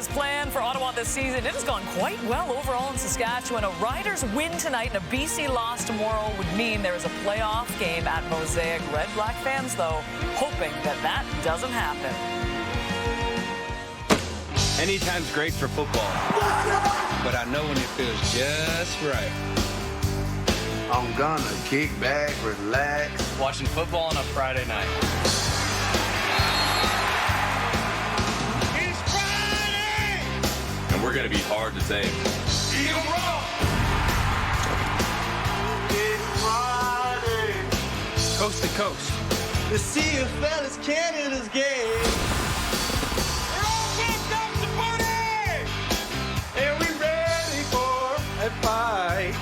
as planned for Ottawa this season. It has gone quite well overall in Saskatchewan. A Riders win tonight and a BC loss tomorrow would mean there is a playoff game at Mosaic. Red Black fans, though, hoping that doesn't happen. Anytime's great for football, but I know when it feels just right. I'm gonna kick back, relax. Watching football on a Friday night. It's Friday! And we're gonna be hard to take. Eat 'em raw! It's Friday! Coast to coast. The CFL is Canada's game. We're all pumped up to party! And we ready for a fight.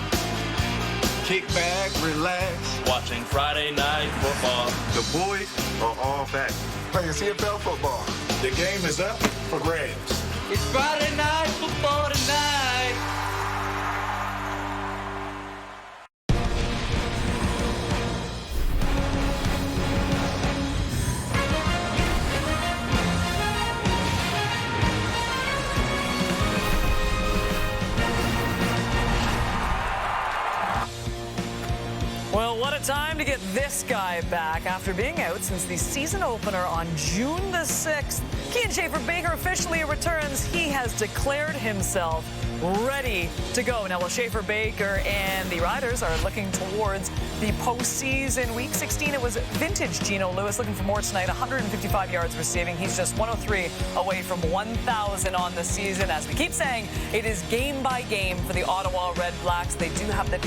Kick back, relax. Watching Friday night football. The boys are all back. Playing CFL football. The game is up for grabs. It's Friday night football tonight. Well, what a time to get this guy back after being out since the season opener on June the 6th. Cian Schaefer-Baker officially returns. He has declared himself ready to go. Now, while Schaefer-Baker and the Riders are looking towards the postseason, Week 16, it was vintage Geno Lewis looking for more tonight. 155 yards receiving. He's just 103 away from 1,000 on the season. As we keep saying, it is game by game for the Ottawa Red Blacks. They do have the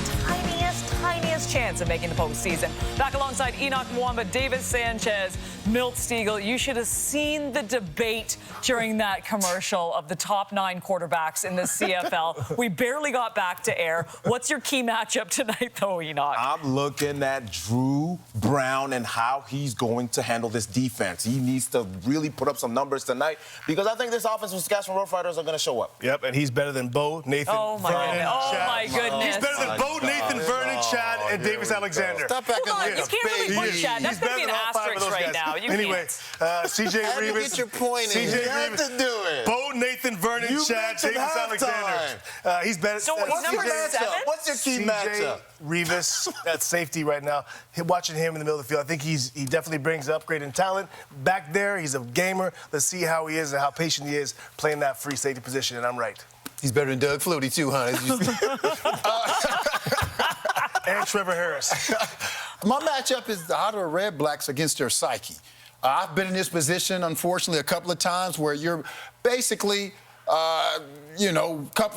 tiniest chance of making the postseason. Back alongside Enoch Mwamba, David Sanchez, Milt Stegall. You should have seen the debate during that commercial of the top 9 quarterbacks in the CFL. We barely got back to air. What's your key matchup tonight, though, Enoch? I'm looking at Drew Brown and how he's going to handle this defense. He needs to really put up some numbers tonight because I think this offense with Saskatchewan Roughriders are going to show up. Yep, and he's better than Bo, Nathan, Oh, my Vernon, goodness. Oh, Chad. my goodness. He's better than Bo, Nathan, Vernon, Chad, and Davis Alexander. Stop acting Hold on, like you a can't really put baby. Chad. That's He's going to be better an than all 5 of asterisk those right guys. now. You Anyway, can't. CJ Had to Reeves. get your point in. CJ You had Reeves. to do it. Bo, Nathan, Vernon, You Chad, mentioned Davis halftime. Alexander. He's better. So what's number 7? What's your key matchup? Reeves at safety right now. Watching him in the middle of the field, I think he definitely brings upgrade in talent. Back there, he's a gamer. Let's see how he is and how patient he is playing that free safety position, and I'm right. He's better than Doug Flutie, too, huh? And Trevor Harris. My matchup is the Ottawa Red Blacks against their psyche. I've been in this position, unfortunately, a couple of times where you're basically,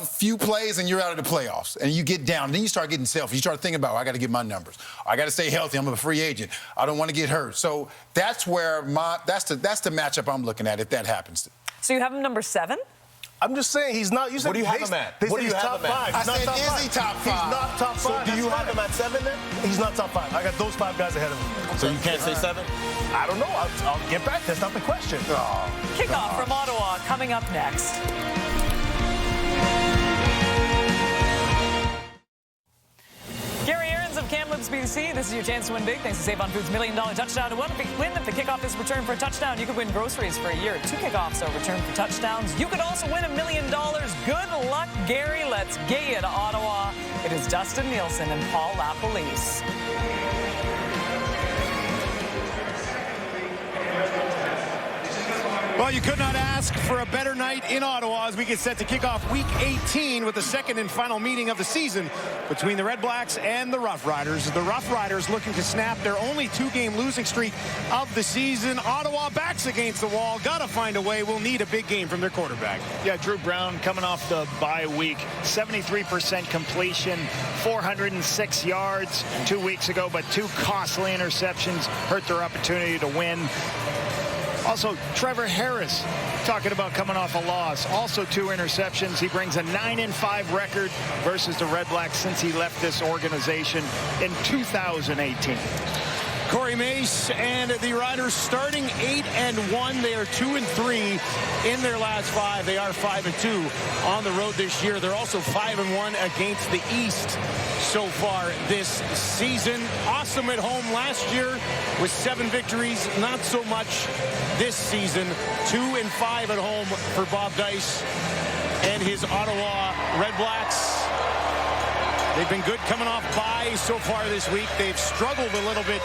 few plays and you're out of the playoffs. And you get down. Then you start getting selfish. You start thinking about, I got to get my numbers. I got to stay healthy. I'm a free agent. I don't want to get hurt. So that's where that's the matchup I'm looking at if that happens. So you have him number 7? I'm just saying he's not. You said What do you have him at? They What said do you he's have top him at? 5. I He's not said, top is 5. he top 5? He's not top 5. So do you have him at 7 then? He's not top 5. I got those 5 guys ahead of him. So you can't say 7? I don't know. I'll get back. That's not the question. Kickoff from Ottawa coming up next. Gary Aarons of Kamloops, BC. This is your chance to win big. Thanks to Save on Foods' $1 million touchdown to win. If the kickoff is returned for a touchdown, you could win groceries for a year. 2 kickoffs are returned for touchdowns. You could also win $1 million. Good luck, Gary. Let's get you to Ottawa. It is Dustin Nielsen and Paul LaPolice. Well, you could not ask for a better night in Ottawa as we get set to kick off Week 18 with the second and final meeting of the season between the Red Blacks and the Roughriders. The Roughriders looking to snap their only 2-game losing streak of the season. Ottawa backs against the wall. Got to find a way. We'll need a big game from their quarterback. Yeah, Drew Brown coming off the bye week. 73% completion, 406 yards 2 weeks ago, but 2 costly interceptions hurt their opportunity to win. Also, Trevor Harris, talking about coming off a loss. Also 2 interceptions. He brings a 9-5 record versus the Red Blacks since he left this organization in 2018. Corey Mace and the Riders starting 8-1. They are 2-3 in their last 5. They are 5-2 on the road this year. They're also 5-1 against the East so far this season. Awesome at home last year with 7 victories. Not so much this season. 2-5 at home for Bob Dice and his Ottawa REDBLACKS. They've been good coming off bye so far this week. They've struggled a little bit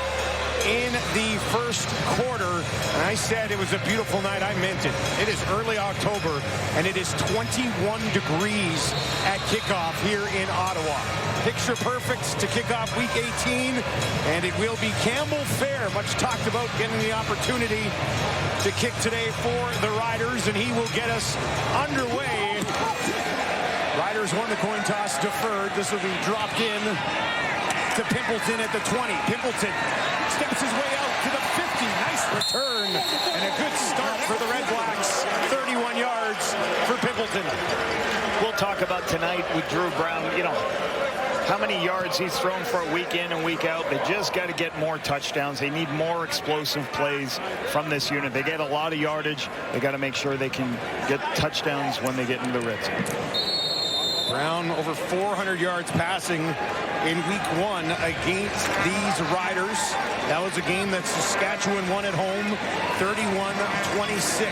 in the first quarter. And I said it was a beautiful night. I meant it. It is early October, and it is 21 degrees at kickoff here in Ottawa. Picture perfect to kick off week 18, and it will be Campbell Fair, much talked about, getting the opportunity to kick today for the Riders, and he will get us underway. Riders won the coin toss, deferred. This will be dropped in to Pimpleton at the 20. Pimpleton steps his way out to the 50. Nice return and a good start for the REDBLACKS. 31 yards for Pimpleton. We'll talk about tonight with Drew Brown. You know, how many yards he's thrown for week in and week out. They just got to get more touchdowns. They need more explosive plays from this unit. They get a lot of yardage. They got to make sure they can get touchdowns when they get into the red zone. Brown over 400 yards passing in week 1 against these Riders. That was a game that Saskatchewan won at home, 31-26.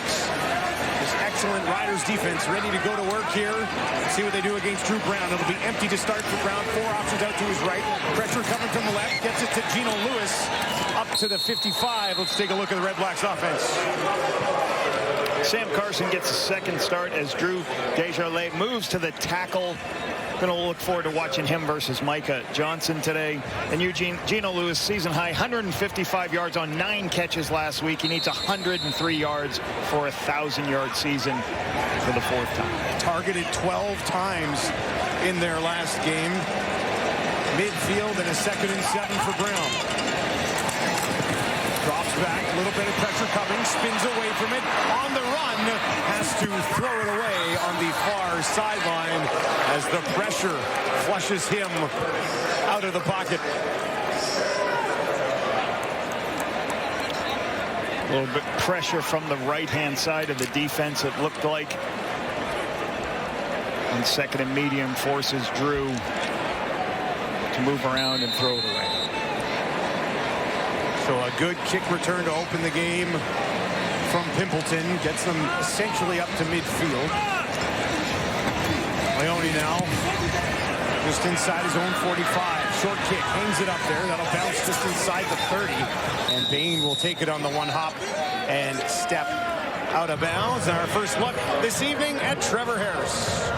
This excellent Riders defense ready to go to work here. See what they do against Drew Brown. It'll be empty to start for Brown. 4 options out to his right. Pressure coming from the left. Gets it to Gino Lewis up to the 55. Let's take a look at the REDBLACKS offense. Sam Carson gets a second start as Drew Desjardins moves to the tackle. Going to look forward to watching him versus Micah Johnson today. And Gino Lewis, season high, 155 yards on 9 catches last week. He needs 103 yards for a 1,000-yard season for the 4th time. Targeted 12 times in their last game. Midfield and a 2nd and 7 for Brown. Drops back, a little bit of pressure coming, spins away from it, on the run, has to throw it away on the far sideline as the pressure flushes him out of the pocket. A little bit pressure from the right-hand side of the defense. It looked like on 2nd and medium forces Drew to move around and throw it away. So a good kick return to open the game from Pimpleton. Gets them essentially up to midfield. Leone now just inside his own 45. Short kick, hangs it up there. That'll bounce just inside the 30. And Bain will take it on the one hop and step out of bounds. And our first look this evening at Trevor Harris.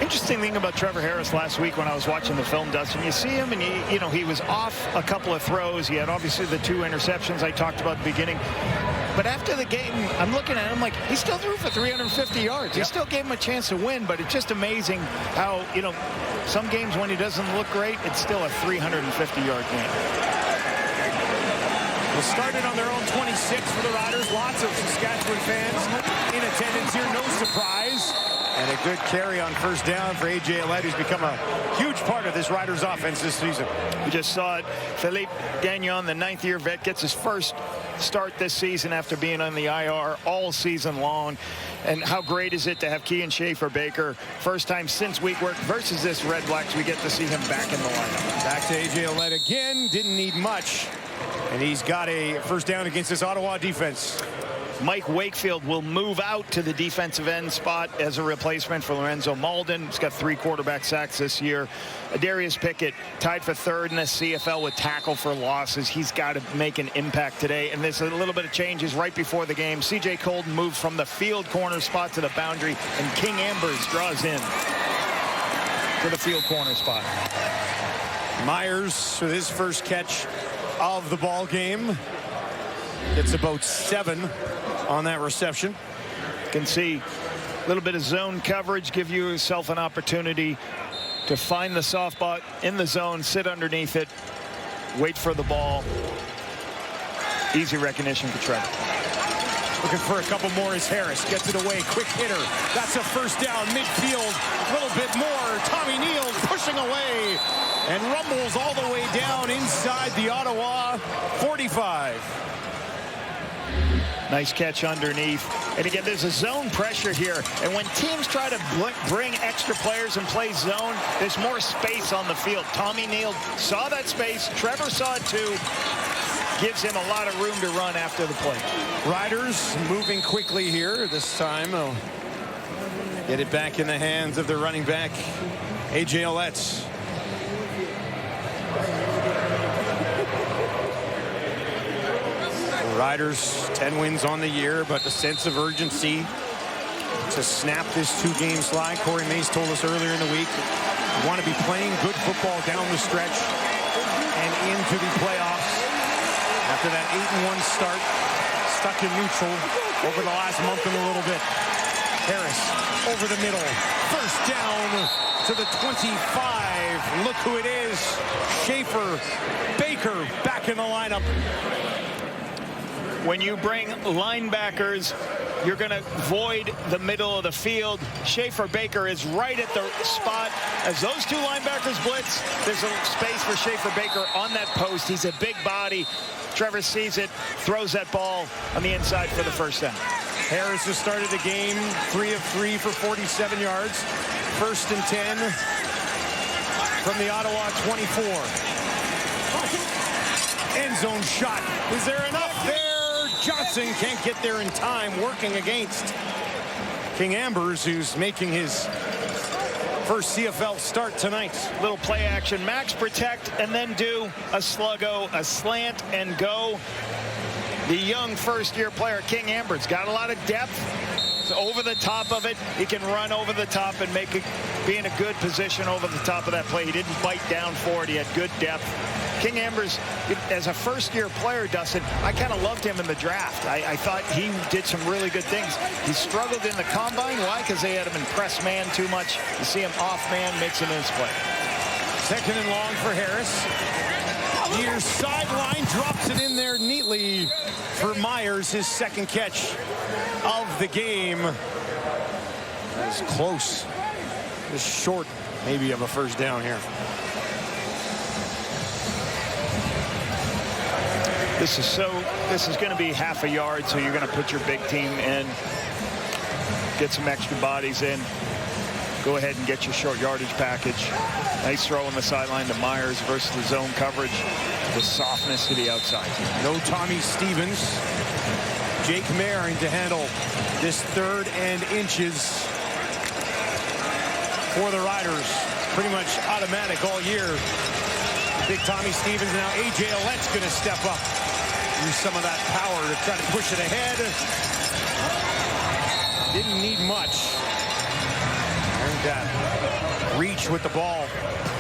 Interesting thing about Trevor Harris last week when I was watching the film, Dustin, you see him and he was off a couple of throws. He had obviously the 2 interceptions I talked about at the beginning. But after the game, I'm looking at him like he still threw for 350 yards. He still gave him a chance to win, but it's just amazing how, some games when he doesn't look great, it's still a 350-yard game. Well, started on their own 26 for the Riders. Lots of Saskatchewan fans in attendance here. No surprise. And a good carry on first down for A.J. Ouellette, who's become a huge part of this Riders offense this season. We just saw it. Philippe Gagnon, the 9th-year vet, gets his first start this season after being on the IR all season long. And how great is it to have Kean Schaefer-Baker, first time since week work versus this REDBLACKS. We get to see him back in the lineup. Back to A.J. Ouellette again. Didn't need much. And he's got a first down against this Ottawa defense. Mike Wakefield will move out to the defensive end spot as a replacement for Lorenzo Malden. He's got 3 quarterback sacks this year. Darius Pickett tied for 3rd in the CFL with tackle for losses. He's got to make an impact today. And there's a little bit of changes right before the game. C.J. Colden moved from the field corner spot to the boundary, and King Ambers draws in to the field corner spot. Myers with his first catch of the ball game. It's about 7 on that reception. You can see a little bit of zone coverage, give yourself an opportunity to find the soft spot in the zone, sit underneath it, wait for the ball. Easy recognition for Trevor. Looking for a couple more as Harris gets it away. Quick hitter. That's a first down midfield. A little bit more. Tommy Neal pushing away and rumbles all the way down inside the Ottawa 45. Nice catch underneath. And again, there's a zone pressure here. And when teams try to bring extra players and play zone, there's more space on the field. Tommy Neal saw that space. Trevor saw it too. Gives him a lot of room to run after the play. Riders moving quickly here. This time they'll get it back in the hands of their running back, A.J. Ouellette. Riders 10 wins on the year, but a sense of urgency to snap this 2-game slide. Corey Mace told us earlier in the week, we want to be playing good football down the stretch and into the playoffs. After that 8-1 start, stuck in neutral over the last month and a little bit. Harris over the middle. First down to the 25. Look who it is. Schaefer Baker back in the lineup. When you bring linebackers, you're going to void the middle of the field. Schaefer Baker is right at the spot. As those two linebackers blitz, there's a space for Schaefer Baker on that post. He's a big body. Trevor sees it, throws that ball on the inside for the first down. Harris has started the game 3 of 3 for 47 yards. First and 10 from the Ottawa 24. End zone shot. Is there enough there? Johnson can't get there in time, working against King Ambers, who's making his first CFL start tonight. Little play action. Max protect and then do a sluggo, a slant and go. The young first-year player, King Ambers, got a lot of depth. It's over the top of it. He can run over the top and make it be in a good position over the top of that play. He didn't bite down for it. He had good depth. King Ambers, as a first-year player, Dustin, I kind of loved him in the draft. I thought he did some really good things. He struggled in the combine. Why? Because they had him in press man too much. You see him off man, makes him his play. Second and long for Harris. Near sideline, drops it in there neatly for Myers, his second catch of the game. That was close. Just short, maybe, of a first down here. This is going to be half a yard, so you're going to put your big team in, get some extra bodies in, go ahead and get your short yardage package. Nice throw on the sideline to Myers versus the zone coverage. The softness to the outside. No Tommy Stevens. Jake Marin to handle this 3rd and inches for the Riders. Pretty much automatic all year. Big Tommy Stevens. Now A.J. Ouellette's going to step up. Use some of that power to try to push it ahead. Didn't need much. And that reach with the ball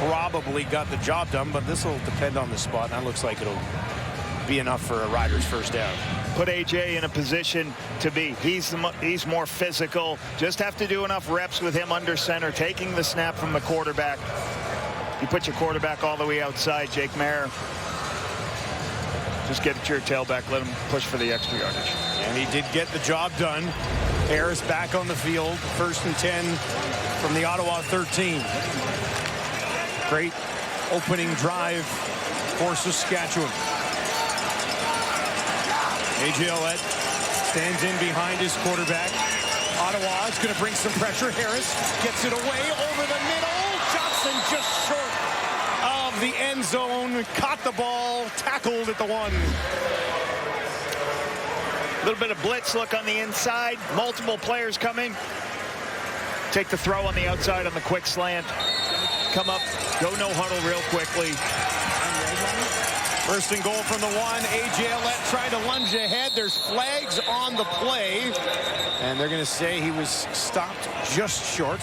probably got the job done, but this will depend on the spot. That looks like it'll be enough for a Riders first down. Put AJ in a position to be. He's more physical. Just have to do enough reps with him under center, taking the snap from the quarterback. You put your quarterback all the way outside, Jake Mayer. Just get it to your tailback, let him push for the extra yardage. And he did get the job done. Harris back on the field. First and 10 from the Ottawa 13. Great opening drive for Saskatchewan. A.J. Ouellette stands in behind his quarterback. Ottawa is going to bring some pressure. Harris gets it away over the middle. Johnson just short of the end zone. Caught the ball, tackled at the 1. A little bit of blitz look on the inside. Multiple players coming. Take the throw on the outside on the quick slant. Come up, go no huddle real quickly. First and goal from the 1. A.J. Ouellette trying to lunge ahead. There's flags on the play. And they're going to say he was stopped just short.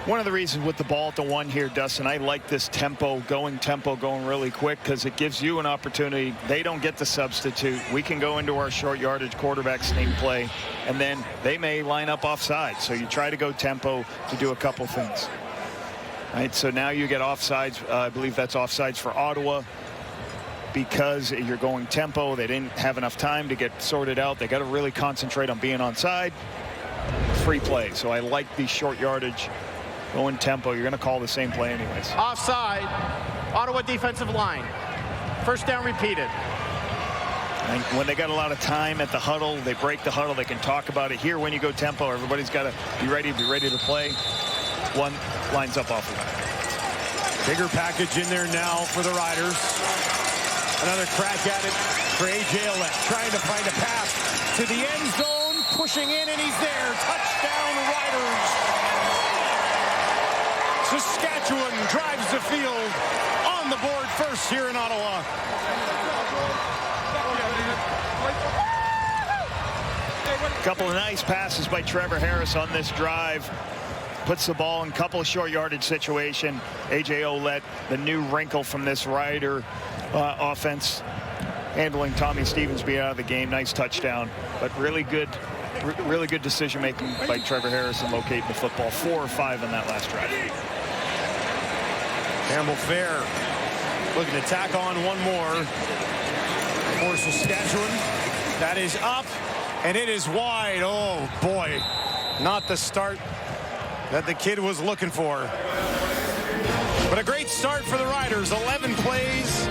One of the reasons with the ball at the 1 here, Dustin, I like this tempo going really quick because it gives you an opportunity. They don't get the substitute. We can go into our short yardage quarterback sneak play, and then they may line up offside. So you try to go tempo to do a couple things. All right, so now you get offsides. I believe that's offsides for Ottawa because you're going tempo. They didn't have enough time to get sorted out. They got to really concentrate on being onside. Free play. So I like the short yardage going tempo. You're going to call the same play anyways. Offside. Ottawa defensive line. First down repeated. And when they got a lot of time at the huddle, they break the huddle, they can talk about it. Here, when you go tempo, everybody's got to be ready to play. One lines up off of it. Bigger package in there now for the Riders. Another crack at it for A.J. Ouellette, trying to find a pass to the end zone, pushing in, and he's there. Touchdown, Riders. Saskatchewan drives the field on the board first here in Ottawa. A couple of nice passes by Trevor Harris on this drive. Puts the ball in a couple of short yardage situation. A.J. Ouellette, the new wrinkle from this Rider offense, handling Tommy Stevens being out of the game. Nice touchdown, but really good decision making by Trevor Harris in locating the football. 4 or 5 on that last drive. Campbell Fair looking to tack on one more for Saskatchewan. That is up, and it is wide. Oh, boy. Not the start that the kid was looking for. But a great start for the Riders. 11 plays,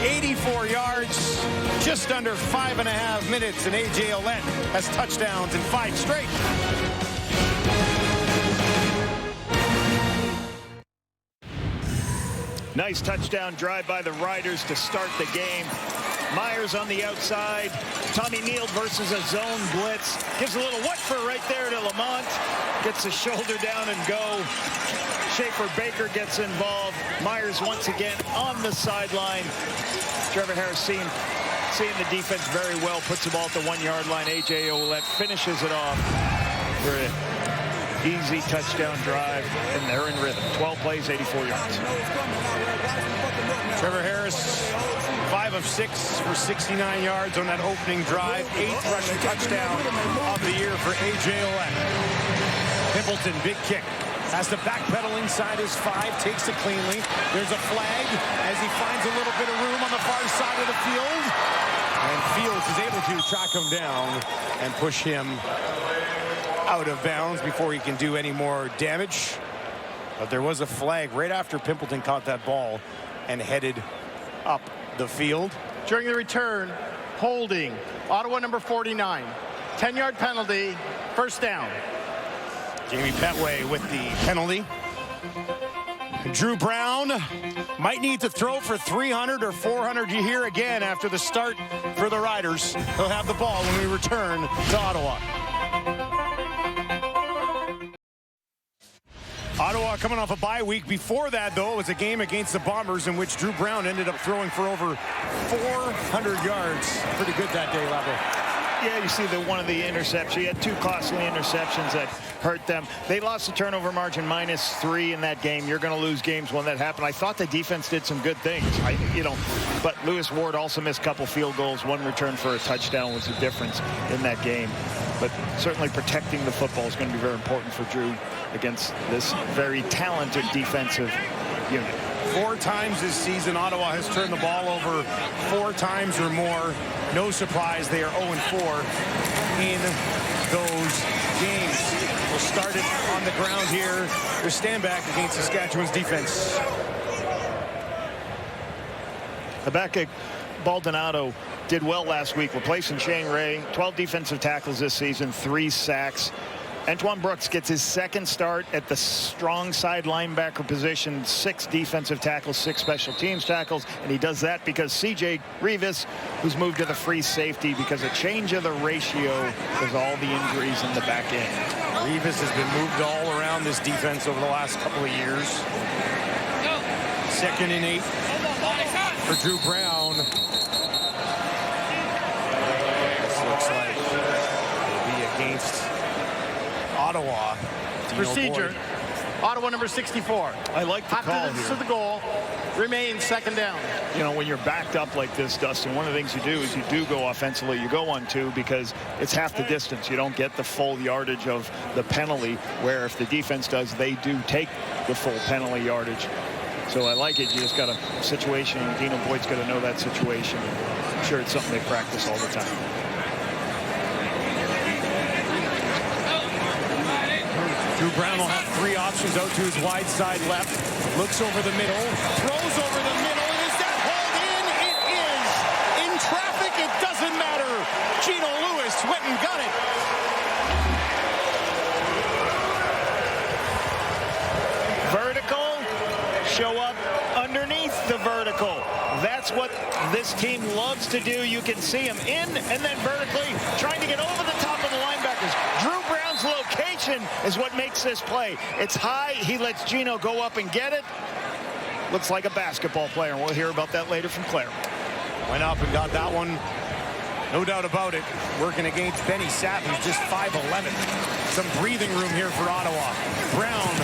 84 yards, just under 5.5 minutes, and A.J. Ouellette has touchdowns in 5 straight. Nice touchdown drive by the Riders to start the game. Myers on the outside. Tommy Neal versus a zone blitz. Gives a little what for right there to Lamont. Gets the shoulder down and go. Schaefer Baker gets involved. Myers once again on the sideline. Trevor Harris seeing the defense very well. Puts the ball at the 1-yard line. A.J. Ouellette finishes it off for an easy touchdown drive. And they're in rhythm. 12 plays, 84 yards. Trevor Harris, 5 of 6 for 69 yards on that opening drive. 8th rushing touchdown of the year for A.J. Ouellette. Pimpleton, big kick. Has to backpedal inside his 5, takes it cleanly. There's a flag as he finds a little bit of room on the far side of the field. And Fields is able to track him down and push him out of bounds before he can do any more damage. But there was a flag right after Pimpleton caught that ball and headed up the field. During the return, holding. Ottawa number 49. 10-yard penalty. First down. Jamie Petway with the penalty. Drew Brown might need to throw for 300 or 400 here again after the start for the Riders. He'll have the ball when we return to Ottawa. Ottawa coming off a bye week. Before that, though, it was a game against the Bombers in which Drew Brown ended up throwing for over 400 yards. Pretty good that day, Labo. Yeah, you see one of the interceptions. He had 2 costly interceptions that hurt them. They lost the turnover margin -3 in that game. You're going to lose games when that happened. I thought the defense did some good things. But Lewis Ward also missed a couple field goals. 1 return for a touchdown was the difference in that game. But certainly protecting the football is going to be very important for Drew against this very talented defensive unit. 4 times this season, Ottawa has turned the ball over 4 times or more. No surprise, they are 0-4 in those games. We'll start it on the ground here. Their stand back against Saskatchewan's defense. Habakkuk Baldonado did well last week, replacing Shane Ray. 12 defensive tackles this season, 3 sacks. Antoine Brooks gets his 2nd start at the strong side linebacker position. 6 defensive tackles, 6 special teams tackles, and he does that because C.J. Rivas, who's moved to the free safety because a change of the ratio because all the injuries in the back end. Rivas has been moved all around this defense over the last couple of years. 2nd and 8 for Drew Brown. This looks like it'll be against Ottawa. Procedure. Ottawa number 64. I like the call here. To the goal. Remains 2nd down. You know, when you're backed up like this, Dustin, one of the things you do is you do go offensively. You go on 2 because it's half the distance. You don't get the full yardage of the penalty, where if the defense does, they do take the full penalty yardage. So I like it. You just got a situation, and Dino Boyd's got to know that situation. I'm sure it's something they practice all the time. Drew Brown will have 3 options out to his wide side left. Looks over the middle, throws over the middle, and is that hauled in? It is. In traffic, it doesn't matter. Gino Lewis went and got it. Vertical, show up underneath the vertical. That's what this team loves to do. You can see him in and then vertically trying to get over the top of the linebackers. Drew Brown's location is what makes this play. It's high. He lets Gino go up and get it. Looks like a basketball player, and we'll hear about that later from Claire. Went up and got that one. No doubt about it. Working against Benny Sapp, who's just 5'11". Some breathing room here for Ottawa. Brown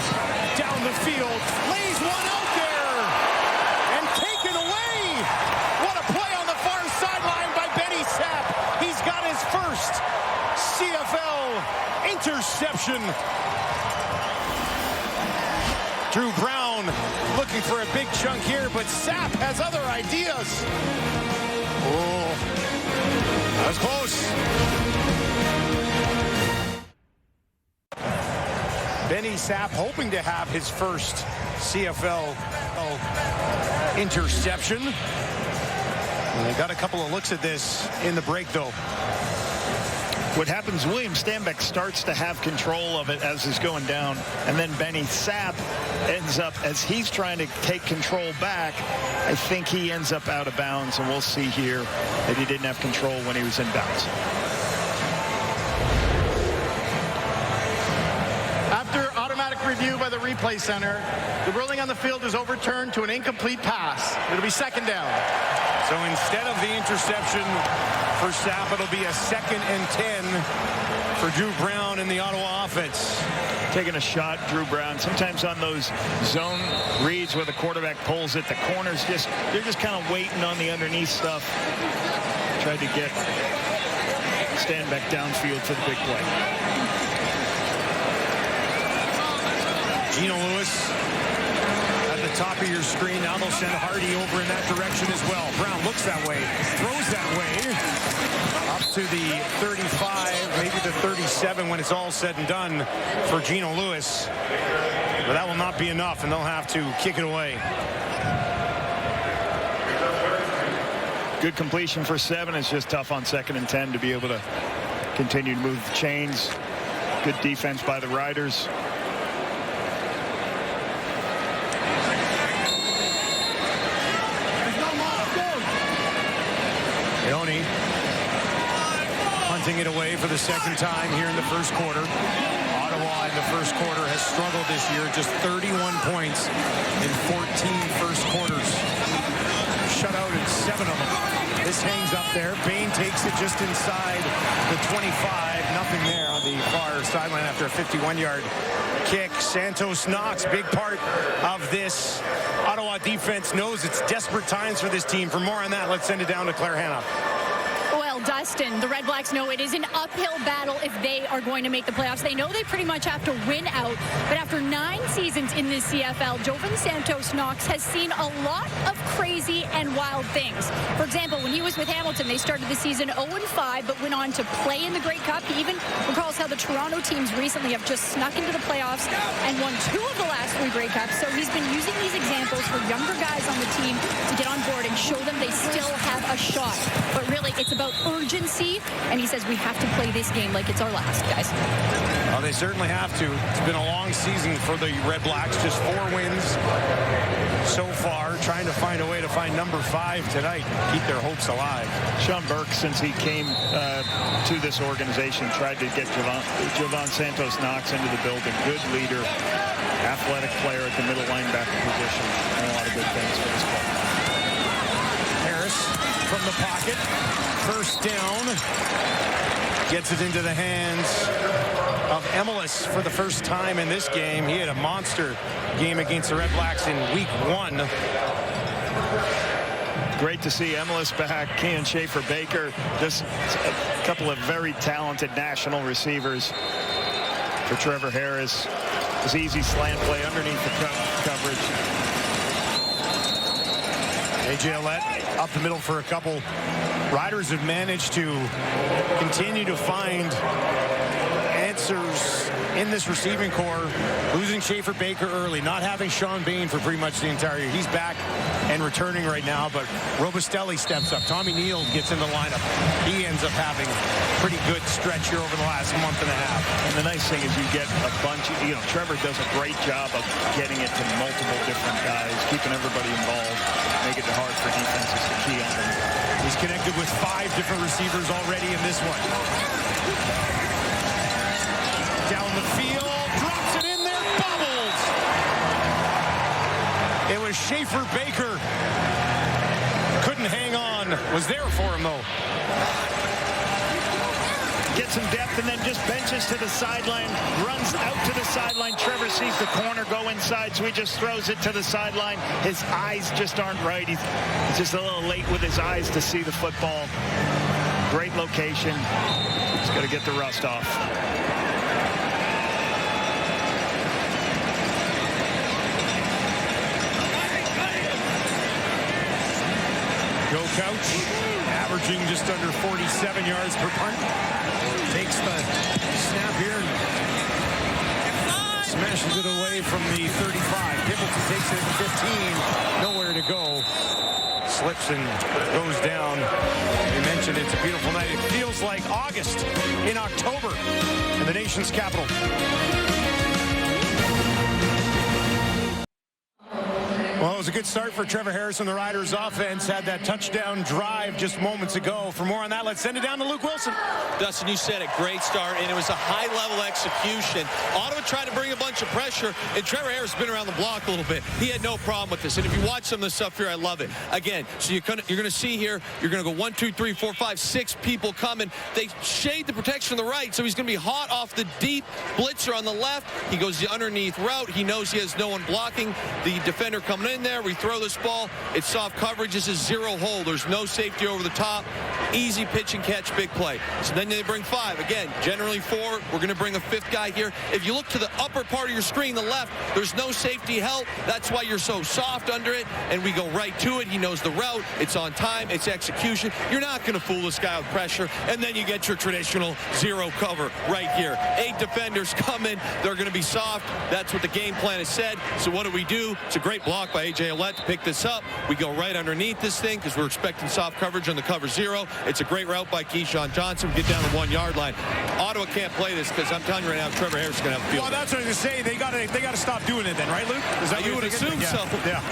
down the field, lays one out there, and taken away. What a play on the far sideline by Benny Sapp. He's got his first CFL interception. Drew Brown looking for a big chunk here, but Sapp has other ideas. Oh, that was close. Benny Sapp hoping to have his first CFL interception. And they got a couple of looks at this in the break, though. What happens, William Stanback starts to have control of it as he's going down, and then Benny Sapp ends up, as he's trying to take control back, I think he ends up out of bounds, and we'll see here that he didn't have control when he was in bounds. After automatic review by the replay center, the ruling on the field is overturned to an incomplete pass. It'll be second down. So instead of the interception for Sapp, it'll be a 2nd and 10 for Drew Brown in the Ottawa offense. Taking a shot, Drew Brown. Sometimes on those zone reads where the quarterback pulls it, the corners they're just kind of waiting on the underneath stuff. Tried to get Stanback downfield for the big play. Gino Lewis at the top of your screen. Now they'll send Hardy over in that direction as well. Brown looks that way, throws that way, up to the 35, maybe the 37 when it's all said and done for Gino Lewis. But that will not be enough, and they'll have to kick it away. Good completion for 7. It's just tough on 2nd and 10 to be able to continue to move the chains. Good defense by the Riders. Hunting it away for the 2nd time here in the first quarter. Ottawa in the first quarter has struggled this year. Just 31 points in 14 first quarters. Shut out in 7 of them. This hangs up there. Bain takes it just inside the 25. Nothing there on the far sideline after a 51-yard kick. Santos Knox, big part of this Ottawa defense, knows it's desperate times for this team. For more on that, let's send it down to Claire Hanna. Dustin, the Red Blacks know it is an uphill battle if they are going to make the playoffs. They know they pretty much have to win out, but after 9 seasons in the CFL, Jovan Santos Knox has seen a lot of crazy and wild things. For example, when he was with Hamilton, they started the season 0-5, but went on to play in the Grey Cup. He even recalls how the Toronto teams recently have just snuck into the playoffs and won 2 of the last 3 Grey Cups. So he's been using these examples for younger guys on the team to get on board and show them they still have a shot. But really, it's about urgency, and he says we have to play this game like it's our last, guys. Well, they certainly have to. It's been a long season for the Red Blacks. Just 4 wins so far, trying to find a way to find number 5 tonight, keep their hopes alive. Sean Burke, since he came to this organization, tried to get Jovan Santos Knox into the building. Good leader, athletic player at the middle linebacker position, and a lot of good things for this club. Harris from the pocket, first down, gets it into the hands of Emelis for the first time in this game. He had a monster game against the Red Blacks in week 1. Great to see Emelis back, Kean Schaefer-Baker, just a couple of very talented national receivers for Trevor Harris. This easy slant play underneath the coverage. A.J. Ouellette up the middle for a couple. Riders have managed to continue to find answers in this receiving core, losing Schaefer Baker early, not having Sean Bain for pretty much the entire year. He's back and returning right now, but Robustelli steps up. Tommy Neal gets in the lineup. He ends up having a pretty good stretch here over the last month and a half. And the nice thing is you get a bunch of, Trevor does a great job of getting it to multiple different guys, keeping everybody involved, making it hard for defenses to key on them. He's connected with 5 different receivers already in this one. Down the field, drops it in there, bubbles. It was Schaefer Baker. Couldn't hang on. Was there for him, though. Gets some depth and then just benches to the sideline, runs out to the sideline. Trevor sees the corner go inside, so he just throws it to the sideline. His eyes just aren't right. He's just a little late with his eyes to see the football. Great location. He's got to get the rust off. Go Couch, averaging just under 47 yards per punt. Takes the snap here and smashes it away from the 35. Pimpleton takes it at the 15. Nowhere to go. Slips and goes down. We mentioned it's a beautiful night. It feels like August in October in the nation's capital. Well, it was a good start for Trevor Harris and the Riders offense. Had that touchdown drive just moments ago. For more on that, let's send it down to Luke Wilson. Dustin, you said it. Great start, and it was a high-level execution. Ottawa tried to bring a bunch of pressure, and Trevor Harris has been around the block a little bit. He had no problem with this, and if you watch some of the stuff here, I love it. Again, so you're going to see here, you're going to go 1, 2, 3, 4, 5, 6 people coming. They shade the protection on the right, so he's going to be hot off the deep blitzer on the left. He goes the underneath route. He knows he has no one blocking. The defender coming in there. We throw this ball. It's soft coverage. This is 0 hole. There's no safety over the top. Easy pitch and catch, big play. So then they bring 5. Again, generally 4. We're going to bring a 5th guy here. If you look to the upper part of your screen, the left, there's no safety help. That's why you're so soft under it, and we go right to it. He knows the route. It's on time. It's execution. You're not going to fool this guy with pressure, and then you get your traditional 0 cover right here. 8 defenders come in. They're going to be soft. That's what the game plan has said. So what do we do? It's a great block by A.J. Ouellette to pick this up. We go right underneath this thing because we're expecting soft coverage on the cover 0. It's a great route by Keyshawn Johnson. We get down to the 1-yard line. Ottawa can't play this because I'm telling you right now, Trevor Harris is going to have a field. Well, that's what I was going to say. They got to stop doing it then, right, Luke? Is that you would assume so,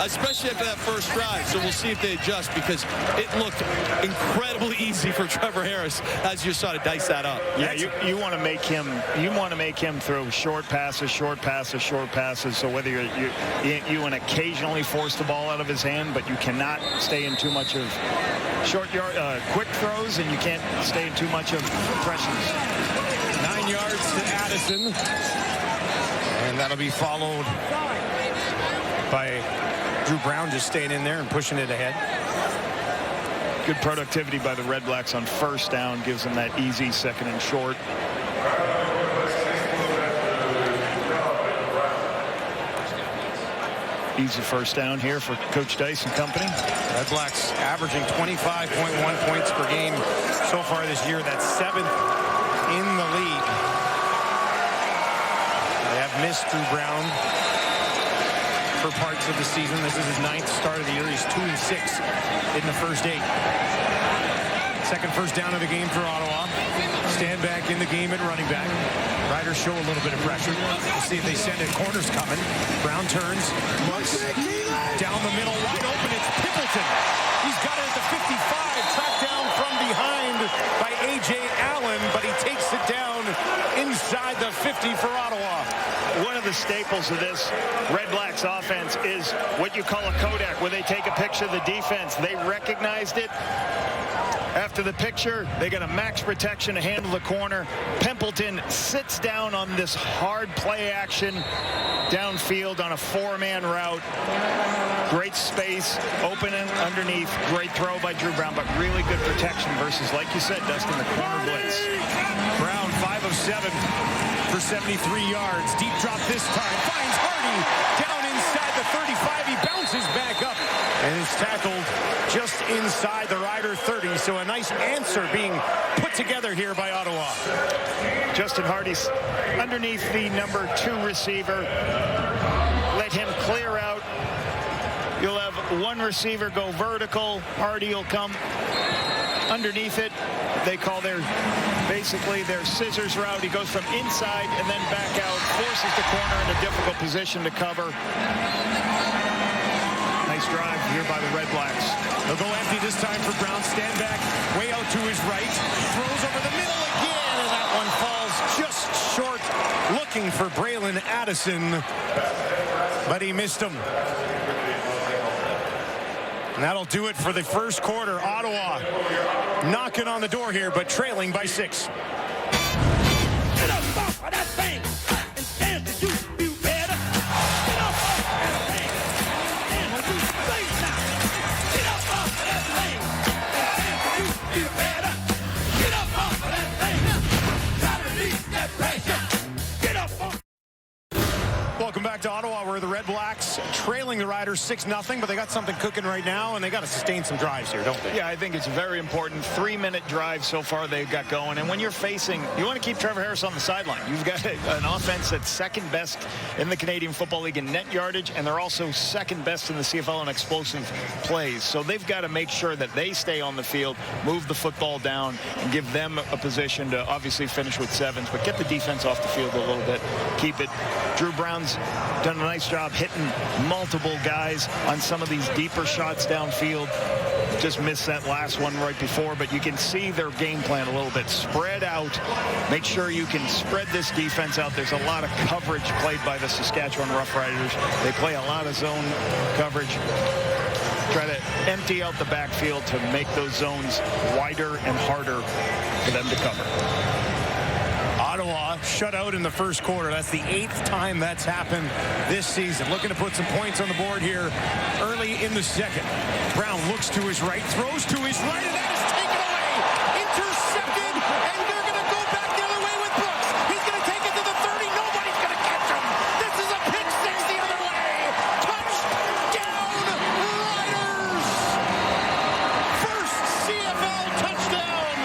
especially after that first drive. So we'll see if they adjust because it looked incredibly easy for Trevor Harris as you sort of dice that up. Yeah, you want to make him throw short passes. So whether you and occasionally force the ball out of his hand, but you cannot stay in too much of quick throws, and you can't stay in too much of pressures. 9 yards to Addison, and that'll be followed by Drew Brown just staying in there and pushing it ahead. Good productivity by the Red Blacks on first down, gives them that easy 2nd and short. Easy first down here for Coach Dice and company. Red Blacks averaging 25.1 points per game so far this year. That's 7th in the league. They have missed Drew Brown for parts of the season. This is his 9th start of the year. He's 2-6 in the first 8. Second first down of the game for Ottawa. Stand back in the game at running back. Riders show a little bit of pressure. We'll see if they send it. Corner's coming. Brown turns, looks down the middle, wide open. It's Pimpleton. He's got it at the 55. Tracked down from behind by A.J. Allen, but he takes it down inside the 50 for Ottawa. One of the staples of this Red Blacks offense is what you call a Kodak, where they take a picture of the defense. They recognized it. After the picture, they got a max protection to handle the corner. Pimpleton sits down on this hard play action downfield on a 4-man route. Great space, open and underneath. Great throw by Drew Brown, but really good protection versus, like you said, Dustin, the corner blitz. Brown, 5 of 7 for 73 yards. Deep drop this time. Finds Hardy down inside the 35. He bounces back up and is tackled just inside the Rider 30. So a nice answer being put together here by Ottawa. Justin Hardy's underneath the number 2 receiver. Let him clear out. You'll have one receiver go vertical. Hardy will come underneath it. They call basically their scissors route. He goes from inside and then back out, forces the corner in a difficult position to cover. Nice drive here by the REDBLACKS. They'll go empty this time for Brown. Stand back, way out to his right. Throws over the middle again, and that one falls just short. Looking for Braylon Addison, but he missed him. And that'll do it for the first quarter. Ottawa knocking on the door here, but trailing by 6. Get up off of that thing and stand to do better. Get up off of that thing and stand to do now. Get up off of that thing and stand to do better. Get up off of that thing. Try to release that pressure. Get up off. Welcome back to Ottawa, where the REDBLACKS trailing the Riders 6-0, but they got something cooking right now, and they got to sustain some drives here, don't they? Yeah, I think it's very important. 3-minute drive so far they've got going. And when you're facing, you want to keep Trevor Harris on the sideline. You've got an offense that's second best in the Canadian Football League in net yardage, and they're also second best in the CFL in explosive plays. So they've got to make sure that they stay on the field, move the football down, and give them a position to obviously finish with 7s, but get the defense off the field a little bit. Keep it. Drew Brown's done a nice job hitting multiple guys on some of these deeper shots downfield. Just missed that last one right before, but you can see their game plan a little bit. Spread out. Make sure you can spread this defense out. There's a lot of coverage played by the Saskatchewan Roughriders. They play a lot of zone coverage. Try to empty out the backfield to make those zones wider and harder for them to cover. Ottawa shut out in the first quarter. That's the 8th time that's happened this season. Looking to put some points on the board here early in the second. Brown looks to his right, throws to his right, and that is taken away. Intercepted, and they're going to go back the other way with Brooks. He's going to take it to the 30. Nobody's going to catch him. This is a pick 6 the other way. Touchdown, Riders! First CFL touchdown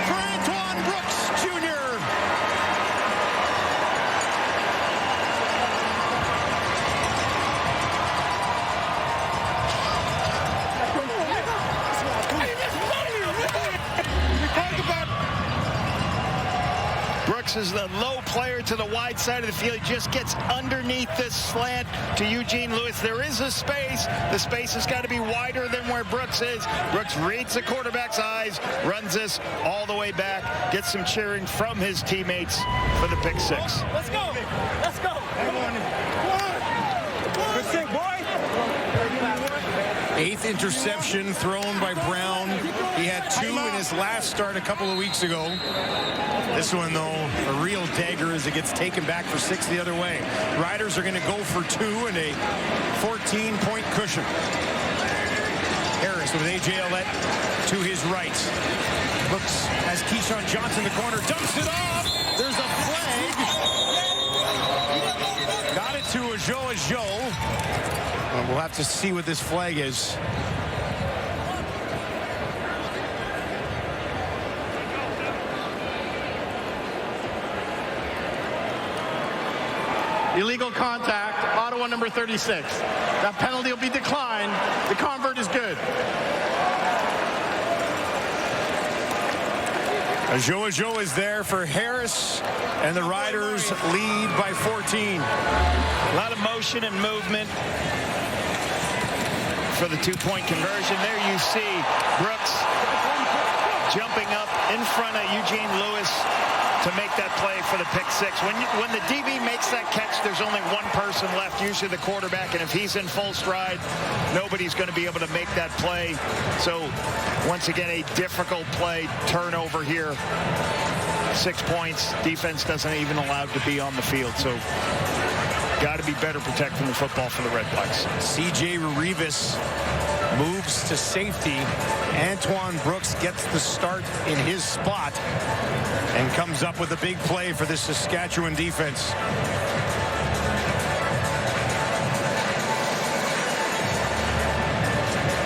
for Antoine Brooks Jr. Brooks is the low player to the wide side of the field. He just gets underneath this slant to Eugene Lewis. There is a space. The space has got to be wider than where Brooks is. Brooks reads the quarterback's eyes, runs this all the way back, gets some cheering from his teammates for the pick 6. Let's go. Let's go. Good thing, boy. 8th interception thrown by Brown. He had 2 in his last start a couple of weeks ago. This one, though, a real dagger as it gets taken back for 6 the other way. Riders are going to go for 2 and a 14-point cushion. Harris with A.J. Ouellette to his right. Looks as Keyshawn Johnson, the corner, dumps it off. There's a flag. Got it to Ajo. We'll have to see what this flag is. Illegal contact, Ottawa number 36. That penalty will be declined. The convert is good. Ajo is there for Harris, and the Riders lead by 14. A lot of motion and movement for the 2-point conversion. There you see Brooks jumping up in front of Eugene Lewis to make that play for the pick 6. When the DB makes that catch, there's only one person left, usually the quarterback, and if he's in full stride, nobody's going to be able to make that play. So once again, a difficult play, turnover here. 6 points. Defense doesn't even allow to be on the field. So got to be better protecting the football for the REDBLACKS. C.J. Rivas moves to safety. Antoine Brooks gets the start in his spot and comes up with a big play for the Saskatchewan defense.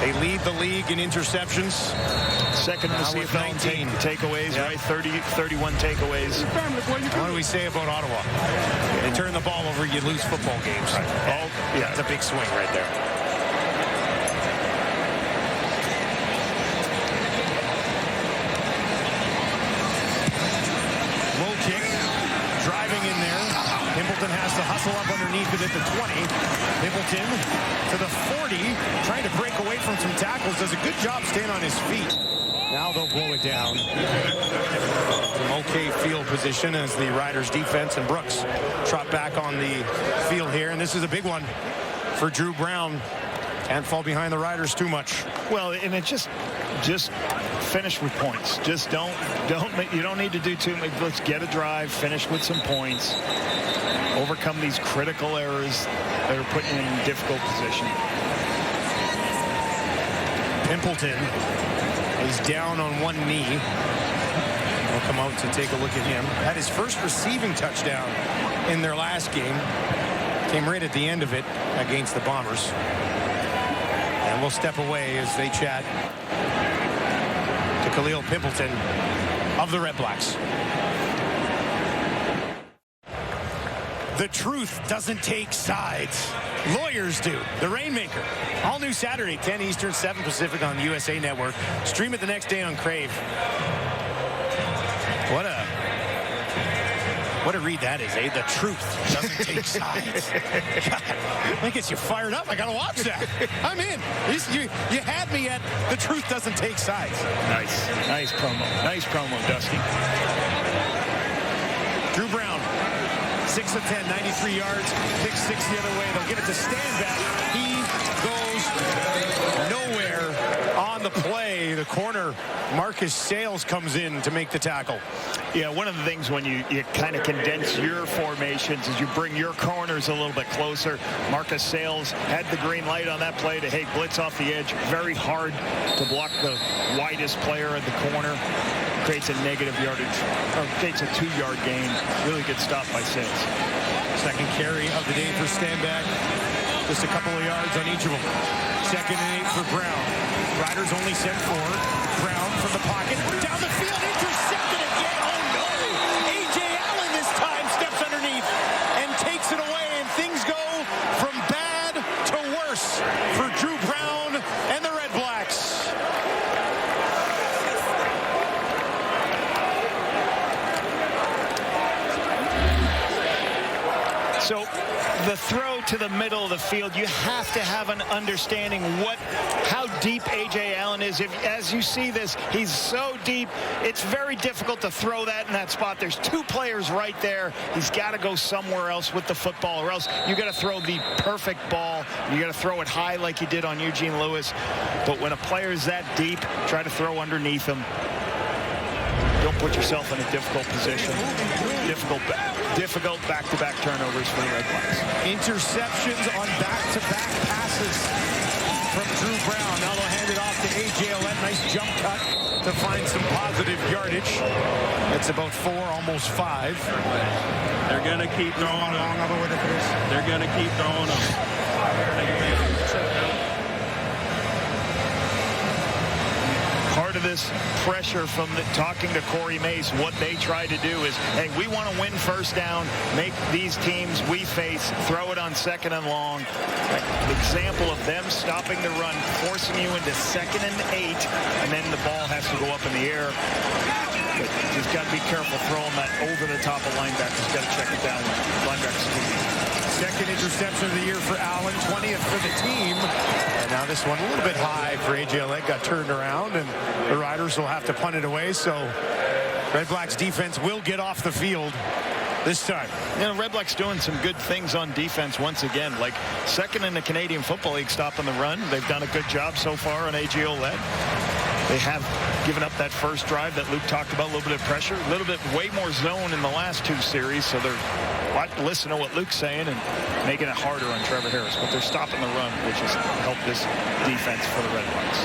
They lead the league in interceptions. Second in the CFL in takeaways, right? 31 takeaways. What do we say about Ottawa? They turn the ball over, you lose football games. Right. Oh, yeah, it's a big swing right there. Low kick, driving in there. Pimpleton has to hustle up underneath it at the 20. Pimpleton to the 40, trying to break away from some tackles. Does a good job staying on his feet. Now they'll blow it down. Some okay field position as the Riders defense and Brooks trot back on the field here. And this is a big one for Drew Brown. Can't fall behind the Riders too much. Well, and it just finish with points. Just you don't need to do too much. Let's get a drive, finish with some points, overcome these critical errors that are putting you in a difficult position. Pimpleton is down on one knee. We'll come out to take a look at him. Had his first receiving touchdown in their last game. Came right at the end of it against the Bombers. And we'll step away as they chat to Khalil Pimpleton of the REDBLACKS. The truth doesn't take sides. Lawyers do. The Rainmaker. All new Saturday, 10 Eastern, 7 Pacific on the USA Network. Stream it the next day on Crave. What a read that is, eh? The truth doesn't take sides. God, that gets you fired up. I got to watch that. I'm in. You had me at the truth doesn't take sides. Nice promo. Nice promo, Dusty. Drew Brown. 6 of 10, 93 yards, pick 6 the other way. They'll give it to Stanback. He goes nowhere on the play. The corner, Marcus Sales, comes in to make the tackle. Yeah, one of the things when you kind of condense your formations is you bring your corners a little bit closer. Marcus Sales had the green light on that play to, hey, blitz off the edge. Very hard to block the widest player at the corner. Creates a negative yardage, or creates a 2-yard gain. Really good stop by Sales. Second carry of the day for Stanback. Just a couple of yards on each of them. 2nd and 8 for Brown. Riders only sent 4. Brown from the pocket. Down the field. Intercepted again. Oh, no. A.J. Allen this time steps underneath and takes it away. And things go from bad to worse for Drew Brown and the REDBLACKS. So the throw to the middle of the field, you have to have an understanding how deep A.J. Allen is. As you see this, he's so deep, it's very difficult to throw that in that spot. There's 2 players right there. He's got to go somewhere else with the football, or else you got to throw the perfect ball. You got to throw it high like you did on Eugene Lewis. But when a player is that deep, try to throw underneath him. Don't put yourself in a difficult position. Difficult back-to-back turnovers for the REDBLACKS. Interceptions on back-to-back passes from Drew Brown. Now they'll hand it off to A.J. Allen. Nice jump cut to find some positive yardage. It's about 4, almost 5. They're going to keep throwing them. They're going to keep throwing them. Part of this pressure from talking to Corey Mace, what they try to do is, hey, we want to win first down, make these teams we face, throw it on 2nd and long. Example of them stopping the run, forcing you into 2nd and 8, and then the ball has to go up in the air. But you've got to be careful throwing that over the top of linebackers. Got to check it down. Linebackers. 2nd interception of the year for Allen, 20th for the team. And now this one a little bit high for A.J. Allen. Got turned around, and the Riders will have to punt it away. So REDBLACKS defense will get off the field this time. You know, REDBLACKS doing some good things on defense once again. Like 2nd in the Canadian Football League stopping the run. They've done a good job so far on A.J. Allen. They have given up that first drive that Luke talked about, a little bit of pressure, a little bit way more zone in the last 2 series, so they're listening to what Luke's saying and making it harder on Trevor Harris, but they're stopping the run, which has helped this defense for the REDBLACKS.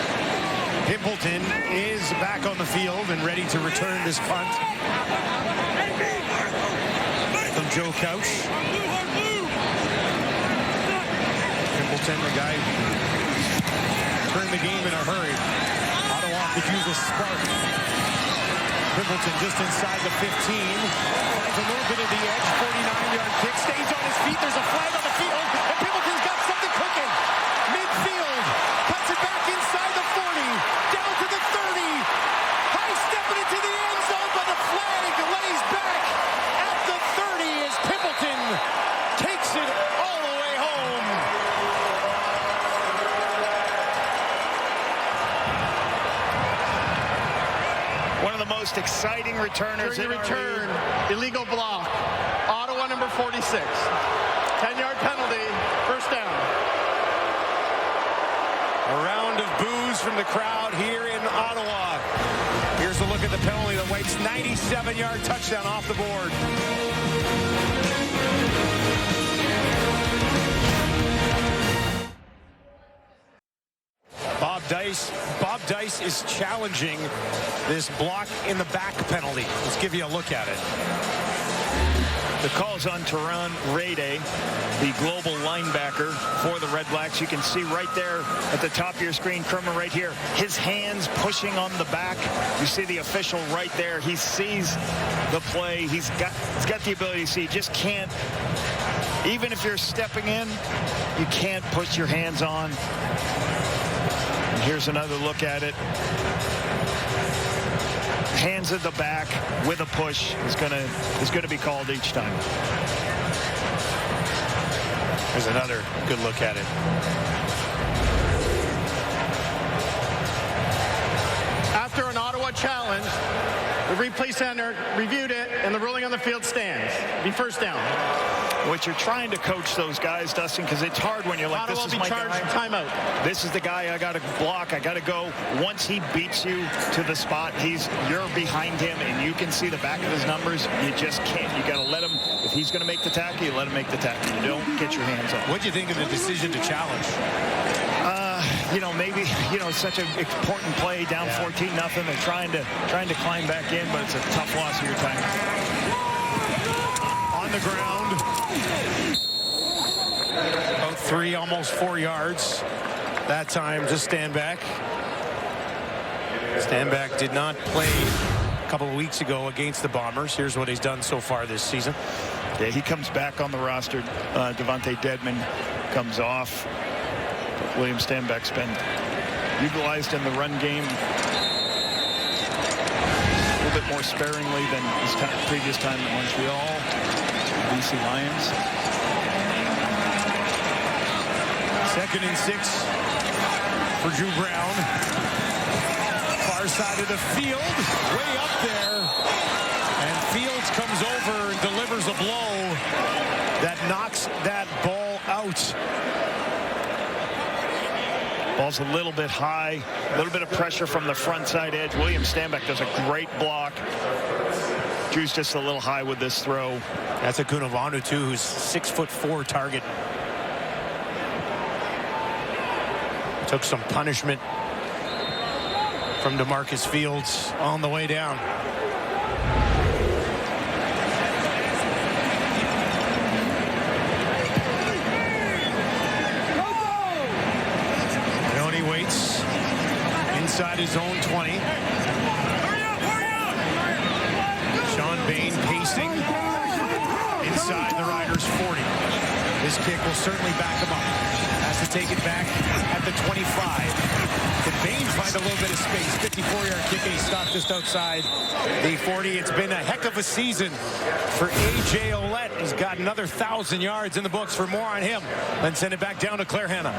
Pimpleton is back on the field and ready to return this punt from Joe Couch. Pimpleton, the guy turn the game in a hurry. Ottawa could use a spark. Pimpleton just inside the 15. Finds a little bit of the edge. 49-yard kick. Stays on his feet. There's a flag on the field. And Pimpleton's got something cooking. Midfield. Cuts it back inside the 40. Down to the 30. High stepping into the end zone, but the flag lays back at the 30 as Pimpleton takes it all the way home. One of the most exciting returners in return. Illegal block. Ottawa number 46. 10-yard penalty. First down. A round of boos from the crowd here in Ottawa. Here's a look at the penalty that waits. 97-yard touchdown off the board. Bob Dice is challenging this block in the back penalty. Let's give you a look at it. The call's on Teron Rede, the global linebacker for the Red Blacks. You can see right there at the top of your screen, Kerman right here, his hands pushing on the back. You see the official right there. He sees the play. He's got the ability to see. Just can't, even if you're stepping in, you can't put your hands on. And here's another look at it. Hands at the back with a push is gonna be called each time. There's another good look at it. After an Ottawa challenge, the replay center reviewed it, and the ruling on the field stands. Be first down. What you're trying to coach those guys, Dustin, because it's hard when you're like, Ottawa this is will be my charged guy. timeout. This is the guy I got to block. I got to go. Once he beats you to the spot, you're behind him, and you can see the back of his numbers. You just can't. You got to let him. If he's going to make the tackle, you let him make the tackle. You don't get your hands on. What do you think of the decision to challenge? Maybe it's such an important play, down 14-0. They're trying to climb back in, but it's a tough loss of your time. On the ground. About 3, almost 4 yards. That time, just stand back. Stand back did not play a couple of weeks ago against the Bombers. Here's what he's done so far this season. Yeah, he comes back on the roster. Devontae Dedman comes off. But William Stanback's been utilized in the run game a little bit more sparingly than his previous time in Montreal. BC Lions. 2nd and 6 for Drew Brown. Far side of the field, way up there. And Fields comes over and delivers a blow that knocks that ball out. Ball's a little bit high, a little bit of pressure from the front side edge. William Stanback does a great block. Drew's just a little high with this throw. That's a Kunavanu, too, who's 6'4" target. Took some punishment from DeMarcus Fields on the way down. Leone waits inside his own 20. Sean Bain pacing inside the Riders' 40. This kick will certainly back him up. Has to take it back at the 25. Can Bain find a little bit of space? 54-yard kick, and he stopped just outside the 40. It's been a heck of a season for A.J. Ouellette. He's got another 1,000 yards in the books. For more on him, then send it back down to Claire Hanna.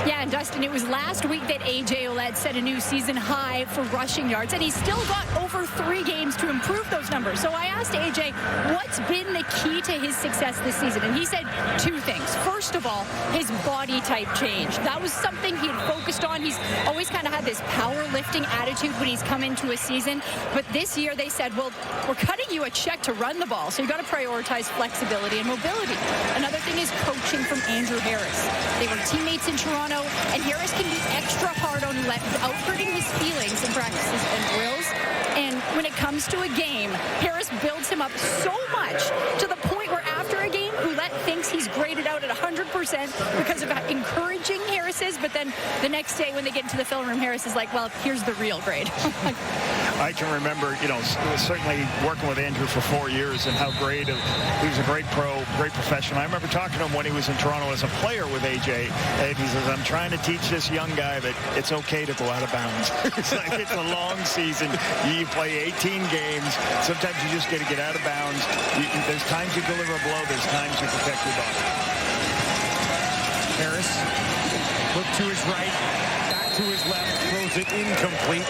Yeah, and Dustin, it was last week that A.J. Ouellette set a new season high for rushing yards, and he's still got over 3 games to improve those numbers. So I asked A.J. what's been the key to his success this season, and he said 2 things. First of all, his body type change. That was something he had focused on. He's always kind of had this powerlifting attitude when he's come into a season, but this year they said, well, we're cutting you a check to run the ball, so you got to prioritize flexibility and mobility. Another thing is coaching from Andrew Harris. They were teammates in Toronto, and Harris can be extra hard on Ouellette without hurting his feelings in practices and drills. And when it comes to a game, Harris builds him up so much to the point where after a game, Ouellette thinks he's greater started out at 100% because of how encouraging Harris is, but then the next day when they get into the film room, Harris is like, well, here's the real grade. I can remember, certainly working with Andrew for 4 years and how great he was a great pro, great professional. I remember talking to him when he was in Toronto as a player with AJ, and he says, I'm trying to teach this young guy that it's okay to go out of bounds. It's like it's a long season. You play 18 games. Sometimes you just got to get out of bounds. There's times you deliver a blow. There's times you protect your body. Harris, look to his right, back to his left, throws it incomplete.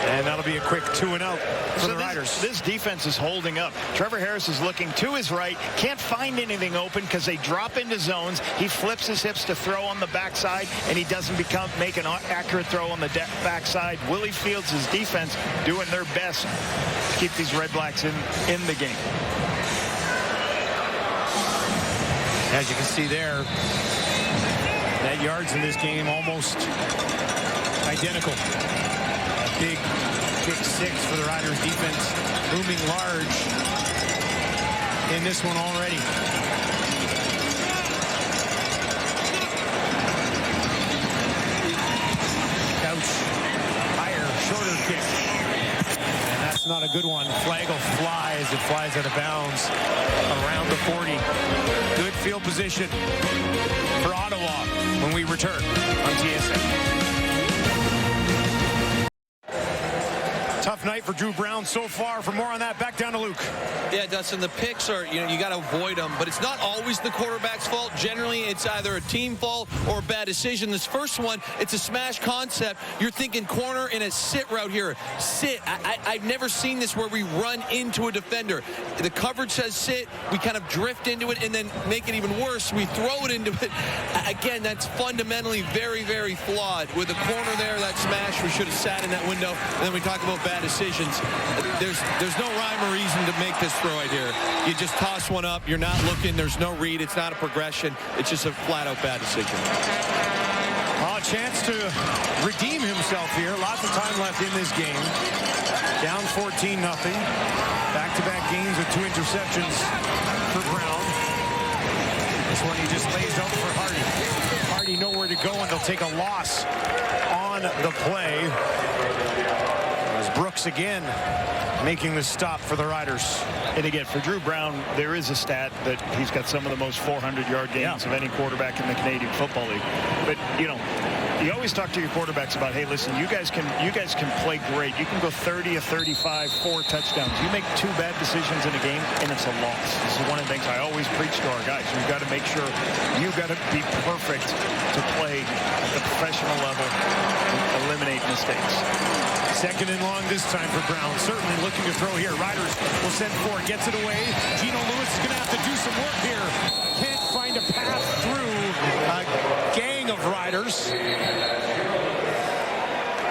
And that'll be a quick 2-and-out for the Riders. This defense is holding up. Trevor Harris is looking to his right, can't find anything open because they drop into zones. He flips his hips to throw on the backside, and he doesn't make an accurate throw on the backside. Willie Fields' defense doing their best to keep these Red Blacks in the game. As you can see there, net yards in this game almost identical. Big kick 6 for the Riders defense, looming large in this one already. Couch, higher, shorter kick. And that's not a good one. Flag will fly as it flies out of bounds around the 40. Good field position for Ottawa when we return on TSN. Tough night for Drew Brown so far. For more on that, back down to Luke. Yeah, Dustin, the picks are, you got to avoid them, but it's not always the quarterback's fault. Generally, it's either a team fault or a bad decision. This first one, it's a smash concept. You're thinking corner in a sit route here. Sit. I've never seen this where we run into a defender. The coverage says sit. We kind of drift into it and then make it even worse. We throw it into it. Again, that's fundamentally very, very flawed. With the corner there, that smash, we should have sat in that window. And then we talk about bad decisions. There's no rhyme or reason to make this throw right here. You just toss one up. You're not looking. There's no read. It's not a progression. It's just a flat-out bad decision. A chance to redeem himself here. Lots of time left in this game. Down 14-0. Back-to-back games with 2 interceptions for Brown. This one he just lays out for Hardy. Hardy nowhere to go, and they'll take a loss on the play. Brooks again making the stop for the Riders. And again, for Drew Brown, there is a stat that he's got some of the most 400-yard games of any quarterback in the Canadian Football League. But, you always talk to your quarterbacks about, hey, listen, you guys can play great. You can go 30 of 35, 4 touchdowns. You make 2 bad decisions in a game, and it's a loss. This is one of the things I always preach to our guys. You've got to make sure you've got to be perfect to play at the professional level and eliminate mistakes. Second and long this time for Brown. Certainly looking to throw here. Riders will send 4. Gets it away. Geno Lewis is going to have to do some work here. Can't find a path through a gang of Riders.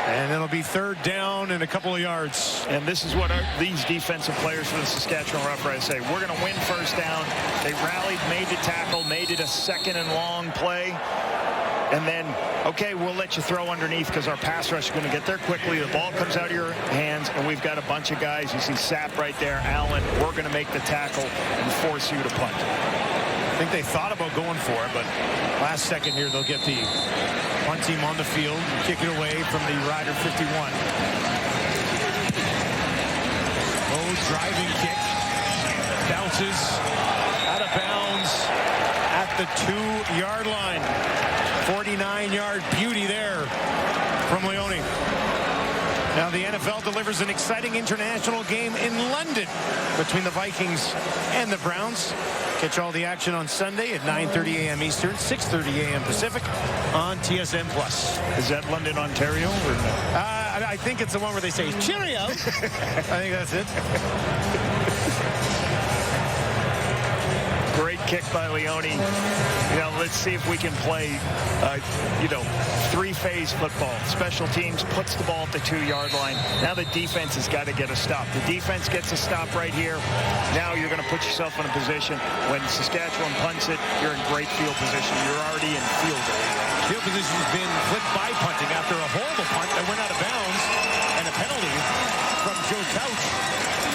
And it'll be 3rd down and a couple of yards. And this is what these defensive players for the Saskatchewan Roughriders say. We're going to win first down. They rallied, made the tackle, made it a 2nd and long play. And then, okay, we'll let you throw underneath because our pass rush is going to get there quickly. The ball comes out of your hands, and we've got a bunch of guys. You see Sapp right there, Allen. We're going to make the tackle and force you to punt. I think they thought about going for it, but last second here, they'll get the punt team on the field, kick it away from the Rider 51. Oh, driving kick. Bounces out of bounds at the 2-yard line. 49-yard beauty there from Leone. Now the NFL delivers an exciting international game in London between the Vikings and the Browns. Catch all the action on Sunday at 9:30 a.m. Eastern, 6:30 a.m. Pacific on TSN+. Is that London, Ontario? Or no? I think it's the one where they say cheerio. I think that's it. Great kick by Leone. Let's see if we can play, 3-phase football. Special teams puts the ball at the 2-yard line. Now the defense has got to get a stop. The defense gets a stop right here. Now you're going to put yourself in a position when Saskatchewan punts it, you're in great field position. You're already in field goal. Field position has been flipped by punting after a horrible punt that went out of bounds and a penalty from Joe Couch.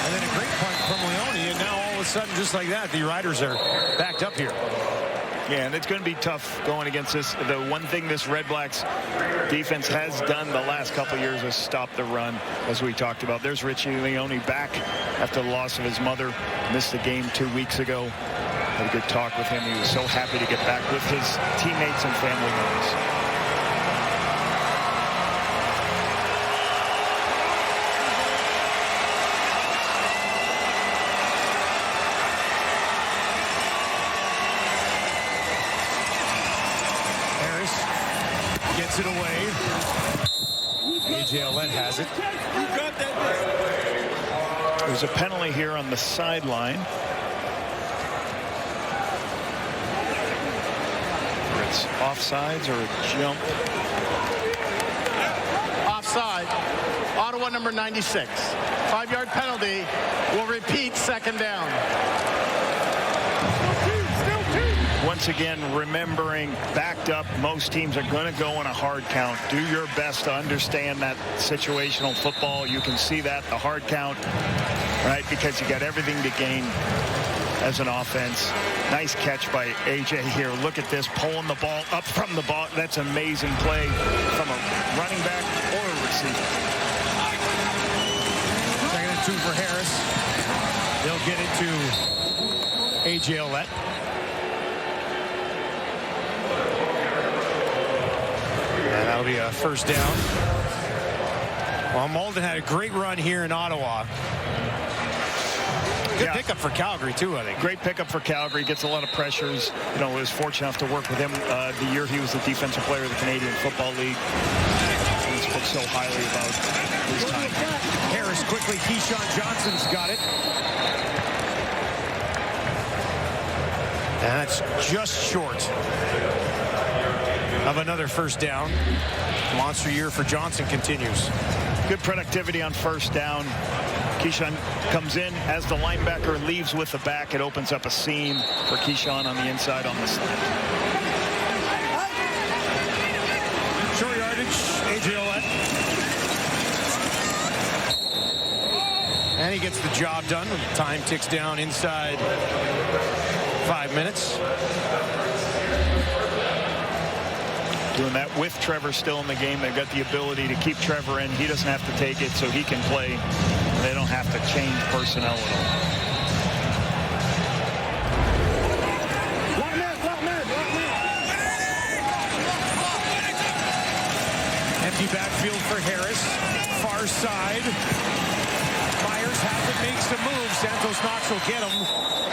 And then a great punt from Leone, and now all of a sudden, just like that, the Riders are backed up here. Yeah, and it's going to be tough going against this. The one thing this Red Blacks defense has done the last couple of years is stop the run, as we talked about. There's Richie Leone back after the loss of his mother. Missed the game 2 weeks ago. Had a good talk with him. He was so happy to get back with his teammates and family members. Gets it away. A.J. Ouellette has it. There's a penalty here on the sideline. It's offsides or a jump. Offside. Ottawa number 96. 5-yard penalty. Will repeat, second down. Once again, remembering backed up, most teams are going to go on a hard count. Do your best to understand that situational football. You can see that, the hard count, right? Because you got everything to gain as an offense. Nice catch by AJ here. Look at this, pulling the ball up from the ball. That's an amazing play from a running back or a receiver. 2nd and 2 for Harris. They'll get it to A.J. Ouellette. And that'll be a first down. Well, Malden had a great run here in Ottawa. Good pickup for Calgary, too, I think. Great pickup for Calgary. Gets a lot of pressures. You know, was fortunate enough to work with him the year he was the defensive player of the Canadian Football League. He spoke so highly about his time. Harris quickly. Keyshawn Johnson's got it. And that's just short of another first down. Monster year for Johnson continues. Good productivity on first down. Keyshawn comes in as the linebacker leaves with the back. It opens up a seam for Keyshawn on the inside on the slant. Short yardage, A.J. Ouellette. And he gets the job done. Time ticks down inside 5 minutes. Doing that with Trevor still in the game. They've got the ability to keep Trevor in. He doesn't have to take it, so he can play. They don't have to change personnel at all. Empty backfield for Harris. Far side. Myers has it, makes the move. Santos Knox will get him.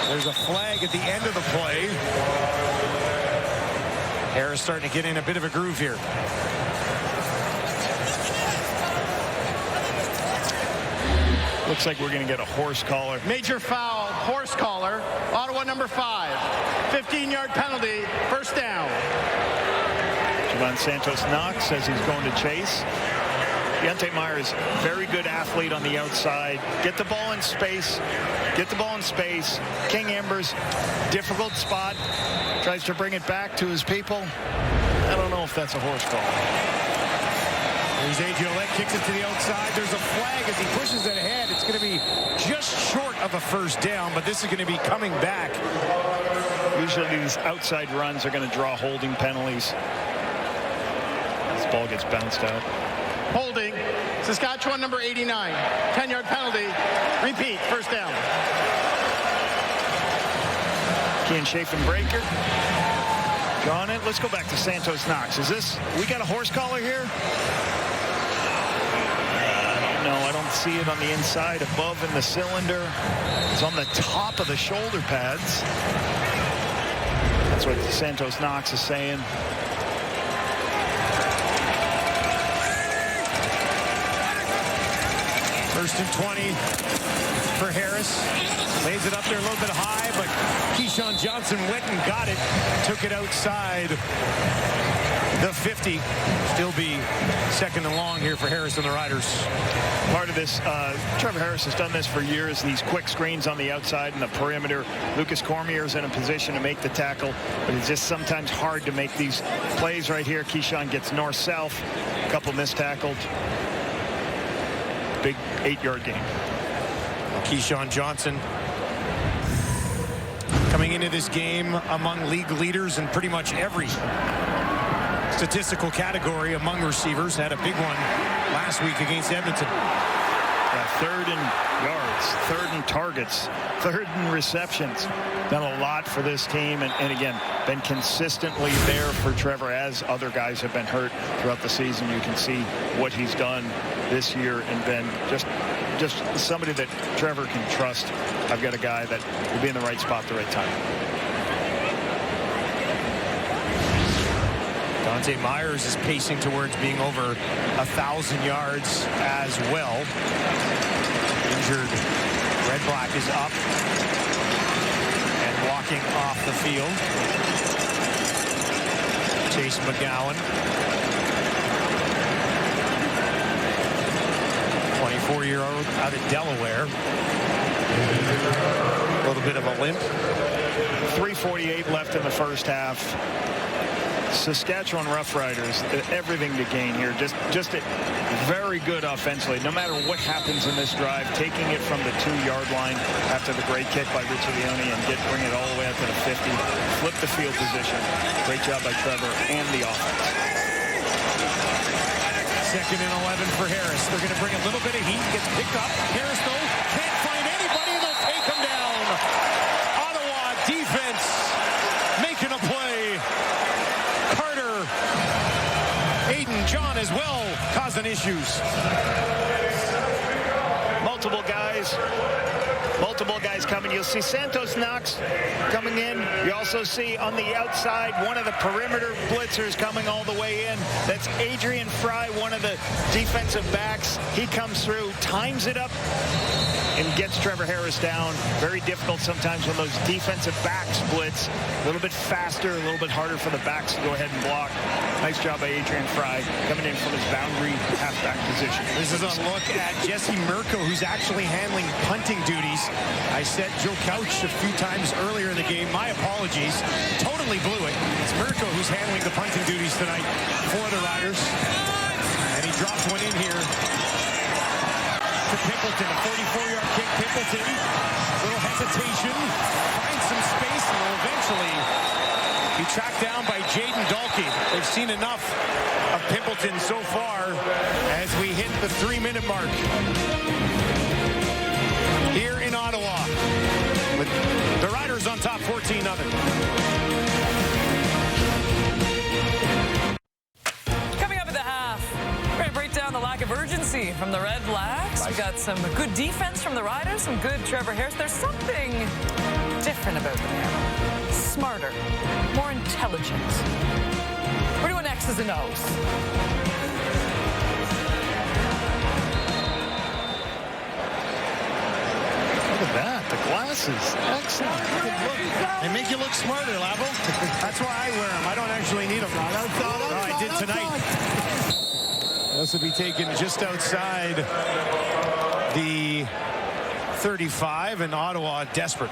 There's a flag at the end of the play. Harris starting to get in a bit of a groove here. Looks like we're going to get a horse collar. Major foul, horse collar. Ottawa number 5. 15-yard penalty, first down. Javon Santos Knox says he's going to chase. Deontay Myers, very good athlete on the outside. Get the ball in space. Get the ball in space. King Ambers, difficult spot. Tries to bring it back to his people. I don't know if that's a horse call. There's A.J. Ouellette, kicks it to the outside. There's a flag as he pushes it ahead. It's going to be just short of a first down, but this is going to be coming back. Usually these outside runs are going to draw holding penalties. This ball gets bounced out. Holding. Saskatchewan number 89. 10-yard penalty. Repeat. First down. Kian Schaefen-Breaker. Drawn it. Let's go back to Santos Knox. Is this, we got a horse collar here? No, I don't see it on the inside above in the cylinder. It's on the top of the shoulder pads. That's what Santos Knox is saying. First and 20 for Harris. Lays it up there a little bit high, but Keyshawn Johnson went and got it. Took it outside the 50. Still be second and long here for Harris and the Riders. Part of this, Trevor Harris has done this for years, these quick screens on the outside and the perimeter. Lucas Cormier is in a position to make the tackle, but it's just sometimes hard to make these plays right here. Keyshawn gets north-south, a couple missed tackled. Big 8-yard game. Keyshawn Johnson coming into this game among league leaders in pretty much every statistical category among receivers. Had a big one last week against Edmonton. Yeah, third in yards, third in targets, third in receptions. Done a lot for this team, and again, been consistently there for Trevor as other guys have been hurt throughout the season. You can see what he's done this year and been just somebody that Trevor can trust. I've got a guy that will be in the right spot at the right time. Dante Myers is pacing towards being over 1,000 yards as well. Injured Red Black is up and walking off the field. Chase McGowan, 24-year-old out of Delaware. A little bit of a limp. 3:48 left in the first half. Saskatchewan Roughriders, everything to gain here. Just very good offensively. No matter what happens in this drive, taking it from the 2-yard line after the great kick by Richard Leone and bring it all the way up to the 50. Flip the field position. Great job by Trevor and the offense. 2nd and 11 for Harris. They're going to bring a little bit of heat. Gets picked up. Harris, though, can't find anybody, and they'll take him down. Ottawa defense making a play. Carter, Aiden John as well, causing issues. Multiple guys coming. You'll see Santos Knox coming in. You also see on the outside one of the perimeter blitzers coming all the way in. That's Adrian Fry, one of the defensive backs. He comes through, times it up, and gets Trevor Harris down. Very difficult sometimes when those defensive backs blitz. A little bit faster, a little bit harder for the backs to go ahead and block. Nice job by Adrian Fry coming in from his boundary halfback position. This is a look at Jesse Mirko, who's actually handling punting duties. I said Joe Couch a few times earlier in the game. My apologies. Totally blew it. It's Mirko who's handling the punting duties tonight for the Riders. And he dropped one in here to Pimpleton. A 44-yard kick. Pimpleton, little hesitation, finds some space, and will eventually be tracked down by Jaden Dalkey. They've seen enough of Pimpleton so far as we hit the 3-minute mark here in Ottawa, with the Riders on top 14-0. Coming up at the half, we're going to break down the lack of urgency from the Red Blacks. We got some good defense from the Riders, some good Trevor Harris. There's something different about them. Smarter, more intelligent. We're doing X's and O's. Look at that, the glasses. Excellent. Good look. They make you look smarter, Labo. That's why I wear them. I don't actually need them. I did tonight. This will be taken just outside the 35, and Ottawa desperate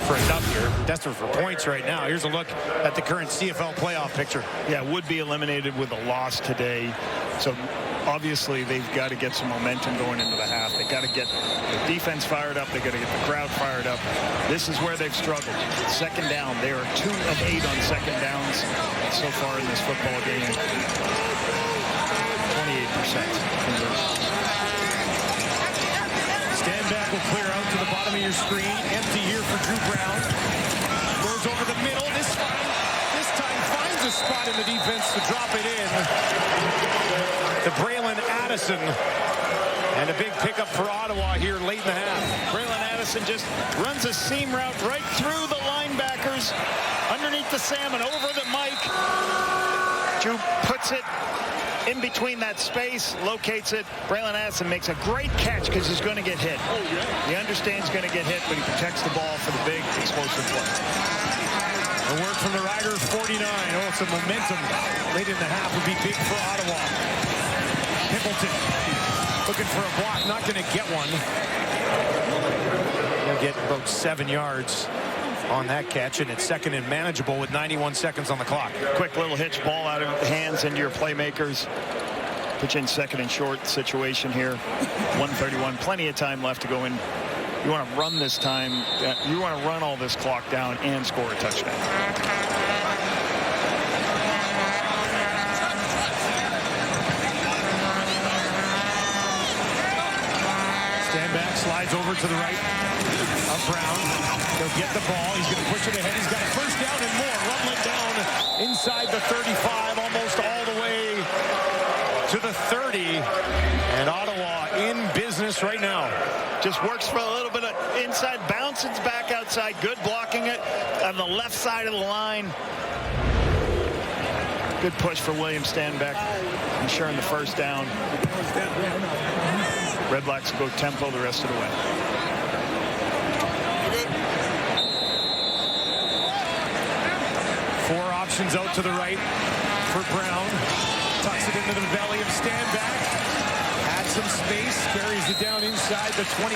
for a dub here. Desperate for points right now. Here's a look at the current CFL playoff picture. Yeah, would be eliminated with a loss today. So obviously they've got to get some momentum going into the half. They got to get the defense fired up. They got to get the crowd fired up. This is where they've struggled. Second down. They are 2 of 8 on second downs so far in this football game. 28% conversion. Stand back will clear out to the bottom of your screen. Empty here for Drew Brown. Goes over the middle. This time finds a spot in the defense to drop it in. To Braylon Addison. And a big pickup for Ottawa here late in the half. Braylon Addison just runs a seam route right through the linebackers, underneath the Salmon, over the Mike. Drew puts it in between that space, locates it. Braylon Addison makes a great catch because he's going to get hit. He understands he's going to get hit, but he protects the ball for the big explosive play. The work from the Riders, 49. Oh, some momentum late in the half would be big for Ottawa. Pimpleton looking for a block, not going to get one. He'll get about 7 yards on that catch, and it's second and manageable with 91 seconds on the clock. Quick little hitch ball out of the hands into your playmakers. Put you in second and short situation here. 1:31, plenty of time left to go in You want to run this time. You want to run all this clock down and score a touchdown. Stand back, slides over to the right of Brown. He'll get the ball. He's going to push it ahead. He's got a first down and more. Rumbling down inside the 35, almost all the way to the 30. And Ottawa in business right now. Just works for a little bit of inside, bounces back outside. Good blocking it on the left side of the line. Good push for William Stanback, ensuring the first down. Red Blacks go tempo the rest of the way. Four options out to the right for Brown. Tucks it into the belly of Stanback. Had some space, carries it down inside the 25.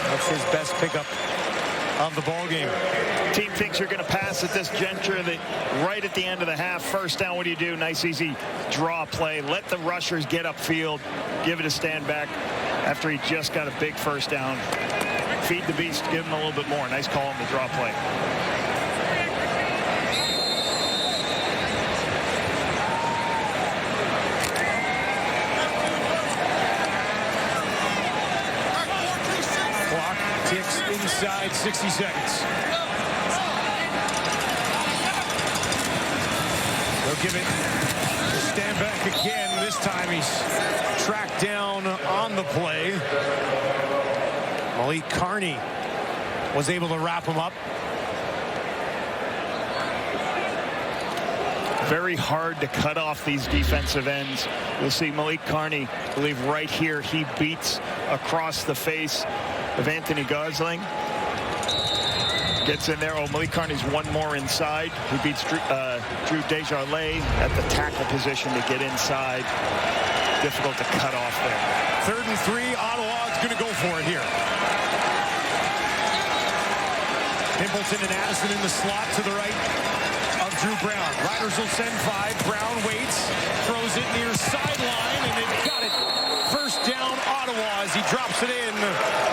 That's his best pickup of the ball game. Team thinks you're going to pass at this juncture right at the end of the half. First down, what do? Nice, easy draw play. Let the rushers get upfield. Give it a Stanback after he just got a big first down. Feed the beast, give him a little bit more. Nice call on the draw play. Clock ticks inside 60 seconds. They'll give it to Stanback again. This time he's tracked down on the play. Malik Carney was able to wrap him up. Very hard to cut off these defensive ends. We'll see Malik Carney, I believe right here, he beats across the face of Anthony Gosling. Gets in there. Oh, Malik Carney's one more inside. He beats Drew Desjardins at the tackle position to get inside. Difficult to cut off there. 3rd and 3. Ottawa is going to go for it here. Pimpleton and Addison in the slot to the right of Drew Brown. Riders will send 5. Brown waits, throws it near sideline, and they've got it. First down, Ottawa, as he drops it in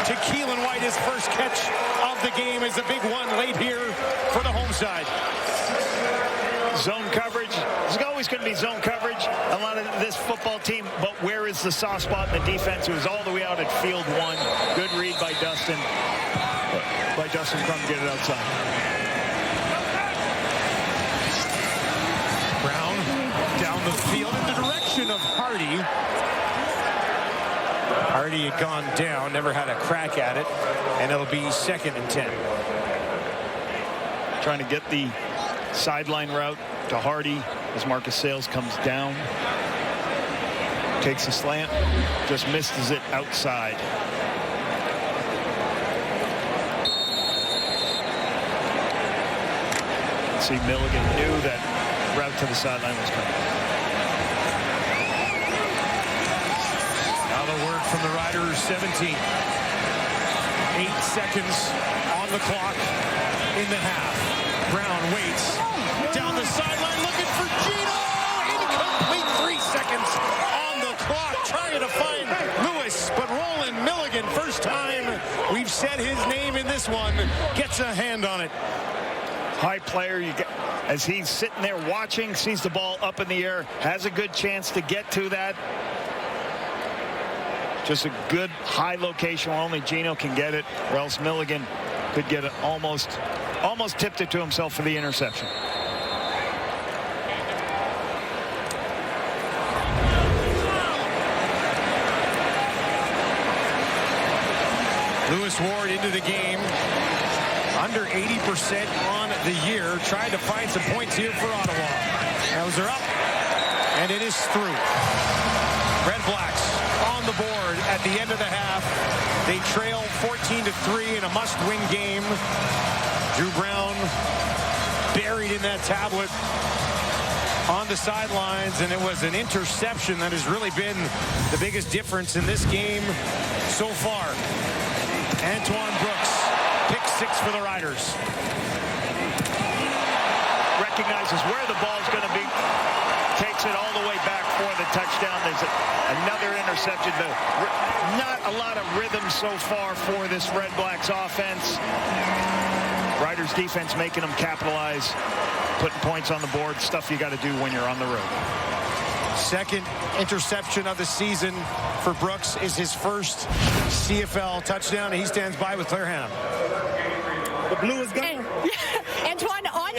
to Keelan White. His first catch of the game is a big one late here for the home side. Zone coverage. There's always going to be zone coverage. A lot of this football team, but where is the soft spot in the defense? It was all the way out at field 1. Good read by Dustin. Crum to get it outside. Brown down the field in the direction of Hardy. Hardy had gone down, never had a crack at it, and it'll be 2nd and 10. Trying to get the sideline route to Hardy as Marcus Sales comes down. Takes a slant, just misses it outside. See, Milligan knew that route to the sideline was coming. Now the word from the Riders, 17. 8 seconds on the clock in the half. Brown waits down the sideline looking for Gino. Incomplete. 3 seconds on the clock trying to find Lewis, but Roland Milligan, first time we've said his name in this one, gets a hand on it. High player, as he's sitting there watching, sees the ball up in the air, has a good chance to get to that. Just a good high location where only Gino can get it, or else Milligan could get it almost tipped it to himself for the interception. Lewis Ward into the game. Under 80% on the year. Trying to find some points here for Ottawa. Those are up. And it is through. Red Blacks on the board at the end of the half. They trail 14-3 in a must-win game. Drew Brown buried in that tablet on the sidelines, and it was an interception that has really been the biggest difference in this game so far. Antoine Brooks, pick 6 for the Riders. Recognizes where the ball's going to be, takes it all the way back for the touchdown. There's another interception. Not a lot of rhythm so far for this Red Blacks offense. Riders defense making them capitalize, putting points on the board, stuff you got to do when you're on the road. Second interception of the season for Brooks is his first CFL touchdown, and he stands by with clear hand. The blue is gone. Antoine, on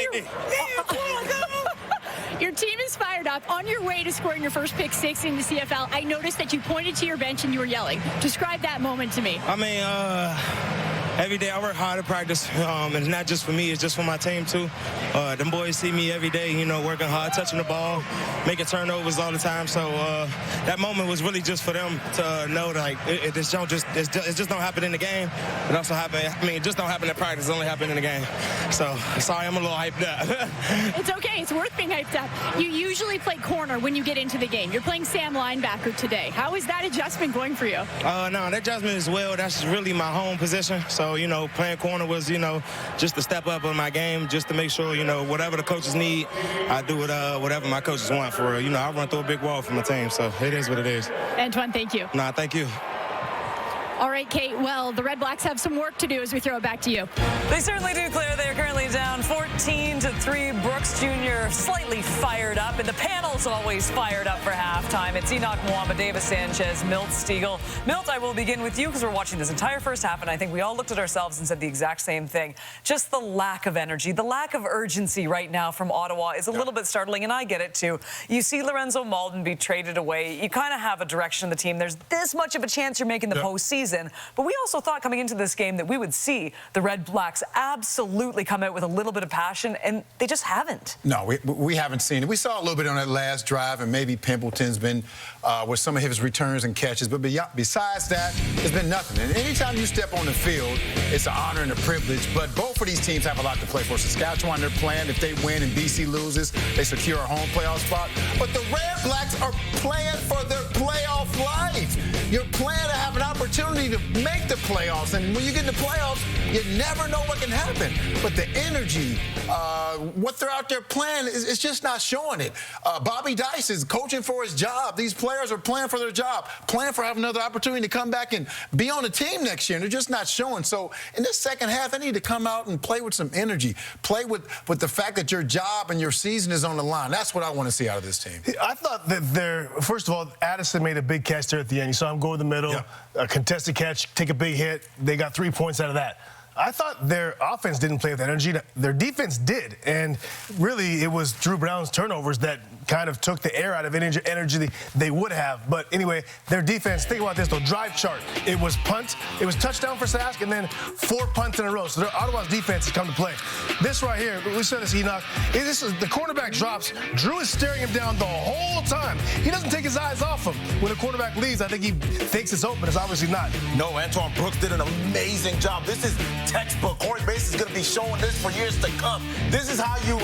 your team is fired up. On your way to scoring your first pick six in the CFL, I noticed that you pointed to your bench and you were yelling. Describe that moment to me. I mean, every day I work hard to practice, and it's not just for me, it's just for my team too. Them boys see me every day, you know, working hard, touching the ball, making turnovers all the time. So that moment was really just for them to know that, like, it just don't happen in the game. It also happen. I mean, it just don't happen in practice. It only happen in the game. So sorry, I'm a little hyped up. It's okay. It's worth being hyped up. You usually play corner when you get into the game. You're playing Sam linebacker today. How is that adjustment going for you? No, that adjustment is that's really my home position. So, you know, playing corner was, you know, just a step up in my game, just to make sure, you know, whatever the coaches need, I do it, whatever my coaches want for real. You know, I run through a big wall for my team, so it is what it is. Antoine, thank you. Nah, thank you. All right, Kate. Well, the Red Blacks have some work to do as we throw it back to you. They certainly do, Claire. They are currently down 14-3. Brooks Jr. slightly fired up, and the panel's always fired up for halftime. It's Enoch Mwamba, Davis Sanchez, Milt Stiegel. Milt, I will begin with you because we're watching this entire first half, and I think we all looked at ourselves and said the exact same thing. Just the lack of energy, the lack of urgency right now from Ottawa is a little bit startling, and I get it too. You see Lorenzo Malden be traded away. You kind of have a direction in the team. There's this much of a chance you're making the postseason. But we also thought coming into this game that we would see the Red Blacks absolutely come out with a little bit of passion, and they just haven't. No, we haven't seen it. We saw a little bit on that last drive, and maybe Pimpleton's been with some of his returns and catches. But besides that, there's been nothing. And anytime you step on the field, it's an honor and a privilege. But both of these teams have a lot to play for. Saskatchewan, they're playing. If they win and BC loses, they secure a home playoff spot. But the Red Blacks are playing for their playoff life. You're playing to have an opportunity to make the playoffs. And when you get in the playoffs, you never know what can happen. But the energy, what they're out there playing, it's just not showing it. Bobby Dice is coaching for his job. These players are playing for their job, playing for having another opportunity to come back and be on the team next year. And they're just not showing. So in this second half, they need to come out and play with some energy. Play with the fact that your job and your season is on the line. That's what I want to see out of this team. I thought that first of all, Addison made a big catch there at the end. You saw him go in the middle, a contested catch, take a big hit. They got 3 points out of that. I thought their offense didn't play with energy. Their defense did. And really, it was Drew Brown's turnovers that kind of took the air out of energy they would have. But anyway, their defense, think about this, though, drive chart. It was punt, it was touchdown for Sask, and then 4 punts in a row. So Ottawa's defense has come to play. This right here, we said this, Enoch, this is the quarterback drops. Drew is staring him down the whole time. He doesn't take his eyes off him. When the quarterback leaves, I think he thinks it's open. It's obviously not. No, Antoine Brooks did an amazing job. This is textbook. Corey Bass is going to be showing this for years to come. This is how you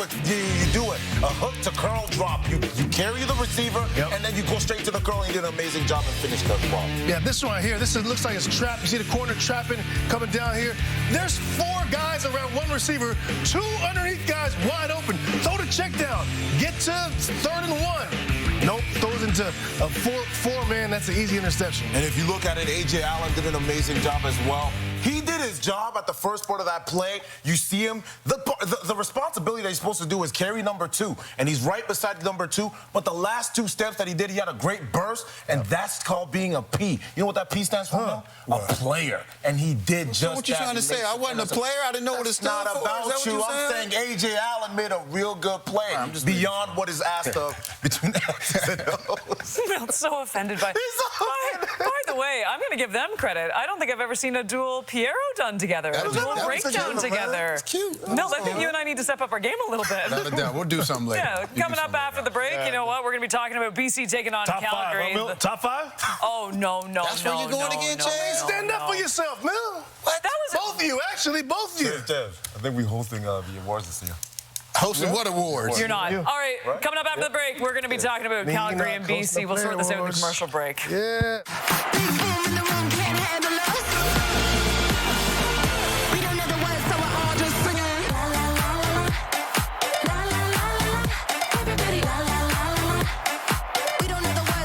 do it. A hook to curl drop. You carry the receiver, and then you go straight to the curl, and you did an amazing job and finish the ball. Yeah, this one here, looks like it's trapped. You see the corner trapping, coming down here. There's 4 guys around 1 receiver, 2 underneath guys wide open. Throw the check down. Get to 3rd and 1. Nope, throws into a 4-man. That's an easy interception. And if you look at it, A.J. Allen did an amazing job as well. He did his job at the first part of that play. You see him. The responsibility that he's supposed to do is carry number 2, and he's right beside number 2. But the last 2 steps that he did, he had a great burst, and that's called being a P. You know what that P stands for? A player. And he did just that. What you trying to say? I wasn't a player. I didn't know what it stood for. It's not about you. I'm saying A.J. Allen made a real good play beyond what is asked of between the X's and O's. I'm so offended by the way, I'm going to give them credit. I don't think I've ever seen a dual Piero done together. A dual breakdown together. It's cute. Milt, I think you and I need to step up our game a little bit. Not a doubt. We'll do something later. Yeah, coming up after the break, you know what? We're going to be talking about BC taking on Calgary. Top 5? Oh, no. That's where you're going again, Chase? Stand up for yourself, man. What? That was both of you, actually, both of you. I think we're hosting the awards this year. Hosting what awards? You're not. All right, coming up after the break, we're going to be talking about Calgary and BC. We'll sort this out in the commercial break. Yeah. We don't know the words,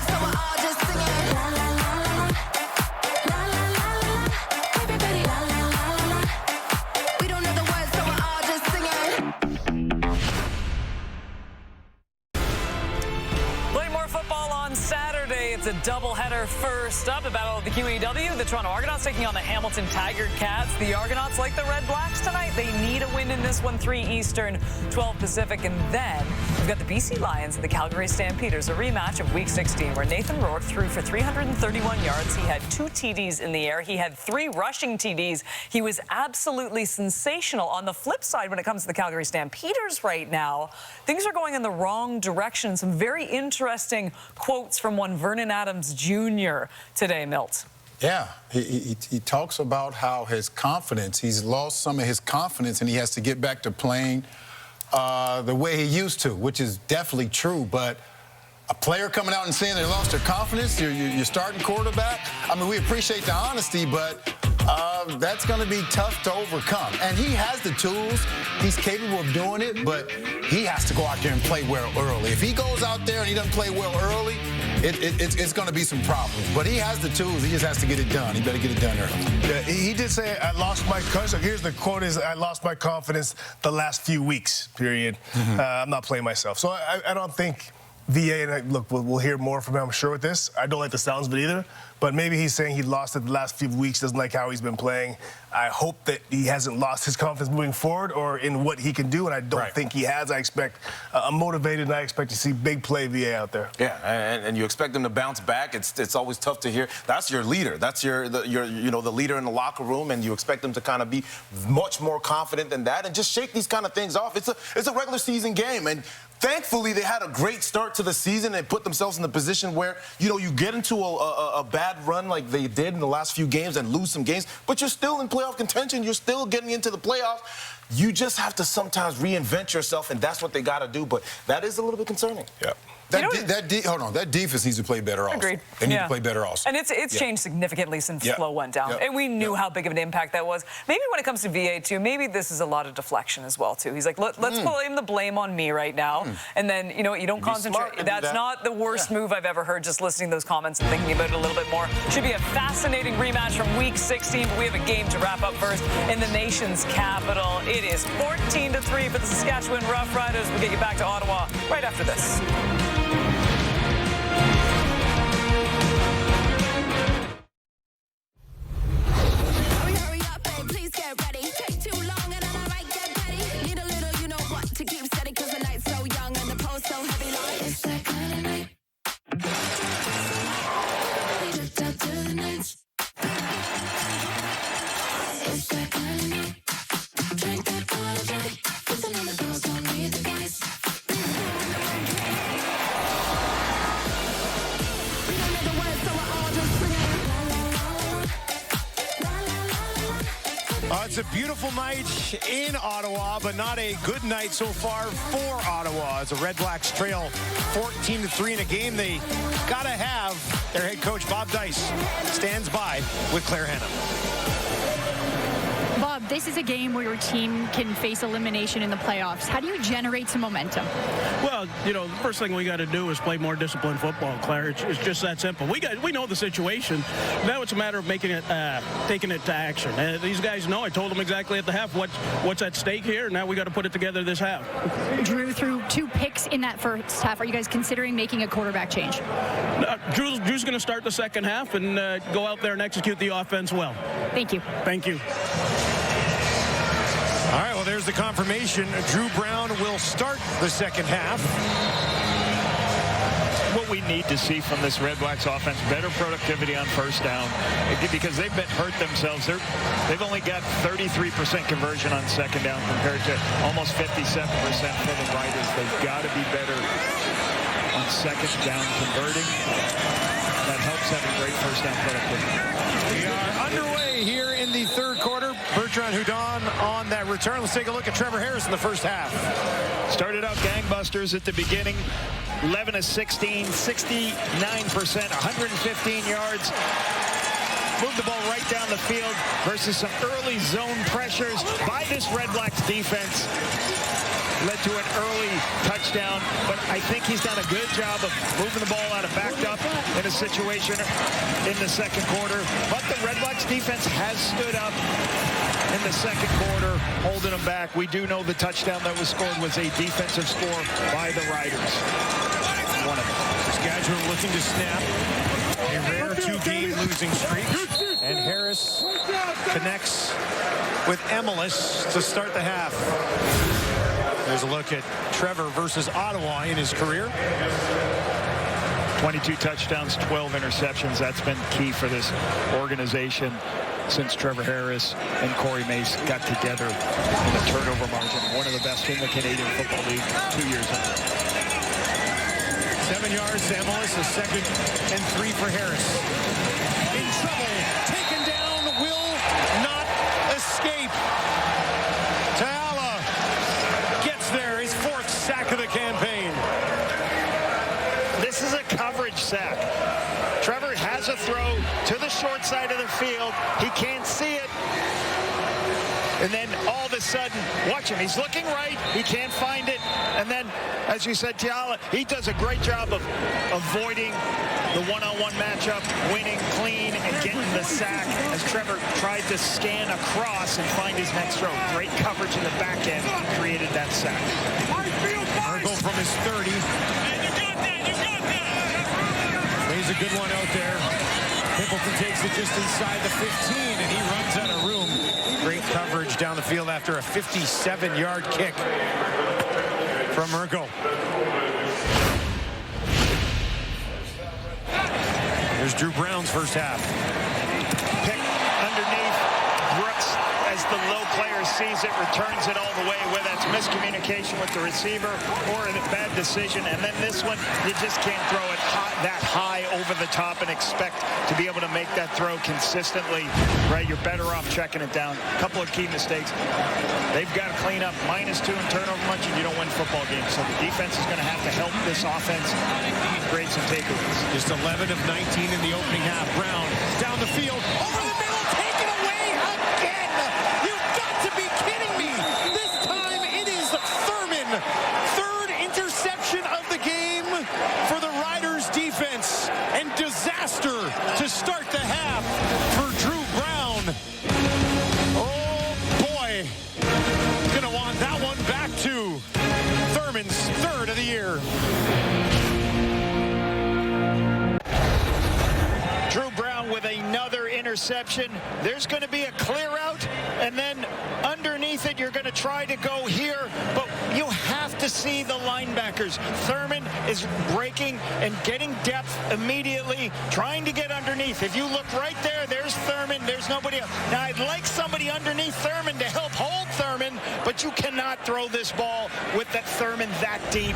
It's a doubleheader first up. A battle of the QEW. The Toronto Argonauts taking on the Hamilton Tiger Cats. The Argonauts, like the Red Blacks tonight, they need a win in this one. 3 Eastern, 12 Pacific. And then we've got the BC Lions and the Calgary Stampeders. A rematch of Week 16 where Nathan Rourke threw for 331 yards. He had 2 TDs in the air. He had 3 rushing TDs. He was absolutely sensational. On the flip side, when it comes to the Calgary Stampeders right now, things are going in the wrong direction. Some very interesting quotes from one Vernon Adams Jr. today, Milt. Yeah, he talks about how his confidence, he's lost some of his confidence and he has to get back to playing the way he used to, which is definitely true. But a player coming out and saying they lost their confidence, you're starting quarterback. I mean, we appreciate the honesty, but that's going to be tough to overcome. And he has the tools. He's capable of doing it, but he has to go out there and play well early. If he goes out there and he doesn't play well early, it's going to be some problems. But he has the tools. He just has to get it done. He better get it done early. Yeah, he did say, I lost my confidence. Here's the quote is, I lost my confidence the last few weeks, period. I'm not playing myself. So I don't think VA, and look, we'll hear more from him, I'm sure, with this. I don't like the sounds of it either, but maybe he's saying he lost it the last few weeks, doesn't like how he's been playing. I hope that he hasn't lost his confidence moving forward or in what he can do, and I don't think he has. I expect a motivated, and I expect to see big play VA out there. Yeah, and you expect him to bounce back. It's always tough to hear. That's your leader. That's the leader in the locker room, and you expect him to kind of be much more confident than that and just shake these kind of things off. It's a regular season game, and thankfully, they had a great start to the season and put themselves in the position where, you get into a bad run like they did in the last few games and lose some games, but you're still in playoff contention. You're still getting into the playoffs. You just have to sometimes reinvent yourself, and that's what they got to do, but that is a little bit concerning. Yeah. Hold on, that defense needs to play better also. Agreed. They need to play better also. And it's changed significantly since Flo went down. And we knew how big of an impact that was. Maybe when it comes to VA, too, maybe this is a lot of deflection as well, too. He's like, let's blame the blame on me right now. And then, you don't concentrate. That's not the worst move I've ever heard, just listening to those comments and thinking about it a little bit more. Should be a fascinating rematch from Week 16, but we have a game to wrap up first in the nation's capital. It is 14-3 for the Saskatchewan Roughriders. We'll get you back to Ottawa right after this. It's a beautiful night in Ottawa, but not a good night so far for Ottawa as the Red Blacks trail 14-3 in a game they got to have. Their head coach, Bob Dice, stands by with Claire Hanna. Bob, this is a game where your team can face elimination in the playoffs. How do you generate some momentum? Well, the first thing we got to do is play more disciplined football, Claire. It's just that simple. We know the situation. Now it's a matter of making it, taking it to action. These guys know. I told them exactly at the half what's at stake here. Now we got to put it together this half. Drew threw 2 picks in that first half. Are you guys considering making a quarterback change? Drew's going to start the second half and go out there and execute the offense well. Thank you. Thank you. All right, well, there's the confirmation. Drew Brown will start the second half. What we need to see from this Red Blacks offense, better productivity on first down, because they've been hurt themselves. They've only got 33% conversion on second down compared to almost 57% for the Riders. They've got to be better on second down converting. That helps having great first down productivity. We are underway here in the third quarter. Bertrand Hudon on that return. Let's take a look at Trevor Harris in the first half. Started out gangbusters at the beginning. 11-16, 69%, 115 yards. Moved the ball right down the field versus some early zone pressures by this Red Blacks defense. Led to an early touchdown, but I think he's done a good job of moving the ball out of backed up in a situation in the second quarter. But the Red Blacks defense has stood up in the second quarter, holding them back. We do know the touchdown that was scored was a defensive score by the Riders. one of them. Saskatchewan looking to snap a rare 2-game losing streak. And Harris connects with Emelis to start the half. There's a look at Trevor versus Ottawa in his career. 22 touchdowns, 12 interceptions. That's been key for this organization since Trevor Harris and Corey Mace got together in the turnover margin. One of the best in the Canadian Football League 2 years ago. 7 yards to Emelis, a 2nd and 3 for Harris. In trouble, taken down, will not escape. Ta'ala gets there, his 4th sack of the campaign. This is a coverage sack. Trevor has a throw to the short side of the field. He can't see it. And then all of a sudden, watch him. He's looking right. He can't find it. And then, as you said, Ta'ala, he does a great job of avoiding the one-on-one matchup, winning clean, and getting the sack as Trevor tried to scan across and find his next throw. Great coverage in the back end created that sack. Merkel from his 30. Plays a good one out there. Pimpleton takes it just inside the 15, and he runs out of room. Great coverage down the field after a 57-yard kick from Merkel. Here's Drew Brown's first half. Pick underneath. Brooks, as the low player sees it, returns it all the way, whether that's miscommunication with the receiver or a bad decision. And then this one, you just can't throw it that high over the top and expect to be able to make that throw consistently, right? You're better off checking it down. A couple of key mistakes. They've got to clean up. -2 in turnover margin, you don't win football games. So the defense is going to have to help this offense create some takeaways. Just 11 of 19 in the opening half. Brown down the field, over the middle, taken away again. You've got to be kidding me. This time it is Thurman. 3rd interception of the game for the Riders defense. And disaster to start the half for Drew Brown. Oh boy. Gonna want that one back to Thurman's 3rd of the year. Drew Brown with another interception. There's going to be a clear out, and then underneath it, you're going to try to go here, but you have to see the linebackers. Thurman is breaking and getting depth immediately, trying to get underneath. If you look right there, there's Thurman. There's nobody else. Now, I'd like somebody underneath Thurman to help hold Thurman, but you cannot throw this ball with that Thurman that deep.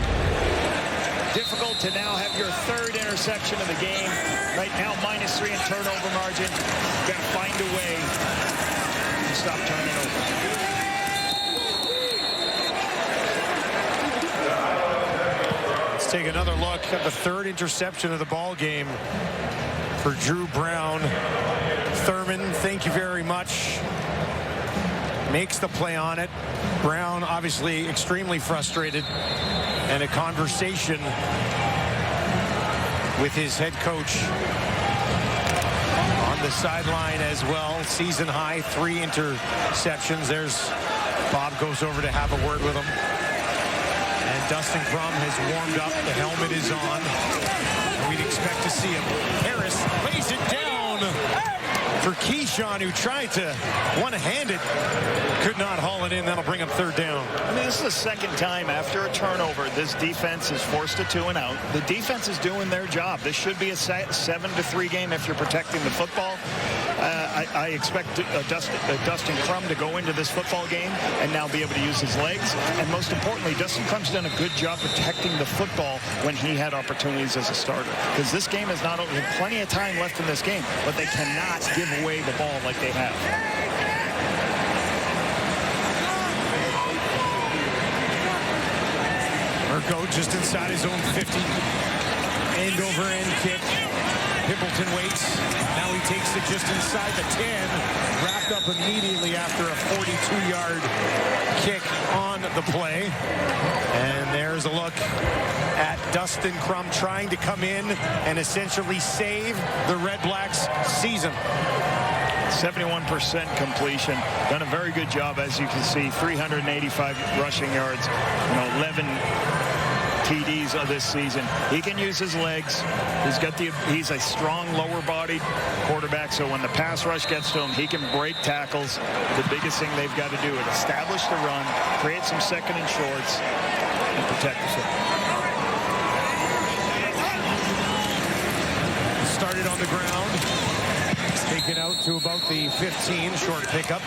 Difficult to now have your 3rd interception of the game. Right now, -3 in turnover margin. Got to find a way to stop turning over. Let's take another look at the 3rd interception of the ball game for Drew Brown. Thurman, thank you very much. Makes the play on it. Brown obviously extremely frustrated. And a conversation with his head coach on the sideline as well. Season high, 3 interceptions. There's Bob goes over to have a word with him. And Dustin Crum has warmed up. The helmet is on. And we'd expect to see him. Harris lays it down for Keyshawn, who tried to one-hand it. Could not haul it in. That'll bring him 3rd down. I mean, this is the 2nd time after a turnover this defense is forced to 2 and out. The defense is doing their job. This should be a 7-3 game if you're protecting the football. I expect Dustin Crum to go into this football game and now be able to use his legs. And most importantly, Dustin Crum's done a good job protecting the football when he had opportunities as a starter. Because this game is not over. There's plenty of time left in this game, but they cannot give away the ball like they have. Merko just inside his own 50. End over end kick. Pimpleton waits. Now he takes it just inside the 10. Wrapped up immediately after a 42-yard kick on the play. And there's a look at Dustin Crum trying to come in and essentially save the Red Blacks season. 71% completion. Done a very good job, as you can see. 385 rushing yards. 11 TDs of this season. He can use his legs. He's a strong lower-bodied quarterback, so when the pass rush gets to him, he can break tackles. The biggest thing they've got to do is establish the run, create some second and shorts, and protect the football. Started on the ground. Taken out to about the 15. Short pickup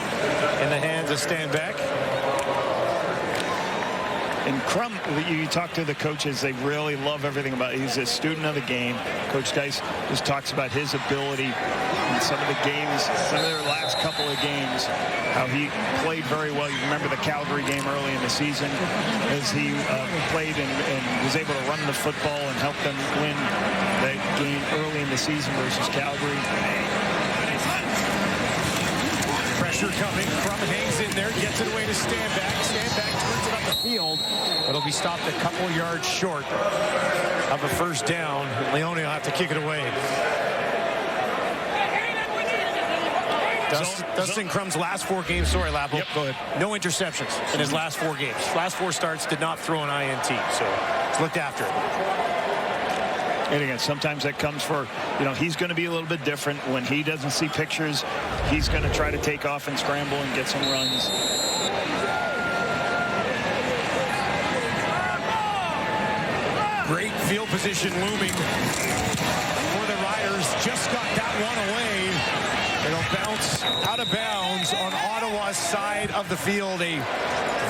in the hands of Stanback. And Crum, you talk to the coaches, they really love everything about it. He's a student of the game. Coach Dice just talks about his ability in some of the games, some of their last couple of games, how he played very well. You remember the Calgary game early in the season as he played and was able to run the football and help them win that game early in the season versus Calgary. Pressure coming. Crum hangs in there, gets it away to Stanback. Stanback turns it up the field. It'll be stopped a couple yards short of a first down. Leone will have to kick it away. Dustin Crum's last 4 games, sorry, Lapple. Yep, go ahead. No interceptions in his last 4 games. Last 4 starts did not throw an INT, so he's looked after it. And again, sometimes that comes for, he's going to be a little bit different. When he doesn't see pictures, he's going to try to take off and scramble and get some runs. Great field position looming for the Riders. Just got that one away. It'll bounce out of bounds on Ottawa's side of the field. A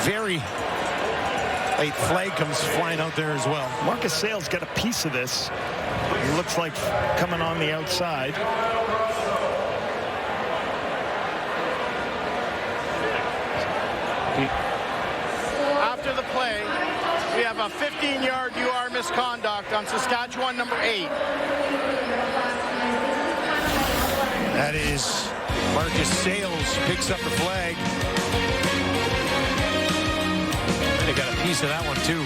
very late flag comes flying out there as well. Marcus Sales got a piece of this. It looks like coming on the outside. After the play, we have a 15-yard UR misconduct on Saskatchewan number 8. That is Marcus Sales picks up the flag. They got a piece of that one too.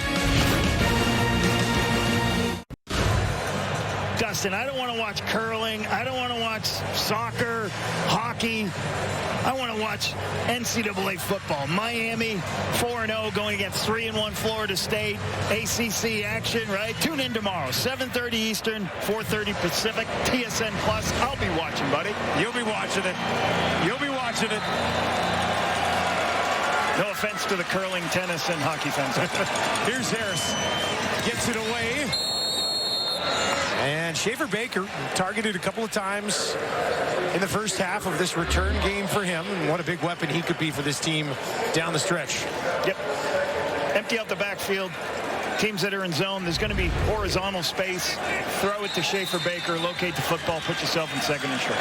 Dustin, I don't want to watch curling. I don't want to watch soccer, hockey. I want to watch NCAA football. Miami 4-0 going against 3-1 Florida State. ACC action, right? Tune in tomorrow, 7:30 Eastern, 4:30 Pacific, TSN Plus. I'll be watching, buddy. You'll be watching it. You'll be watching it. No offense to the curling, tennis, and hockey fans. Here's Harris. Gets it away. And Schaefer Baker targeted a couple of times in the first half of this return game for him. And what a big weapon he could be for this team down the stretch. Yep. Empty out the backfield. Teams that are in zone, there's going to be horizontal space. Throw it to Schaefer Baker. Locate the football. Put yourself in second and short.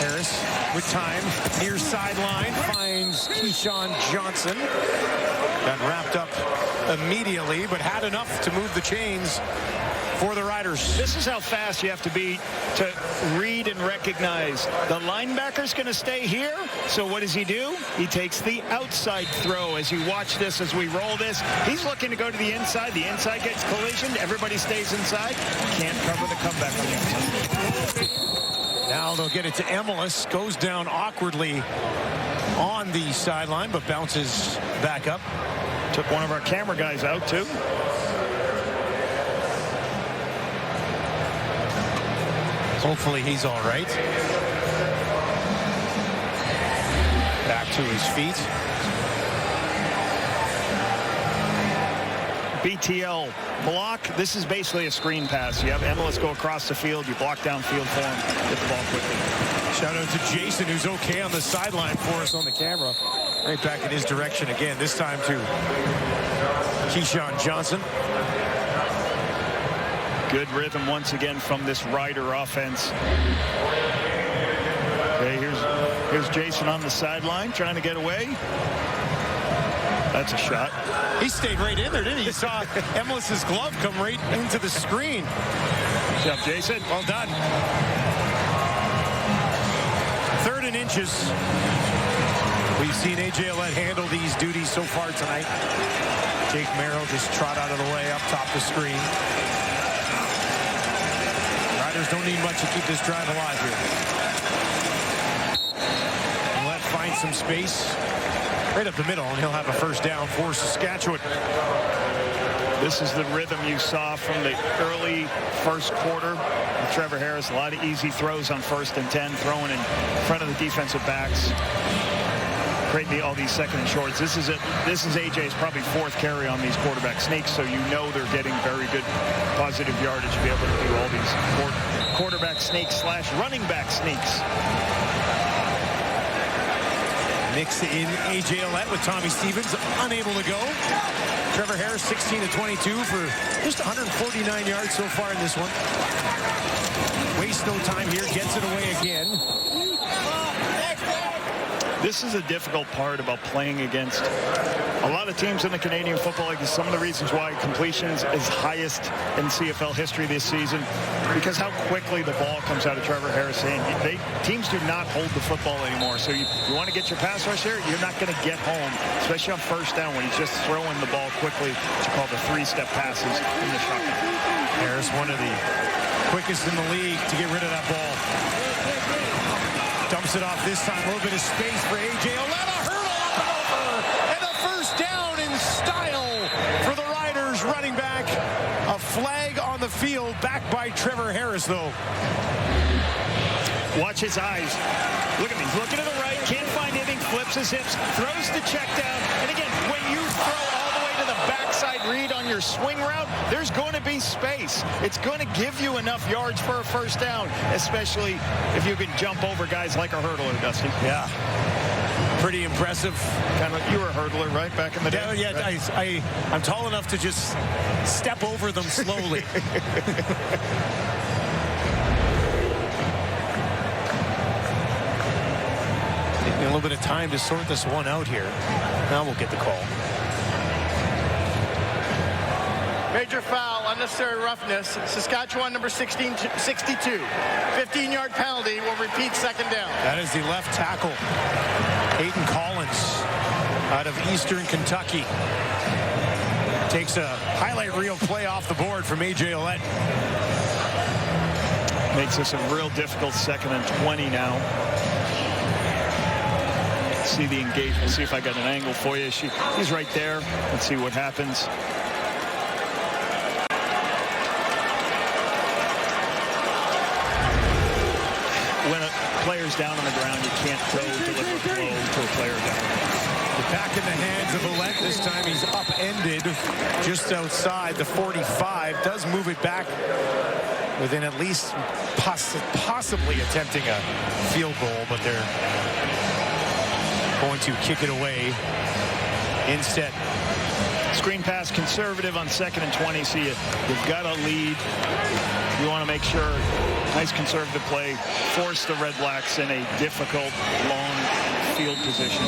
Harris with time, near sideline, finds Keyshawn Johnson. Got wrapped up immediately, but had enough to move the chains for the Riders. This is how fast you have to be to read and recognize. The linebacker's going to stay here, so what does he do? He takes the outside throw. As you watch this, as we roll this, he's looking to go to the inside. The inside gets collisioned. Everybody stays inside. Can't cover the comeback on the outside. Now they'll get it to Emelis. Goes down awkwardly on the sideline, but bounces back up. Took one of our camera guys out, too. Hopefully he's all right. Back to his feet. BTL block. This is basically a screen pass. You have Emelis go across the field. You block downfield for him. Get the ball quickly. Shout out to Jason, who's okay on the sideline for us on the camera. Right back in his direction again. This time to Keyshawn Johnson. Good rhythm once again from this Rider offense. Okay, here's Jason on the sideline trying to get away. That's a shot. He stayed right in there, didn't he? You saw Emelis' glove come right into the screen. Good job, Jason. Well done. 3rd and inches. We've seen A.J. Ouellette handle these duties so far tonight. Jake Merrill just trot out of the way up top the screen. Riders don't need much to keep this drive alive here. Ouellette finds some space. right up the middle, and he'll have a first down for Saskatchewan. This is the rhythm you saw from the early first quarter. Trevor Harris, a lot of easy throws on 1st and 10, throwing in front of the defensive backs. Creating all these second and shorts. This is AJ's probably 4th carry on these quarterback sneaks, so you know they're getting very good positive yardage to be able to do all these quarterback sneaks / running back sneaks. Mix in A.J. Ouellette with Tommy Stevens, unable to go. Trevor Harris, 16 of 22 for just 149 yards so far in this one. Waste no time here, gets it away again. This is a difficult part about playing against a lot of teams in the Canadian Football League. Is some of the reasons why completions is highest in CFL history this season, because how quickly the ball comes out of Trevor Harris' hand. Teams do not hold the football anymore, so you want to get your pass rush there, you're not going to get home, especially on 1st down when he's just throwing the ball quickly, what you call the 3-step passes in the shotgun. Harris, one of the quickest in the league to get rid of that ball. Dumps it off this time. A little bit of space for A.J. Ouellette. A hurdle up and over. And a first down in style for the Riders running back. A flag on the field backed by Trevor Harris, though. Watch his eyes. Look at me. He's looking to the right. Can't find anything. Flips his hips. Throws the check down. And again, when you throw all the way to the backside read on your swing route, there's going to be space. It's going to give you enough yards for a first down, especially if you can jump over guys like a hurdler, Dusty. Yeah. Pretty impressive. You were a hurdler, right, back in the day? Yeah, right? I'm tall enough to just step over them slowly. Taking a little bit of time to sort this one out here. Now we'll get the call. Major foul, unnecessary roughness. Saskatchewan number 62. 15-yard penalty will repeat 2nd down. That is the left tackle, Hayden Collins, out of Eastern Kentucky. Takes a highlight reel play off the board from A.J. Ouellette. Makes this a real difficult 2nd and 20 now. See the engagement. See if I got an angle for you. He's right there. Let's see what happens. When a player's down on the ground, you can't deliver a blow to a player down. Back in the hands of Ouellette. This time he's upended just outside the 45. Does move it back within at least possibly attempting a field goal, but they're going to kick it away instead. Screen pass conservative on 2nd and 20, so you've got a lead. You want to make sure, nice conservative play, force the Red Blacks in a difficult, long field position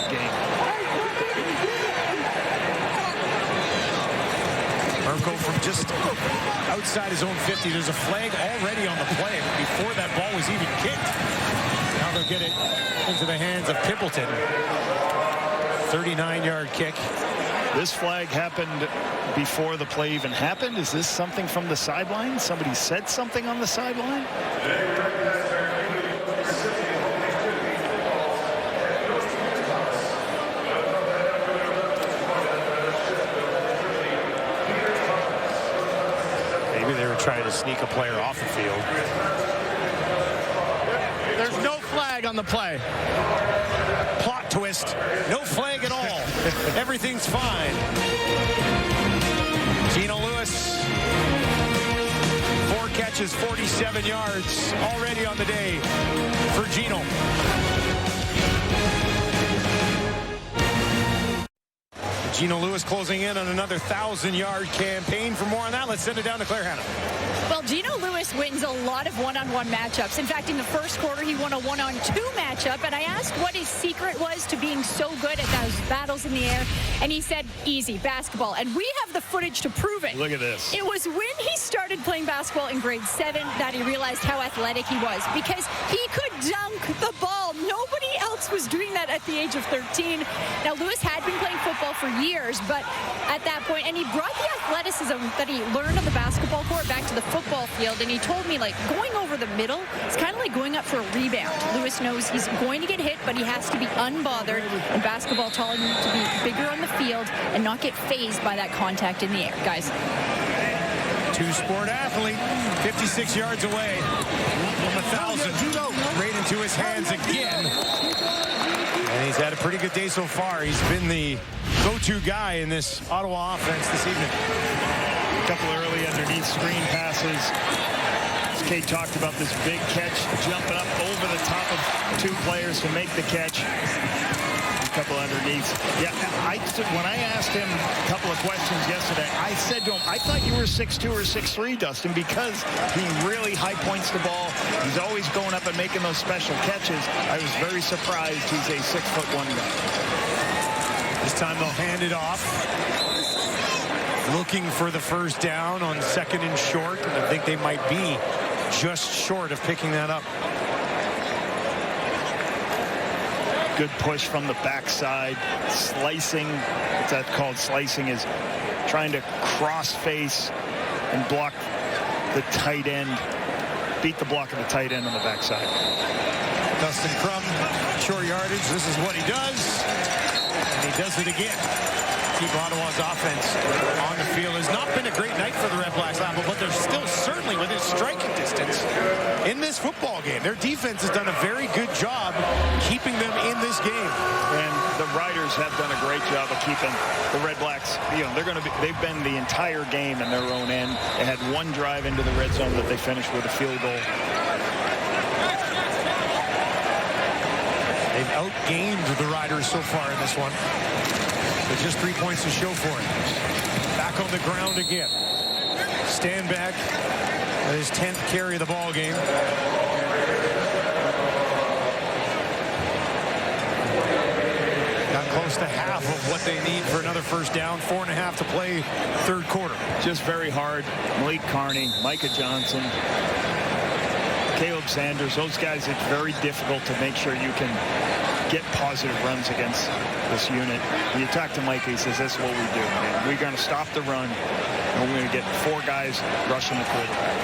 game. Marco from just outside his own 50. There's a flag already on the play before that ball was even kicked. Now they'll get it into the hands of Pimpleton. 39-yard kick. This flag happened before the play even happened. Is this something from the sideline? Somebody said something on the sideline? Maybe they were trying to sneak a player off the field. There's no flag on the play. Plot twist. No flag at all. Everything's fine. Gino Lewis. 4 catches, 47 yards already on the day for Gino. Gino Lewis closing in on another 1,000-yard campaign. For more on that, let's send it down to Claire Hanna. Well, Gino Lewis wins a lot of one-on-one matchups. In fact, in the first quarter, he won a one-on-two matchup, and I asked what his secret was to being so good at those battles in the air, and he said, easy, basketball. And we have the footage to prove it. Look at this. It was when he started playing basketball in grade 7 that he realized how athletic he was, because he could dunk the ball. Nobody else was doing that at the age of 13. Now, Lewis had been playing football for years, but at that point, and he brought the athleticism that he learned on the basketball court back to the football field, and he told me, like, going over the middle, it's kind of like going up for a rebound. Lewis knows he's He's going to get hit, but he has to be unbothered. And basketball telling him to be bigger on the field and not get phased by that contact in the air, guys. Two-sport athlete, 56 yards away from 1,000. Right into his hands again. And he's had a pretty good day so far. He's been the go-to guy in this Ottawa offense this evening. A couple early underneath screen passes. As Kate talked about this big catch, jumping up over the top of two players to make the catch. A couple underneath. Yeah, when I asked him a couple of questions yesterday, I said to him, I thought you were 6'2 or 6'3, Dustin, because he really high points the ball. He's always going up and making those special catches. I was very surprised he's a 6'1" guy. This time they'll hand it off. Looking for the first down on 2nd and short. I think they might be just short of picking that up. Good push from the backside. Slicing, what's that called? Slicing is trying to cross face and block the tight end. Beat the block of the tight end on the backside. Dustin Crum, short yardage. This is what he does. And he does it again. Keep Ottawa's offense on the field. Has not been a great night for the Red Blacks, but they're still certainly within striking distance in this football game. Their defense has done a very good job keeping them in this game. And the Riders have done a great job of keeping the Red Blacks. You know, they've been the entire game in their own end. They had one drive into the red zone that they finished with a field goal. They've outgained the Riders so far in this one. But just 3 points to show for it. Back on the ground again. Stand back at his 10th carry of the ball game. Got close to half of what they need for another first down. 4.5 to play, third quarter. Just very hard. Malik Carney, Micah Johnson, Caleb Sanders, those guys, it's very difficult to make sure you can get positive runs against this unit. When you talk to Mike, he says, this is what we do. We're going to stop the run, and we're going to get 4 guys rushing the quarterback.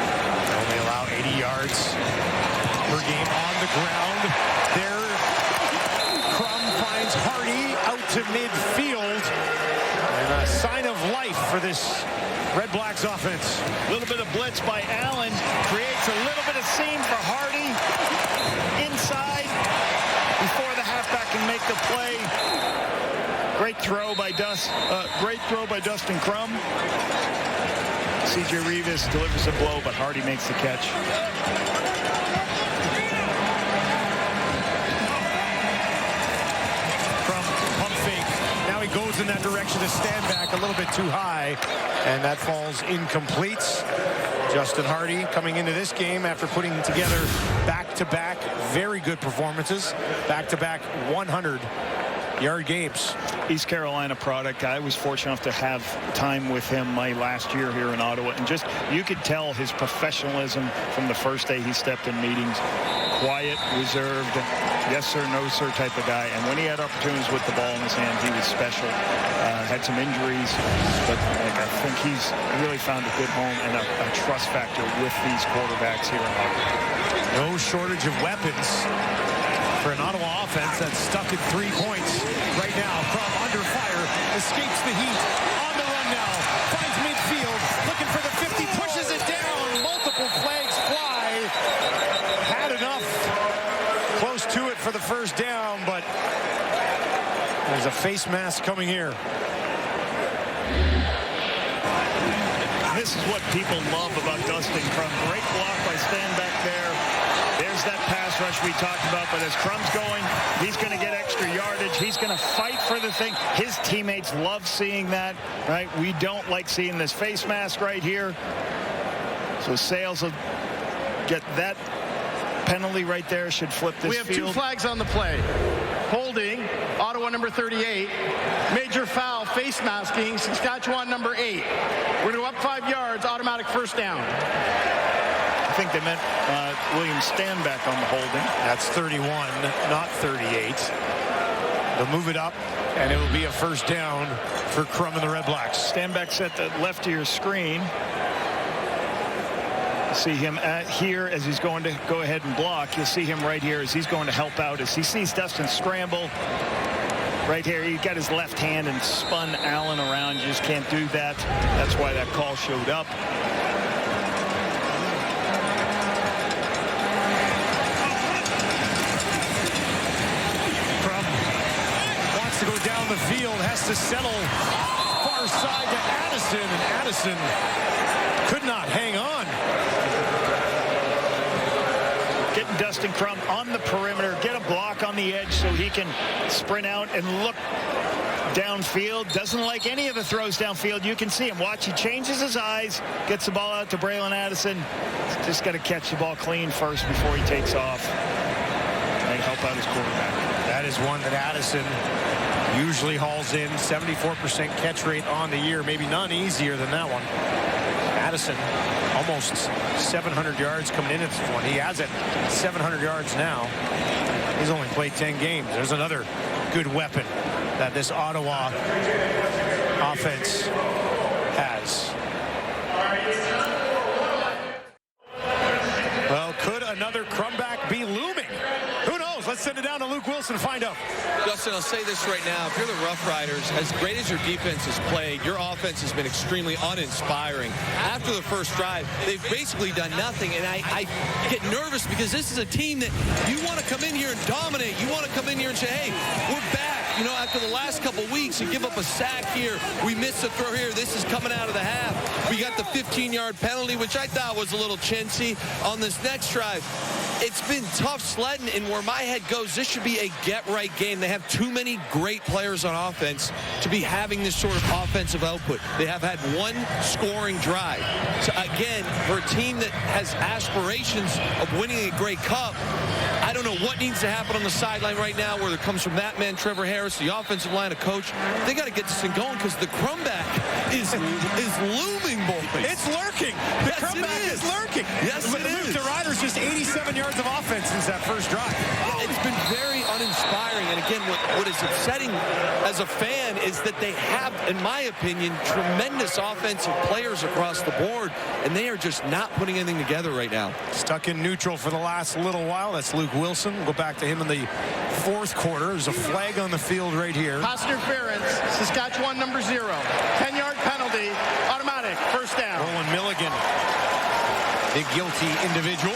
Only allow 80 yards per game on the ground. There, Crum finds Hardy out to midfield. And a sign of life for this Red Blacks offense. A little bit of blitz by Allen. Creates a little bit of seam for Hardy. Inside. Before the halfback can make the play. Great throw by Dustin Crum. C.J. Revis delivers a blow, but Hardy makes the catch. Crum, pump fake. Now he goes in that direction to stand back a little bit too high, and that falls incomplete. Justin Hardy coming into this game after putting together back-to-back very good performances, back-to-back 100-yard games. East Carolina product. I was fortunate enough to have time with him my last year here in Ottawa, and just you could tell his professionalism from the first day he stepped in meetings. Quiet, reserved, yes sir, no sir type of guy. And when he had opportunities with the ball in his hand, he was special. Had some injuries, but I think he's really found a good home and a trust factor with these quarterbacks here in Ottawa. No shortage of weapons for an Ottawa offense that's stuck at 3 points right now. From under fire, escapes the heat, on the run now, finds midfield, looking for the 50, pushes it down, multiple flags fly. Had enough, close to it for the first down, but there's a face mask coming here. This is what people love about Dustin Crum. Great block by stand back there. There's that pass rush we talked about, but as Crum's going, he's going to get extra yardage. He's going to fight for the thing. His teammates love seeing that, right? We don't like seeing this face mask right here. So Sales will get that penalty right there, should flip this field. We have 2 flags on the play. Holding, Ottawa number 38. Major foul, face masking, Saskatchewan number 8. We're going to go up 5 yards, automatic first down. I think they meant William Stanback on the holding. That's 31, not 38. They'll move it up, and it will be a first down for Crum and the Red Blacks. Stanback's at the left of your screen. See him here as he's going to go ahead and block. You'll see him right here as he's going to help out as he sees Dustin scramble. Right here, he got his left hand and spun Allen around. You just can't do that. That's why that call showed up. Crum wants to go down the field, has to settle far side to Addison, and Addison could not hang on. Getting Dustin Crum on the perimeter, get a block on the edge so he can sprint out and look downfield. Doesn't like any of the throws downfield. You can see him. Watch, he changes his eyes, gets the ball out to Braylon Addison. Just got to catch the ball clean first before he takes off and help out his quarterback. That is one that Addison usually hauls in. 74% catch rate on the year. Maybe none easier than that one. Addison almost 700 yards coming in at this one. He has it 700 yards now. He's only played 10 games. There's another good weapon that this Ottawa offense has. Well, could another Crumback be looming? Who knows? Let's send it down to Luke Wilson to find out. Justin, I'll say this right now. If you're the Roughriders, as great as your defense has played, your offense has been extremely uninspiring. After the first drive, they've basically done nothing, and I get nervous because this is a team that you want to come in here and dominate. You want to come in here and say, hey, we're back. You know, after the last couple weeks, you give up a sack here. We missed a throw here. This is coming out of the half. We got the 15-yard penalty, which I thought was a little chintzy on this next drive. It's been tough sledding, and where my head goes, this should be a get-right game. They have too many great players on offense to be having this sort of offensive output. They have had one scoring drive. So, again, for a team that has aspirations of winning a Grey Cup, I don't know what needs to happen on the sideline right now, whether it comes from that man, Trevor Harris, the offensive line, a coach. They got to get this thing going because the Crumback is looming, boys. It's lurking. The Crumback is lurking. Yes, it is. The Riders just 87 yards of offense since that first drive. It's been very uninspiring. And again, what is upsetting as a fan is that they have, in my opinion, tremendous offensive players across the board, and they are just not putting anything together right now. Stuck in neutral for the last little while. That's Luke Wilson. We'll go back to him in the fourth quarter. There's a flag on the field right here. Pass interference, Saskatchewan number 0. 10-yard penalty, automatic, first down. Roland Milligan, the guilty individual.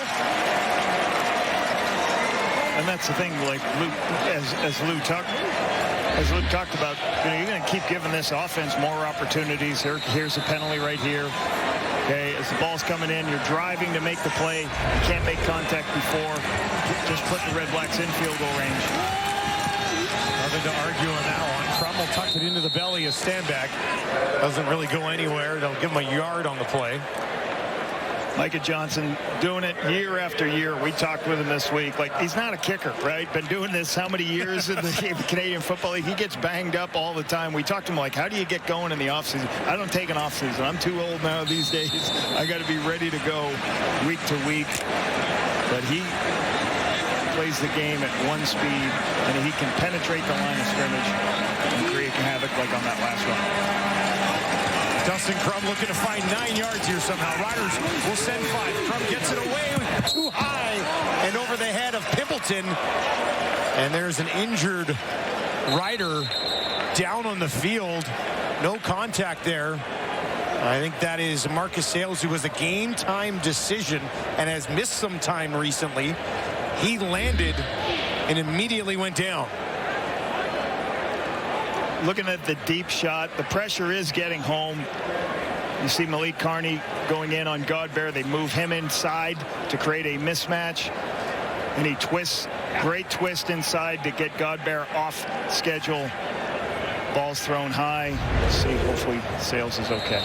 And that's the thing, like Luke, as Luke talked about, you know, you're going to keep giving this offense more opportunities. Here's a penalty right here. Okay, as the ball's coming in, you're driving to make the play. You can't make contact before. Just put the Red Blacks in field goal range. Nothing to argue on that one. Crum will tuck it into the belly of Stanback. Doesn't really go anywhere. They'll give him a yard on the play. Micah Johnson doing it year after year. We talked with him this week. Like, he's not a kicker, right? Been doing this how many years in the Canadian Football League? He gets banged up all the time. We talked to him like, how do you get going in the offseason? I don't take an offseason. I'm too old now these days. I got to be ready to go week to week. But he plays the game at one speed, and he can penetrate the line of scrimmage and create havoc like on that last run. Dustin Crum looking to find 9 yards here somehow. Riders will send 5. Crum gets it away too high and over the head of Pimpleton. And there's an injured Rider down on the field. No contact there. I think that is Marcus Sales, who was a game time decision and has missed some time recently. He landed and immediately went down. Looking at the deep shot, the pressure is getting home. You see Malik Carney going in on Godbear. They move him inside to create a mismatch. And he twists, great twist inside to get Godbear off schedule. Ball's thrown high. Let's see, hopefully Sales is okay.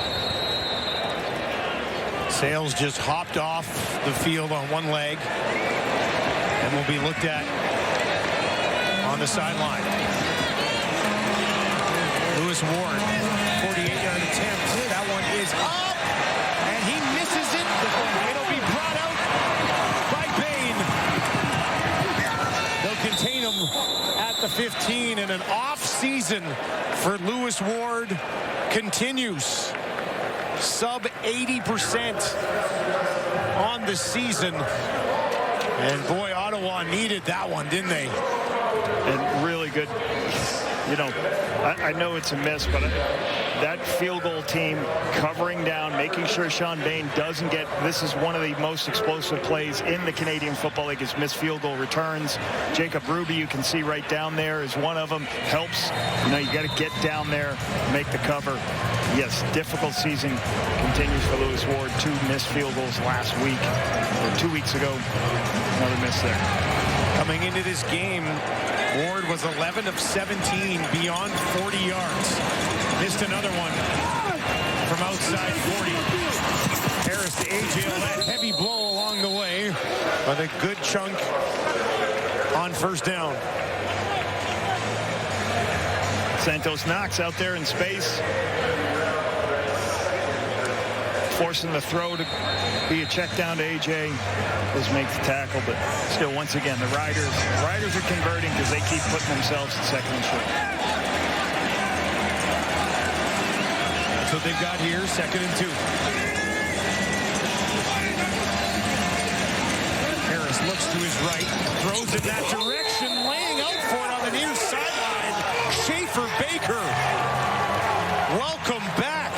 Sales just hopped off the field on one leg and will be looked at on the sideline. Lewis Ward, 48-yard attempt. That one is up, and he misses it. It'll be brought out by Bain. They'll contain him at the 15, and an off season for Lewis Ward continues. Sub 80% on the season. And boy, Ottawa needed that one, didn't they? And really good. You know, I know it's a miss, but that field goal team covering down, making sure Sean Bain doesn't get, this is one of the most explosive plays in the Canadian Football League, is missed field goal returns. Jacob Ruby, you can see right down there, is one of them. Helps. You know, you got to get down there, make the cover. Yes, difficult season continues for Lewis Ward. 2 missed field goals last week, or 2 weeks ago. Another miss there. Coming into this game, Ward was 11 of 17 beyond 40 yards. Missed another one from outside 40. Harris to A.J. Ouellette. Heavy blow along the way, but a good chunk on first down. Santos Knox out there in space, forcing the throw to be a check down to A.J. Does make the tackle, but still, once again, the Riders are converting because they keep putting themselves in second and short. That's what they've got here, 2nd and 2. Harris looks to his right, throws in that direction, laying out for it on the near sideline. Schaefer Baker, welcome back.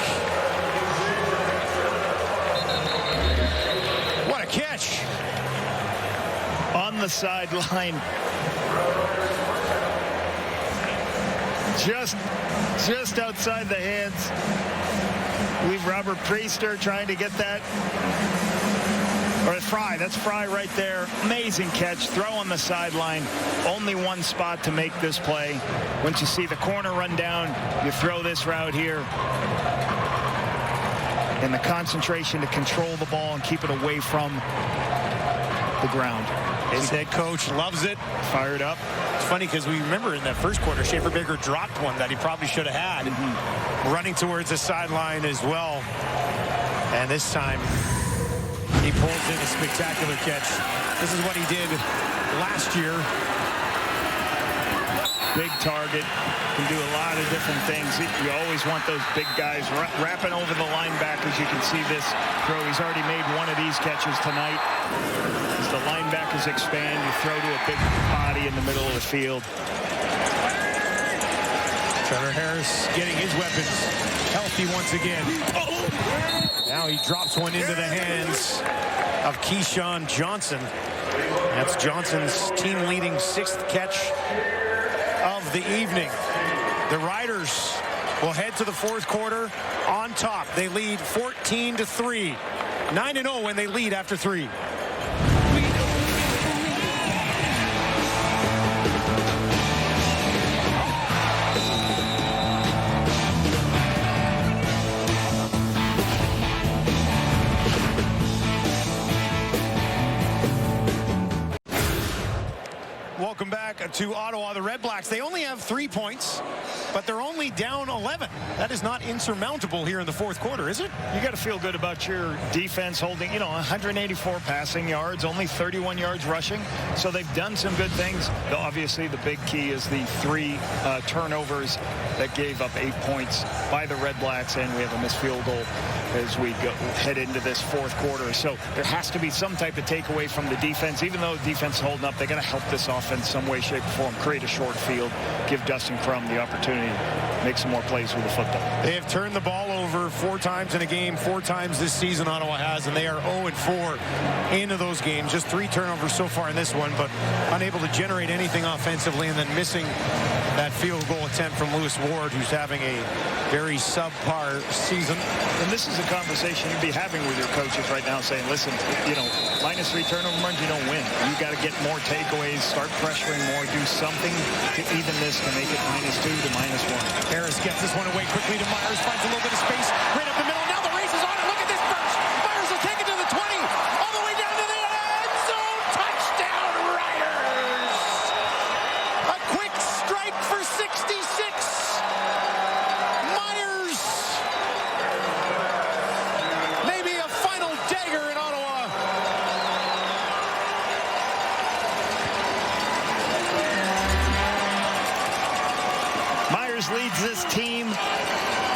What a catch. On the sideline. Just outside the hands. I believe Robert Priester trying to get that. Or Fry, that's Fry right there. Amazing catch, throw on the sideline. Only one spot to make this play. Once you see the corner run down, you throw this route here. And the concentration to control the ball and keep it away from the ground. His head coach loves it. Fired up. It's funny because we remember in that first quarter, Schaefer Baker dropped one that he probably should have had. Running towards the sideline as well. And this time, he pulls in a spectacular catch. This is what he did last year. Big target, can do a lot of different things. You always want those big guys wrapping over the linebackers. You can see this throw. He's already made one of these catches tonight. As the linebackers expand, you throw to a big body in the middle of the field. Trevor Harris getting his weapons healthy once again. Now he drops one into the hands of Keyshawn Johnson. That's Johnson's team-leading 6th catch of the evening. The Riders will head to the 4th quarter on top. They lead 14-3. 9-0 when they lead after 3. Welcome back to Ottawa. The REDBLACKS, they only have 3 points, but they're only down 11. That is not insurmountable here in the 4th quarter, is it? You got to feel good about your defense holding, 184 passing yards, only 31 yards rushing. So they've done some good things. Obviously, the big key is the 3 turnovers that gave up 8 points by the REDBLACKS, and we have a missed field goal as we head into this 4th quarter. So there has to be some type of takeaway from the defense. Even though the defense is holding up, they got to help this offense some way, shape, or form, create a short field, give Dustin Crum the opportunity to make some more plays with the football. They have turned the ball over 4 times in a game, 4 times this season Ottawa has, and they are 0-4 into those games. Just 3 turnovers so far in this one, but unable to generate anything offensively, and then missing that field goal attempt from Lewis Ward, who's having a very subpar season. And this is a conversation you'd be having with your coaches right now, saying, listen, minus 3 turnover runs, you don't win. You got to get more takeaways, start pressuring more, do something to even this to make it -2 to -1. Harris gets this one away quickly to Myers, finds a little bit of space right up the middle. Now the race is on, and look at this burst. Myers will take it to the 20, all the way down to the end zone. Touchdown, Riders! A quick strike for 66. Myers. Maybe a final dagger in Ottawa. Myers leads this team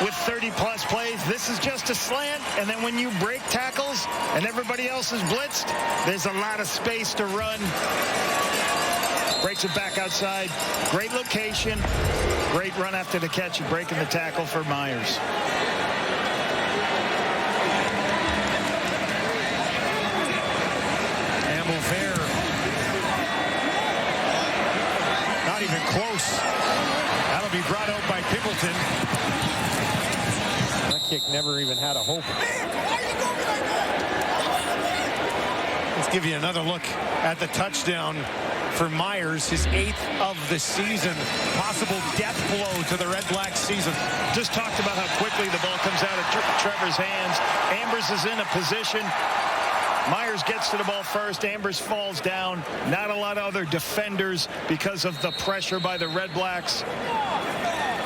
with 30-plus plays. This is just a slant, and then when you break tackles and everybody else is blitzed, there's a lot of space to run. Breaks it back outside. Great location. Great run after the catch and breaking the tackle for Myers. Fair. Not even close. That'll be brought out by Pimpleton. That kick never even had a hope. Let's give you another look at the touchdown for Myers, his 8th of the season. Possible death blow to the Red Blacks season. Just talked about how quickly the ball comes out of Trevor's hands. Ambers is in a position. Myers gets to the ball first. Ambers falls down. Not a lot of other defenders because of the pressure by the Red Blacks.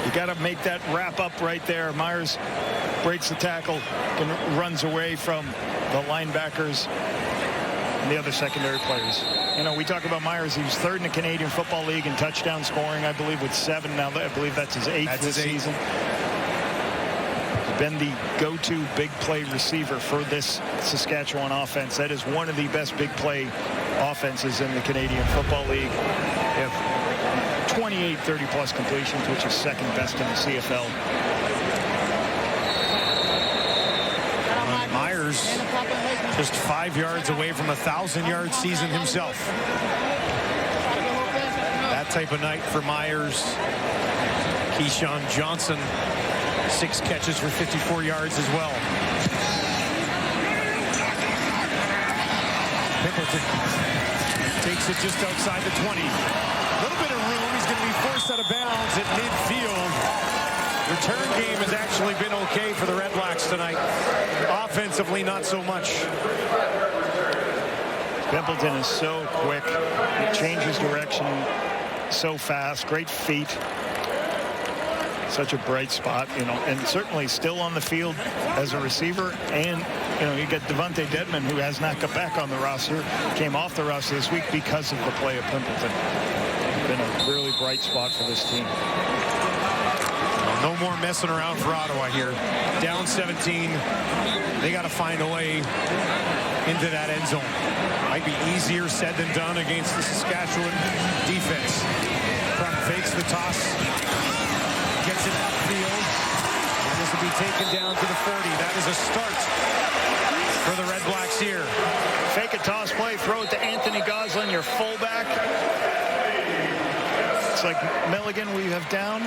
You got to make that wrap up right there. Myers breaks the tackle and runs away from the linebackers and the other secondary players. You know, we talk about Myers. He was 3rd in the Canadian Football League in touchdown scoring, I believe, with 7. Now, I believe that's his 8th this season. Been the go-to big play receiver for this Saskatchewan offense. That is one of the best big play offenses in the Canadian Football League. They have 28 30-plus completions, which is 2nd best in the CFL. Myers just 5 yards away from a 1,000-yard season himself. That type of night for Myers. Keyshawn Johnson, 6 catches for 54 yards as well. Pimpleton takes it just outside the 20. A little bit of room. He's going to be forced out of bounds at midfield. Return game has actually been okay for the Red Blacks tonight. Offensively, not so much. Pimpleton is so quick. He changes direction so fast. Great feet. Such a bright spot, you know, and certainly still on the field as a receiver. And, you know, you get Devontae Dedman, who has not got back on the roster, came off the roster this week because of the play of Pimpleton. Been a really bright spot for this team. No more messing around for Ottawa here. Down 17. They got to find a way into that end zone. Might be easier said than done against the Saskatchewan defense. Crump fakes the toss. Gets it upfield. And this will be taken down to the 40. That is a start for the Red Blacks here. Fake a toss play, throw it to Anthony Goslin, your fullback. It's like Milligan we have down.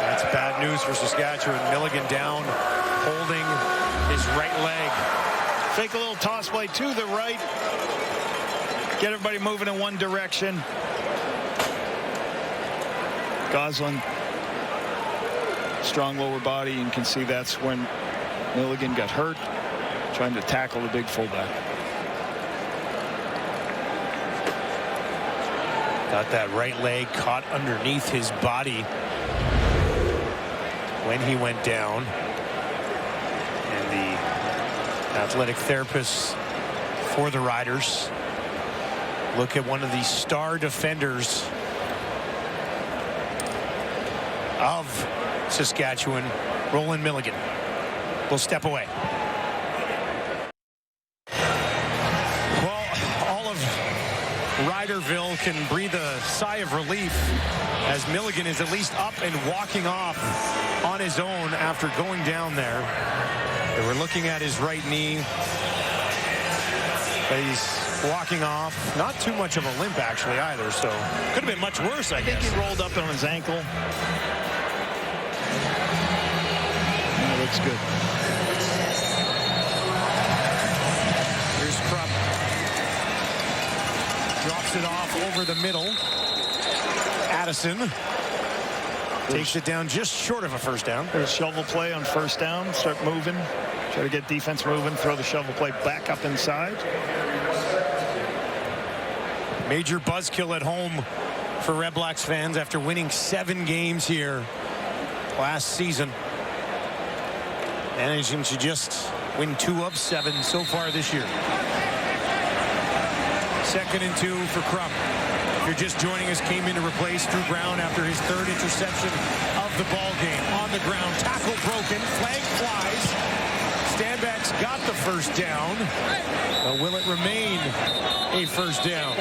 That's bad news for Saskatchewan. Milligan down, holding his right leg. Fake a little toss play to the right. Get everybody moving in one direction. Goslin, strong lower body. You can see that's when Milligan got hurt, trying to tackle the big fullback. Got that right leg caught underneath his body when he went down. And the athletic therapist for the Riders look at one of the star defenders of Saskatchewan, Roland Milligan. Will step away. Well, all of Riderville can breathe a sigh of relief as Milligan is at least up and walking off on his own after going down there. They were looking at his right knee. But he's walking off. Not too much of a limp, actually, either. So could have been much worse, I guess. I think he rolled up on his ankle. That looks good. Here's Krupp. Drops it off over the middle. Addison takes it down just short of a first down. There's a shovel play on first down. Start moving. Try to get defense moving. Throw the shovel play back up inside. Major buzzkill at home for Red Blacks fans after winning 7 games here last season. Managing to just win 2 of 7 so far this year. 2nd and 2 for Krupp. if you're just joining us, came in to replace Drew Brown after his third interception of the ball game. On the ground, tackle broken, flag flies. Stanback's got the first down. Will it remain a first down?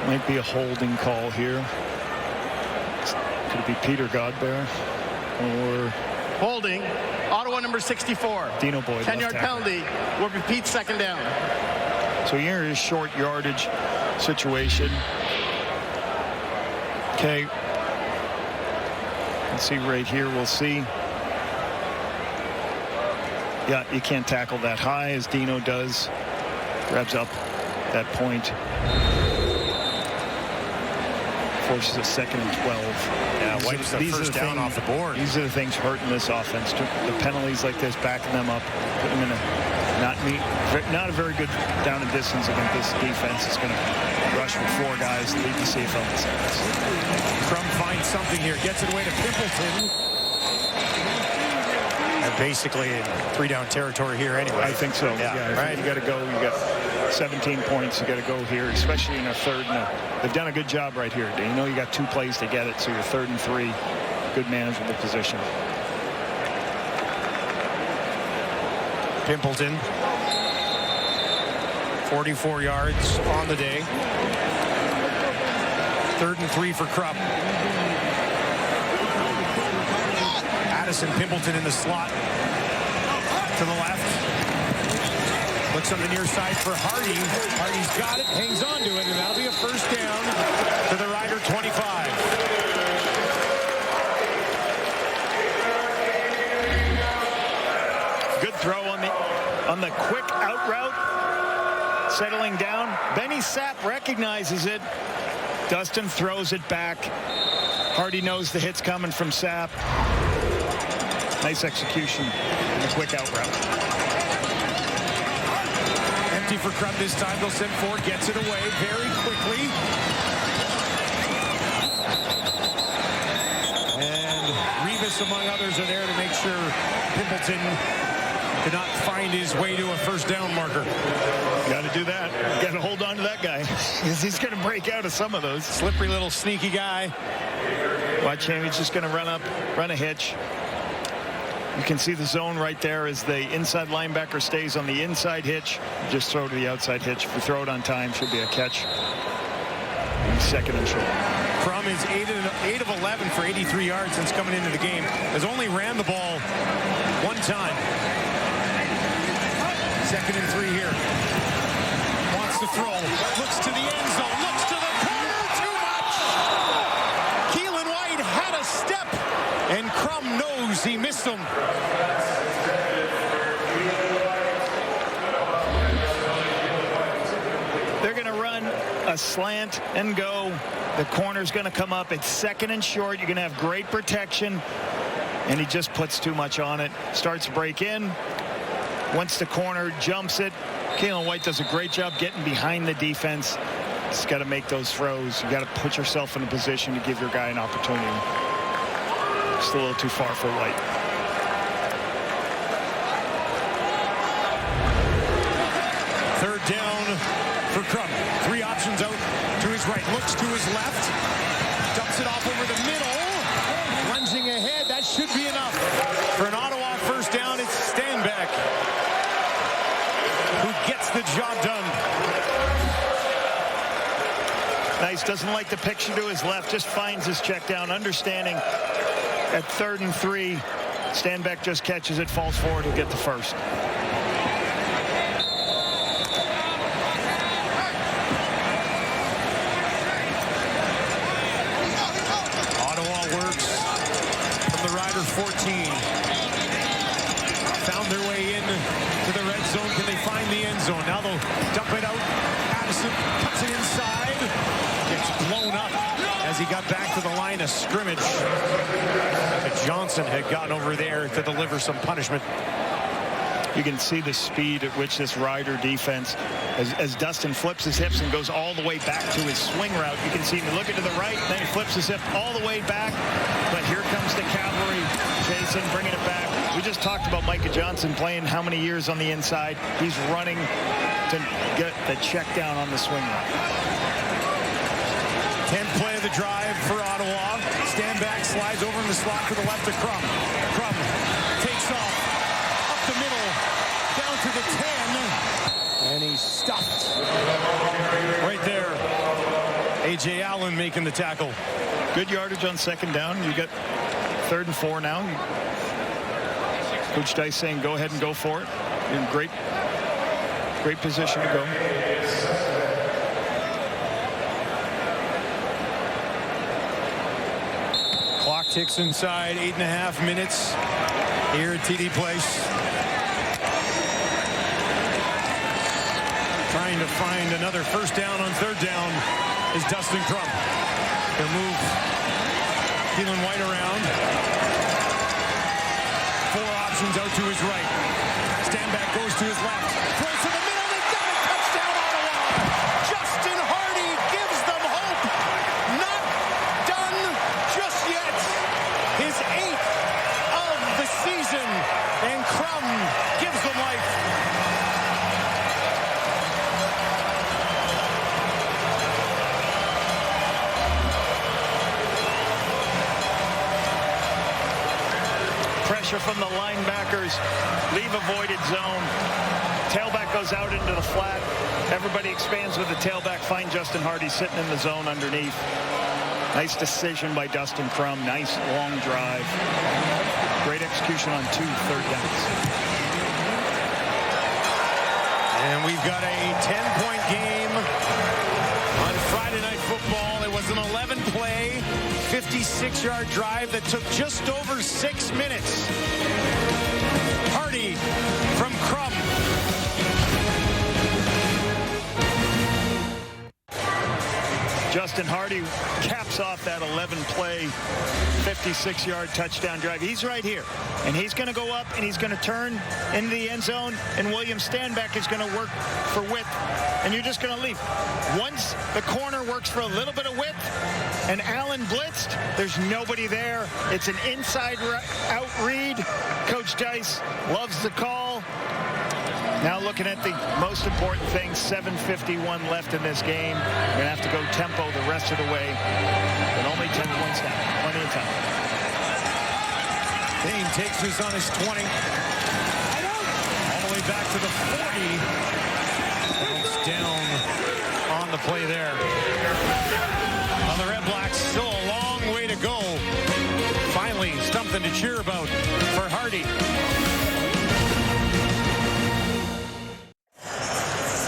Might be a holding call here. Could it be Peter Godber or holding? Ottawa number 64. Dino Boyd. 10-yard penalty. Will repeat second down. So here is short yardage situation. Okay. Let's see right here. We'll see. Yeah, you can't tackle that high as Dino does. Grabs up that point. Forces a 2nd and 12. Yeah, wipes the first down off the board. These are the things hurting this offense. The penalties like this, backing them up, putting them in a not a very good down and distance against this defense. It's going to rush with 4 guys, lead the CFL in sacks. Crum finds something here, gets it away to Pimpleton. They're basically in 3-down territory here anyway. I think so. Yeah, right. You got to go. You got 17 points. You got to go here, especially in a 3rd and they've done a good job right here. You know you got 2 plays to get it, so you're 3rd and 3. Good management of the position. Pimpleton, 44 yards on the day. 3rd and 3 for Krupp. Addison Pimpleton in the slot to the left. Looks on the near side for Hardy. Hardy's got it, hangs on to it, and that'll be a first down to the Rider 25. Good throw on the quick out route. Settling down. Benny Sapp recognizes it. Dustin throws it back. Hardy knows the hit's coming from Sapp. Nice execution in the quick out route. Empty for Krupp this time. They'll send Ford, gets it away very quickly. And Revis, among others, are there to make sure Pimpleton could not find his way to a first down marker. Got to do that. Got to hold on to that guy. He's going to break out of some of those. Slippery little sneaky guy. Watch him. He's just going to run a hitch. You can see the zone right there as the inside linebacker stays on the inside hitch. Just throw to the outside hitch. If you throw it on time, should be a catch. And 2nd and short. Crum is 8 of 11 for 83 yards since coming into the game. Has only ran the ball 1 time. 2nd and 3 here. Wants to throw. Looks to the end zone. Looks to the corner. Too much. Keelan White had a step. And Crum knows he missed him. They're going to run a slant and go. The corner's going to come up. It's 2nd and short. You're going to have great protection. And he just puts too much on it. Starts to break in. Once the corner jumps it, Keelan White does a great job getting behind the defense. Just got to make those throws. You got to put yourself in a position to give your guy an opportunity. Just a little too far for White. Third down for Crum. 3 options out to his right. Looks to his left. Dumps it off over the middle. Lunging ahead. That should be enough. For an Ottawa first down, it's Stanback who gets the job done. Nice. Doesn't like the picture to his left. Just finds his check down. Understanding at 3rd and 3, Stanback just catches it, falls forward, he'll get the first. Ottawa works from the Riders 14. Found their way in to the red zone. Can they find the end zone? Now they'll dump it out. Addison cuts it inside. Gets blown up as he got back to the line of scrimmage. Johnson had gotten over there to deliver some punishment. You can see the speed at which this Rider defense, as Dustin flips his hips and goes all the way back to his swing route. You can see him looking to the right, then he flips his hip all the way back. But here comes the cavalry. Jason bringing it back. We just talked about Micah Johnson playing how many years on the inside. He's running to get the check down on the swing line. 10th play of the drive for Ottawa. Stand back, slides over in the slot to the left of Crum. Crum takes off up the middle, down to the 10, and he's stuffed. Right there, A.J. Allen making the tackle. Good yardage on second down. You got 3rd and 4 now. Coach Dice saying go ahead and go for it. You're in great position to go. Clock ticks inside 8.5 minutes here at TD Place. Trying to find another first down on 3rd down is Dustin Crum. He'll move Keelan White around. 4 options out to his right. Stand back goes to his left. Throws to the middle. They got it. Touchdown Ottawa. Justin Hardy gives them hope. Not done just yet. His 8th of the season. And Crum gives them life. Pressure from the linebackers. Leave avoided zone. Tailback goes out into the flat. Everybody expands with the tailback. Find Justin Hardy sitting in the zone underneath. Nice decision by Dustin Crum. Nice long drive. Great execution on 2 third downs. And we've got a 10-point game on Friday Night Football. It was an 11-play, 56-yard drive that took just over 6 minutes. Hardy from Crum. Justin Hardy caps off that 11-play, 56-yard touchdown drive. He's right here, and he's going to go up, and he's going to turn into the end zone, and William Stanback is going to work for width, and you're just going to leave. Once the corner works for a little bit of width, and Allen blitzed, there's nobody there. It's an inside-out read. Coach Dice loves the call. Now looking at the most important thing, 7:51 left in this game. We're going to have to go tempo the rest of the way, but only 10 points now. Plenty of time. Dane takes this on his 20. All the way back to the 40. It's down on the play there. On the Red Blacks, still a long way to go. Finally, something to cheer about for Hardy.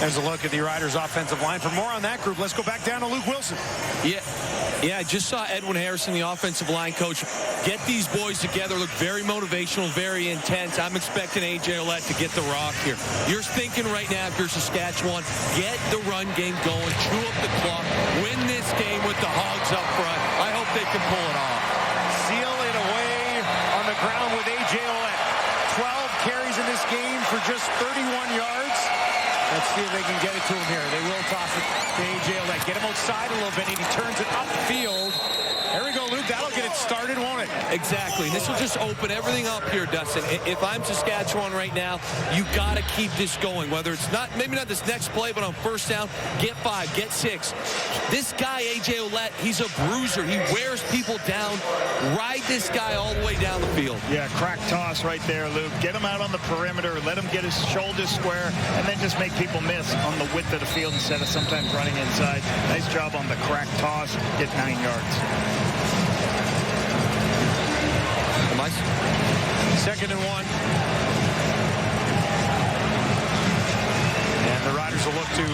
There's a look at the Riders' offensive line. For more on that group, let's go back down to Luke Wilson. Yeah, I just saw Edwin Harrison, the offensive line coach, get these boys together, look very motivational, very intense. I'm expecting A.J. Ouellette to get the rock here. You're thinking right now, if you're Saskatchewan, get the run game going, chew up the clock, win this game with the Hogs up front. I hope they can pull it off. Seal it away on the ground with A.J. Ouellette. 12 carries in this game for just 31 yards. Let's see if they can get it to him here. They will toss it to A.J. Ouellette. Get him outside a little bit, and he turns it upfield. There we go, Luke. That'll get it started, won't it? Exactly. This will just open everything up here, Dustin. If I'm Saskatchewan right now, you got to keep this going. Whether it's not, maybe not this next play, but on first down, get 5, get 6. This guy, A.J. Ouellette, he's a bruiser. He wears people down. Ride this guy all the way down the field. Yeah, crack toss right there, Luke. Get him out on the perimeter. Let him get his shoulders square, and then just make people miss on the width of the field instead of sometimes running inside. Nice job on the crack toss. Get 9 yards. 2nd and 1. And the Riders will look to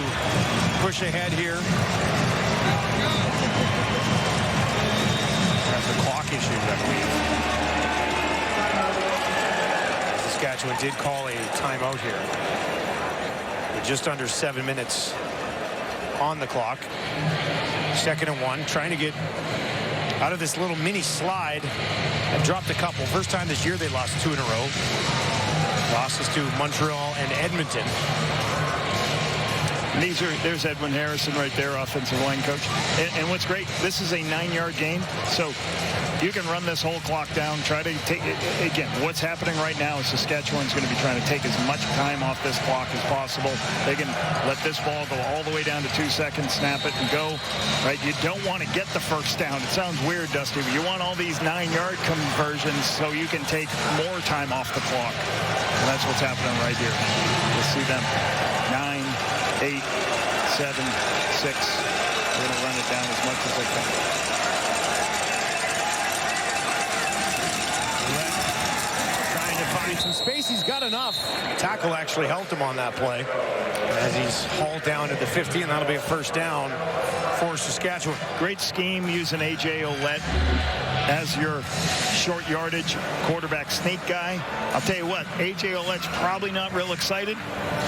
push ahead here. That's a clock issue, I believe. Saskatchewan did call a timeout here. With just under 7 minutes on the clock. 2nd and 1, trying to get out of this little mini slide and dropped a couple. First time this year they lost 2 in a row. Losses to Montreal and Edmonton. There's Edwin Harrison right there, offensive line coach. And what's great, this is a 9-yard game. So You can run this whole clock down. Try to take it. Again, what's happening right now is Saskatchewan's going to be trying to take as much time off this clock as possible. They can let this ball go all the way down to 2 seconds, snap it, and go. Right? You don't want to get the first down. It sounds weird, Dusty, but you want all these 9-yard conversions so you can take more time off the clock. And that's what's happening right here. You'll see them 9, 8, 7, 6. They're going to run it down as much as they can. Trying to find some space. He's got enough. Tackle actually helped him on that play as he's hauled down at the 50, and that'll be a first down for Saskatchewan. Great scheme using A.J. Ouellette as your short yardage quarterback sneak guy. I'll tell you what, A.J. Ouellette's probably not real excited.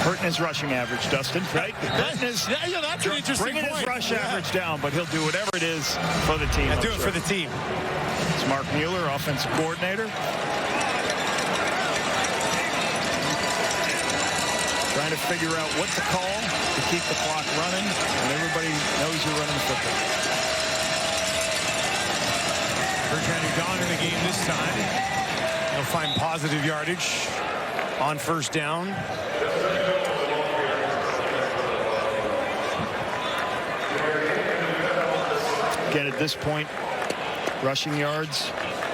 Hurting his rushing average, Dustin, right? That's an interesting bringing point. his rush average down, but he'll do whatever it is for the team. Do it for the team. It's Mark Mueller, offensive coordinator. Trying to figure out what to call to keep the clock running, and everybody knows you're running the football. Bertrand gone in the game this time. He'll find positive yardage on first down. Again, at this point, rushing yards,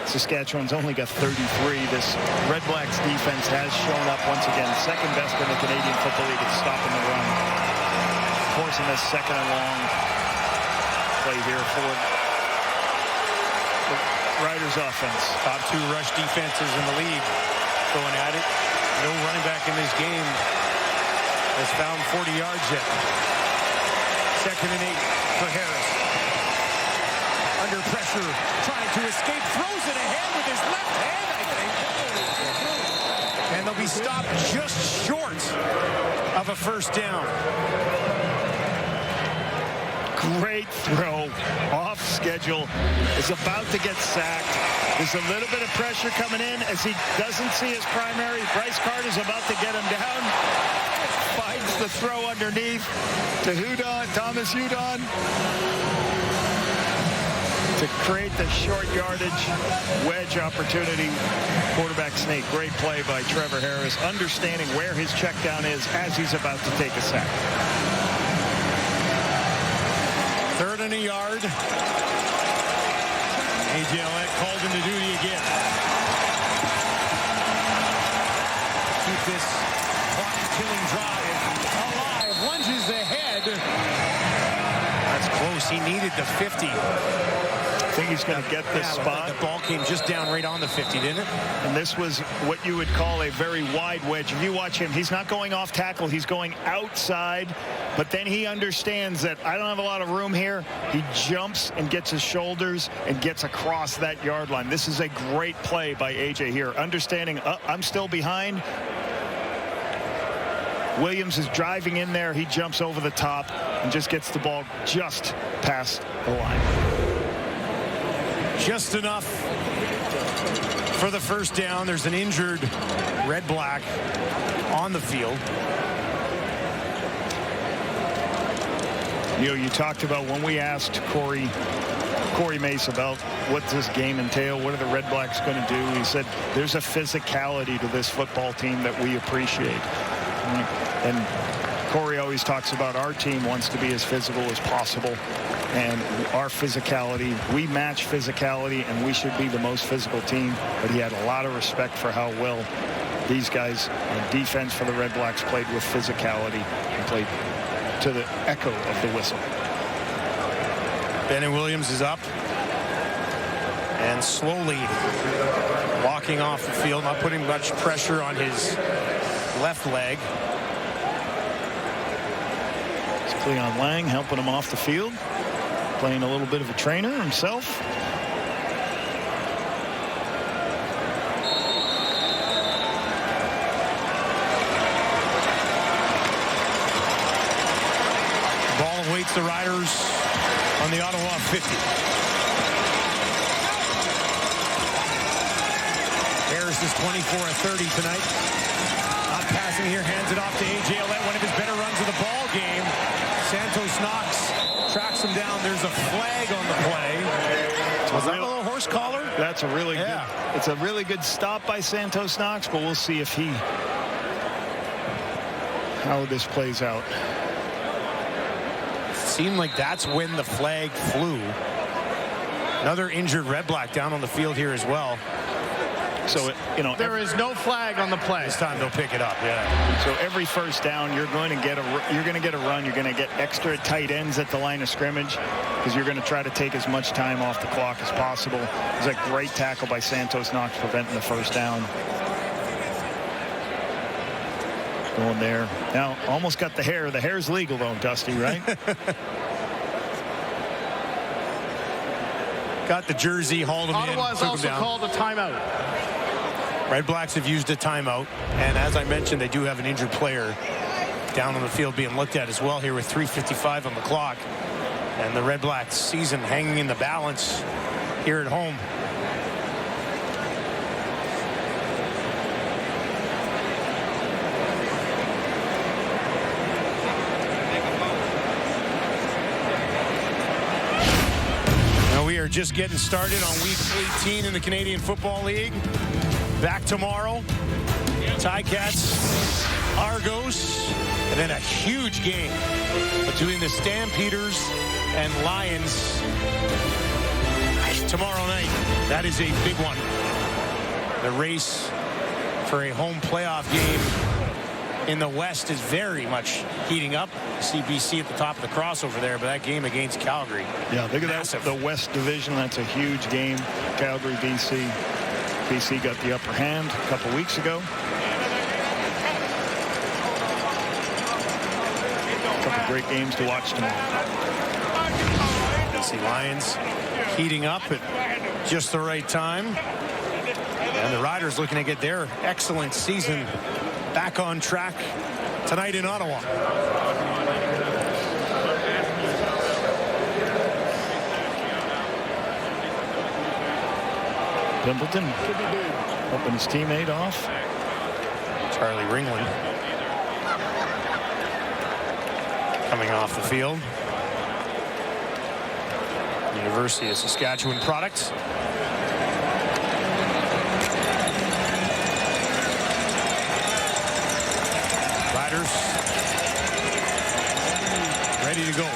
Saskatchewan's only got 33. This Red Blacks defense has shown up once again, second best in the Canadian Football League at stopping the run. Forcing this second and long play here for the Riders offense. Top 2 rush defenses in the league going at it. No running back in this game has found 40 yards yet. Second and 8 for Harris. Under pressure, trying to escape, throws it ahead with his left hand, I think. And they'll be stopped just short of a first down. Great throw, off schedule, is about to get sacked. There's a little bit of pressure coming in as he doesn't see his primary. Bryce Carter's about to get him down. Finds the throw underneath to Hudon, Thomas Hudon, to create the short yardage wedge opportunity. Quarterback sneak. Great play by Trevor Harris, understanding where his check down is as he's about to take a sack. Third and a yard. A.J. Ouellette called into duty again. Keep this clock-killing drive alive. Lunges ahead. That's close. He needed the 50. I think he's going to get this spot. The ball came just down right on the 50, didn't it? And this was what you would call a very wide wedge. If you watch him, he's not going off tackle. He's going outside. But then he understands that I don't have a lot of room here. He jumps and gets his shoulders and gets across that yard line. This is a great play by A.J. here. Understanding, I'm still behind. Williams is driving in there. He jumps over the top and just gets the ball just past the line. Just enough for the first down. There's an injured Red Black on the field. You know, you talked about when we asked Corey Mace about what this game entail, what are the Red Blacks going to do? He said, there's a physicality to this football team that we appreciate. And Corey always talks about our team wants to be as physical as possible. And our physicality, we match physicality, and we should be the most physical team. But he had a lot of respect for how well these guys on defense for the Red Blacks played with physicality and played to the echo of the whistle. Bennett Williams is up and slowly walking off the field, not putting much pressure on his left leg. It's Cleon Lang helping him off the field, playing a little bit of a trainer himself. Ball awaits the Riders on the Ottawa 50. Harris is 24 of 30 tonight. Not passing here, hands it off to A.J. Ouellette, one of his better runs of the ball game. Santos Knox tracks him down. There's a flag on the play. Was that a little horse collar? That's a really good. It's a really good stop by Santos Knox, but we'll see if how this plays out. Seemed like that's when the flag flew. Another injured Red Black down on the field here as well. So, there is no flag on the play. This time they'll pick it up, So every first down, you're going to get a run. You're going to get extra tight ends at the line of scrimmage because you're going to try to take as much time off the clock as possible. It was a great tackle by Santos Knox preventing the first down. Going there. Now, almost got the hair. The hair's legal, though, Dusty, right? Got the jersey, hauled him in. Ottawa's also called a timeout. Red Blacks have used a timeout. And as I mentioned, they do have an injured player down on the field being looked at as well here with 3:55 on the clock. And the Red Blacks season hanging in the balance here at home. We are just getting started on week 18 in the Canadian Football League. Back tomorrow. Ticats, Argos, and then a huge game between the Stampeders and Lions tomorrow night. That is a big one. The race for a home playoff game in the West is very much heating up. CBC at the top of the crossover there, but that game against Calgary. Yeah, look at that. The West Division, that's a huge game. Calgary, BC. BC got the upper hand a couple weeks ago. A couple great games to watch tomorrow. BC Lions heating up at just the right time. And the Riders looking to get their excellent season back on track tonight in Ottawa. Pimpleton helping his teammate off. Charlie Ringland coming off the field. University of Saskatchewan product. Riders ready to go.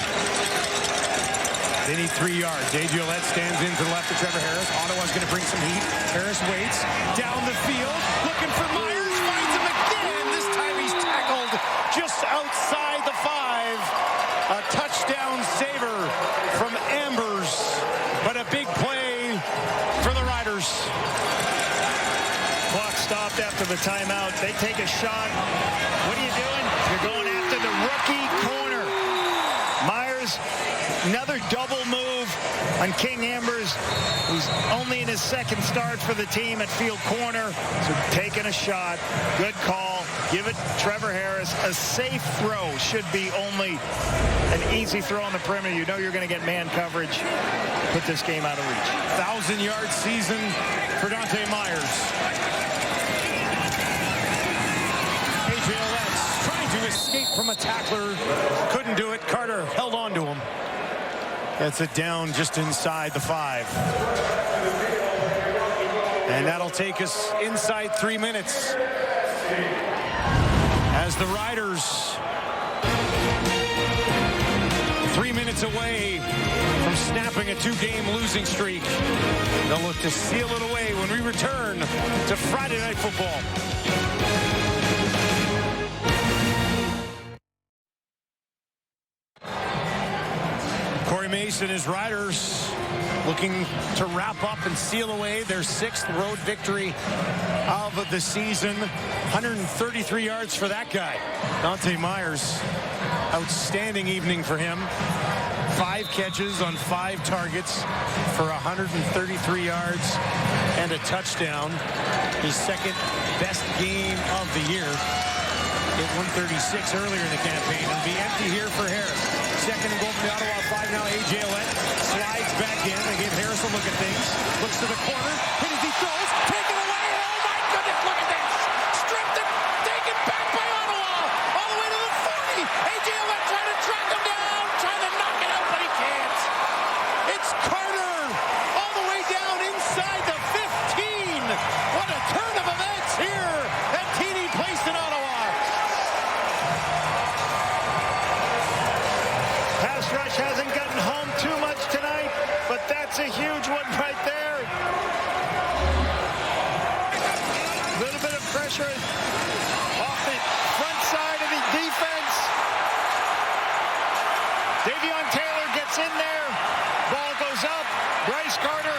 They need 3 yards. Gillette stands in to the left of Trevor Harris. Ottawa's going to bring some heat. Harris waits down the field, looking for Myers. Finds him again. This time he's tackled just outside the 5. A touchdown saver from Ambers, but a big play for the Riders. Clock stopped after the timeout. They take a shot. What are you doing? You're going after the rookie corner. Myers, another double move on King Ambers, who's only in his second start for the team at field corner. So taking a shot. Good call. Give it Trevor Harris. A safe throw. Should be only an easy throw on the perimeter. You know you're going to get man coverage. Put this game out of reach. 1,000-yard season for Dante Myers. Trying to escape from a tackler. Couldn't do it. Carter held on to him. That's it down just inside the 5. And that'll take us inside 3 minutes. As the Riders 3 minutes away from snapping a 2-game losing streak. They'll look to seal it away when we return to Friday Night Football. Corey Mason, his Riders looking to wrap up and seal away their 6th road victory of the season. 133 yards for that guy. Dante Myers, outstanding evening for him. 5 catches on 5 targets for 133 yards and a touchdown. His 2nd best game of the year. Hit 136 earlier in the campaign. It'll be empty here for Harris. 2nd and goal from the Ottawa 5 now. A.J. Ouellette slides back in. They give Harris a look at things. Looks to the corner. Hit as he throws. Taken away. Oh, my goodness. Look at this. Stripped and taken back by Ottawa. All the way to the 40. A.J. Ouellette trying to track him down. Trying to knock it out, but he can't. It's Carter all the way pressure off the front side of the defense. Davion Taylor gets in there. Ball goes up. Bryce Carter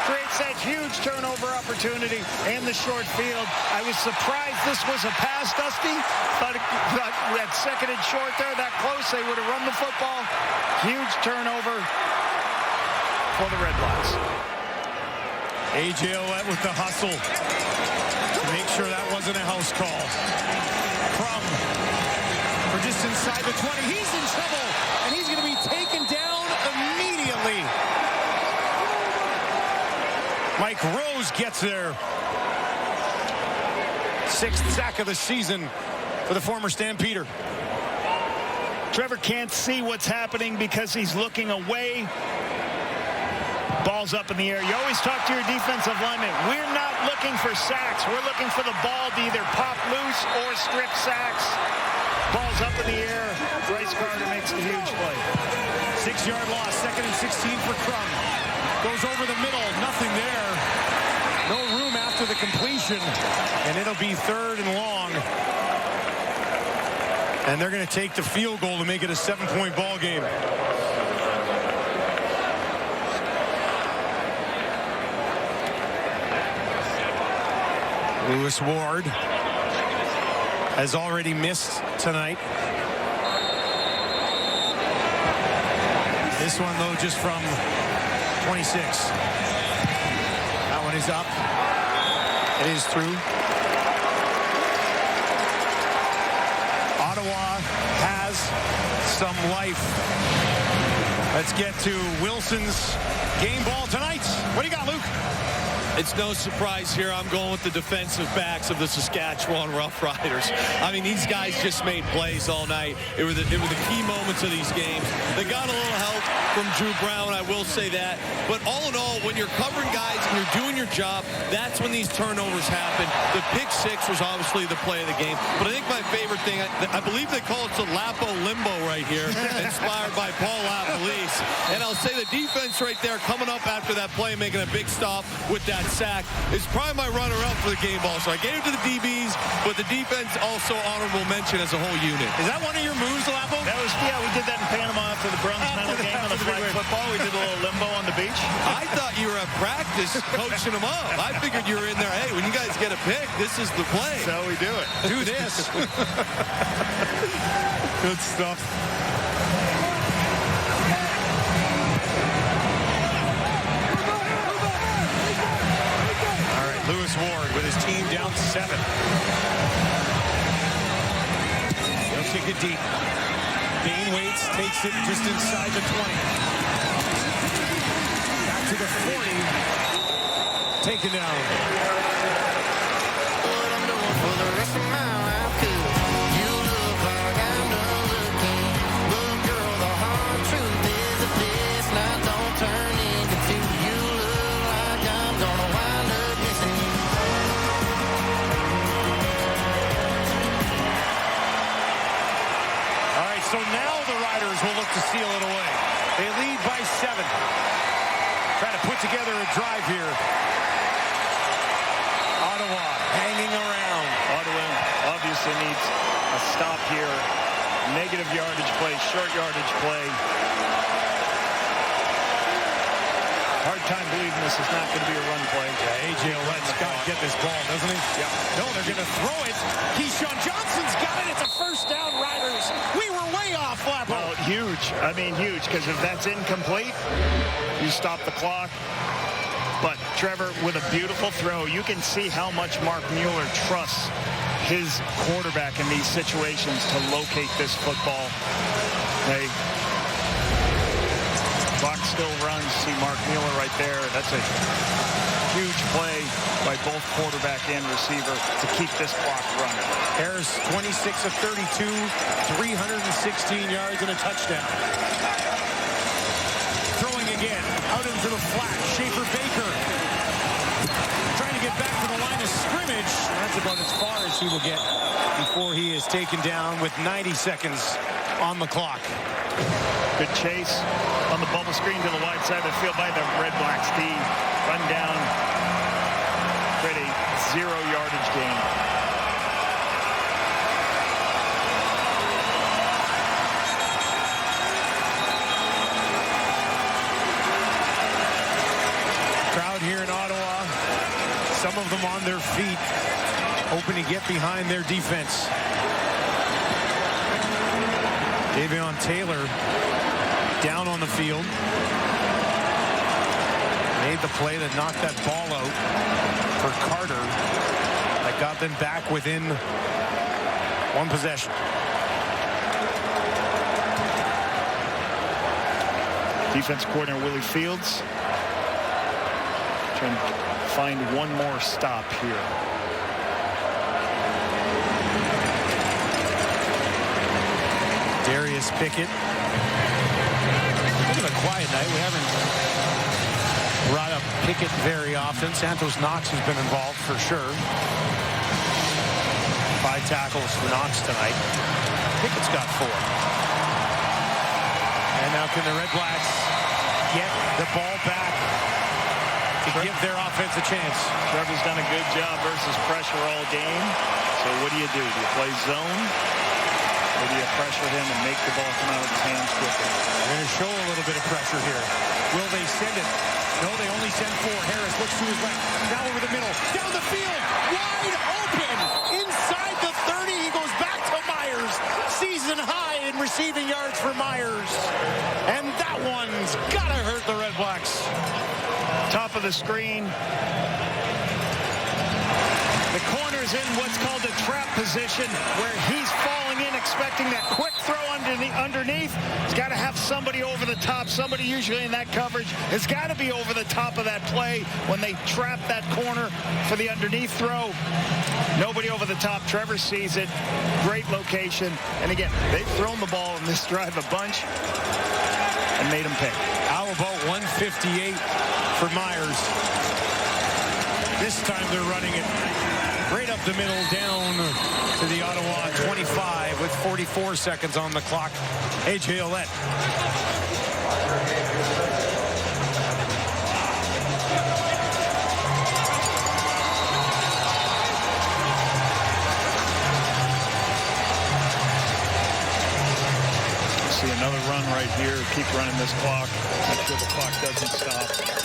creates that huge turnover opportunity and the short field. I was surprised this was a pass, Dusty. Thought we had second and short there, that close. They would have run the football. Huge turnover for the Red Blacks. A.J. Ouellette with the hustle to make sure that wasn't a house call. Crum for just inside the 20. He's in trouble, and he's going to be taken down immediately. Mike Rose gets there. 6th sack of the season for the former Stampeder. Trevor can't see what's happening because he's looking away. Ball's up in the air. You always talk to your defensive lineman. We're not looking for sacks. We're looking for the ball to either pop loose or strip sacks. Ball's up in the air. Bryce Carter makes a huge play. 6-yard loss. 2nd and 16 for Crum. Goes over the middle. Nothing there. No room after the completion. And it'll be 3rd and long. And they're going to take the field goal to make it a 7-point ball game. Lewis Ward has already missed tonight. This one, though, just from 26. That one is up. It is through. Ottawa has some life. Let's get to Wilson's game ball tonight. What do you got, Luke? It's no surprise here. I'm going with the defensive backs of the Saskatchewan Roughriders. I mean, these guys just made plays all night. It were the key moments of these games. They got a little help from Drew Brown, I will say that. But all in all, when you're covering guys and you're doing your job, that's when these turnovers happen. The pick six was obviously the play of the game. But I think my favorite thing, I believe they call it the Lapo Limbo right here, inspired by Paul LaPolice. And I'll say the defense right there coming up after that play, making a big stop with that sack, is probably my runner-up for the game ball. So I gave it to the DBs, but the defense also honorable mention as a whole unit. Is that one of your moves, Lapo? That was, yeah, we did that in Panama after the bronze medal game on the flag football. We did a little limbo on the beach. I thought you were at practice coaching them up. I figured you were in there, hey, when you guys get a pick, this is the play. That's how we do it. Do this. Good stuff. Lewis Ward with his team down 7. He'll kick it deep. Dane Waits takes it just inside the 20. Back to the 40. Taken down. What I'm doing for the rest of my life, 'cause you look like I'm done looking. But girl, the hard truth is that this night don't turn into two. You look like I'm gonna wind up missing you. All right, so now the Riders will look to seal it away. They lead by 7. Try to put together a drive here. Ottawa hanging around. Ottawa obviously needs a stop here. Negative yardage play, short yardage play. Hard time believing this is not going to be a run play. Yeah, A.J. Ouellette's got to get this ball, doesn't he? Yeah. No, they're going to throw it. Keyshawn Johnson's got it. It's a first down, Riders. We were way off, Lapo. Well, huge. I mean, huge, because if that's incomplete, you stop the clock. But Trevor, with a beautiful throw, you can see how much Mark Mueller trusts his quarterback in these situations to locate this football. Hey, clock still runs. See Mark Mueller right there. That's a huge play by both quarterback and receiver to keep this clock running. Harris, 26 of 32, 316 yards and a touchdown. Throwing again, out into the flat. Schaefer Baker trying to get back to the line of scrimmage. That's about as far as he will get before he is taken down with 90 seconds on the clock. Good chase on the bubble screen to the wide side of the field by the Red Blacks D. Run down. Pretty 0 yardage gain. Crowd here in Ottawa, some of them on their feet, hoping to get behind their defense. Davion Taylor down on the field. Made the play that knocked that ball out for Carter. That got them back within 1 possession. Defense coordinator Willie Fields trying to find one more stop here. Darius Pickett. Look at a quiet night. We haven't brought up Pickett very often. Santos Knox has been involved for sure. 5 tackles for Knox tonight. Pickett's got 4. And now can the Red Blacks get the ball back to give their offense a chance? Trevor's done a good job versus pressure all game. So what do? Do you play zone? Or do you pressure him and make the ball come out of his hands quickly? They're going to show a little bit of pressure here. Will they send it? No, they only send 4. Harris looks to his left. Now over the middle. Down the field. Wide open. Inside the 30. He goes back to Myers. Season high in receiving yards for Myers. And that one's got to hurt the Red Blacks. Top of the screen. The corner's in what's called a trap position where he's falling in expecting that quick throw underneath. He's got to have somebody over the top. Somebody usually in that coverage has got to be over the top of that play when they trap that corner for the underneath throw. Nobody over the top. Trevor sees it. Great location. And again, they've thrown the ball in this drive a bunch and made him pick. How about 158 for Myers? This time they're running it right up the middle down to the Ottawa 25 with 44 seconds on the clock. A.J. Ouellette. See another run right here. Keep running this clock. Make sure the clock doesn't stop.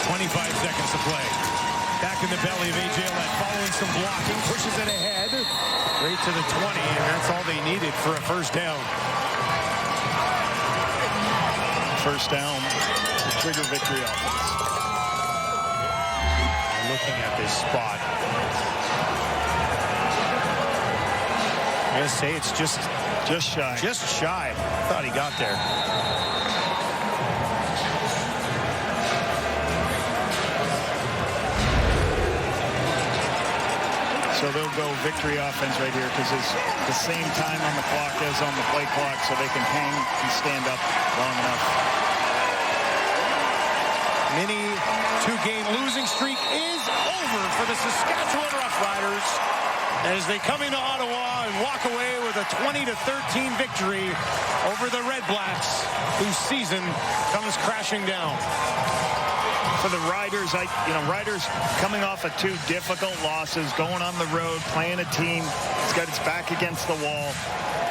25 seconds to play. Back in the belly of A.J. Ouellette, following some blocking, pushes it ahead, right to the 20, and that's all they needed for a first down. First down, the trigger victory offense. Looking at this spot. I'm going to say it's just shy. Just shy. Thought he got there. So they'll go victory offense right here because it's the same time on the clock as on the play clock, so they can hang and stand up long enough. Mini 2-game losing streak is over for the Saskatchewan Roughriders as they come into Ottawa and walk away with a 20-13 victory over the Red Blacks, whose season comes crashing down. For the Riders, Riders coming off of 2 difficult losses, going on the road, playing a team. It's got its back against the wall.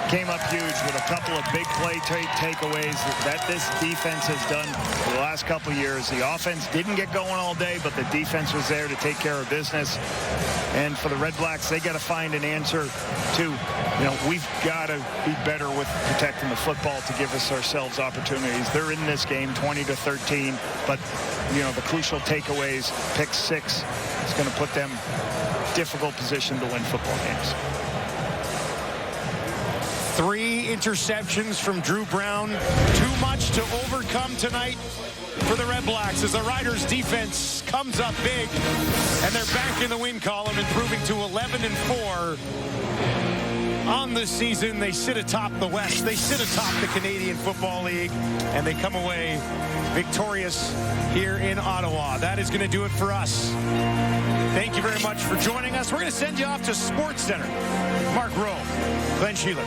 Came up huge with a couple of big play takeaways that this defense has done for the last couple of years. The offense didn't get going all day, but the defense was there to take care of business. And for the Red Blacks, they got to find an answer to, we've got to be better with protecting the football to give ourselves opportunities. They're in this game 20-13, but the crucial takeaways, pick 6, is going to put them in a difficult position to win football games. 3 interceptions from Drew Brown. Too much to overcome tonight for the Red Blacks as the Riders' defense comes up big, and they're back in the win column, improving to 11-4 on the season. They sit atop the West. They sit atop the Canadian Football League, and they come away victorious here in Ottawa. That is going to do it for us. Thank you very much for joining us. We're going to send you off to Sports Center. Mark Rowe, Glenn Sheeler.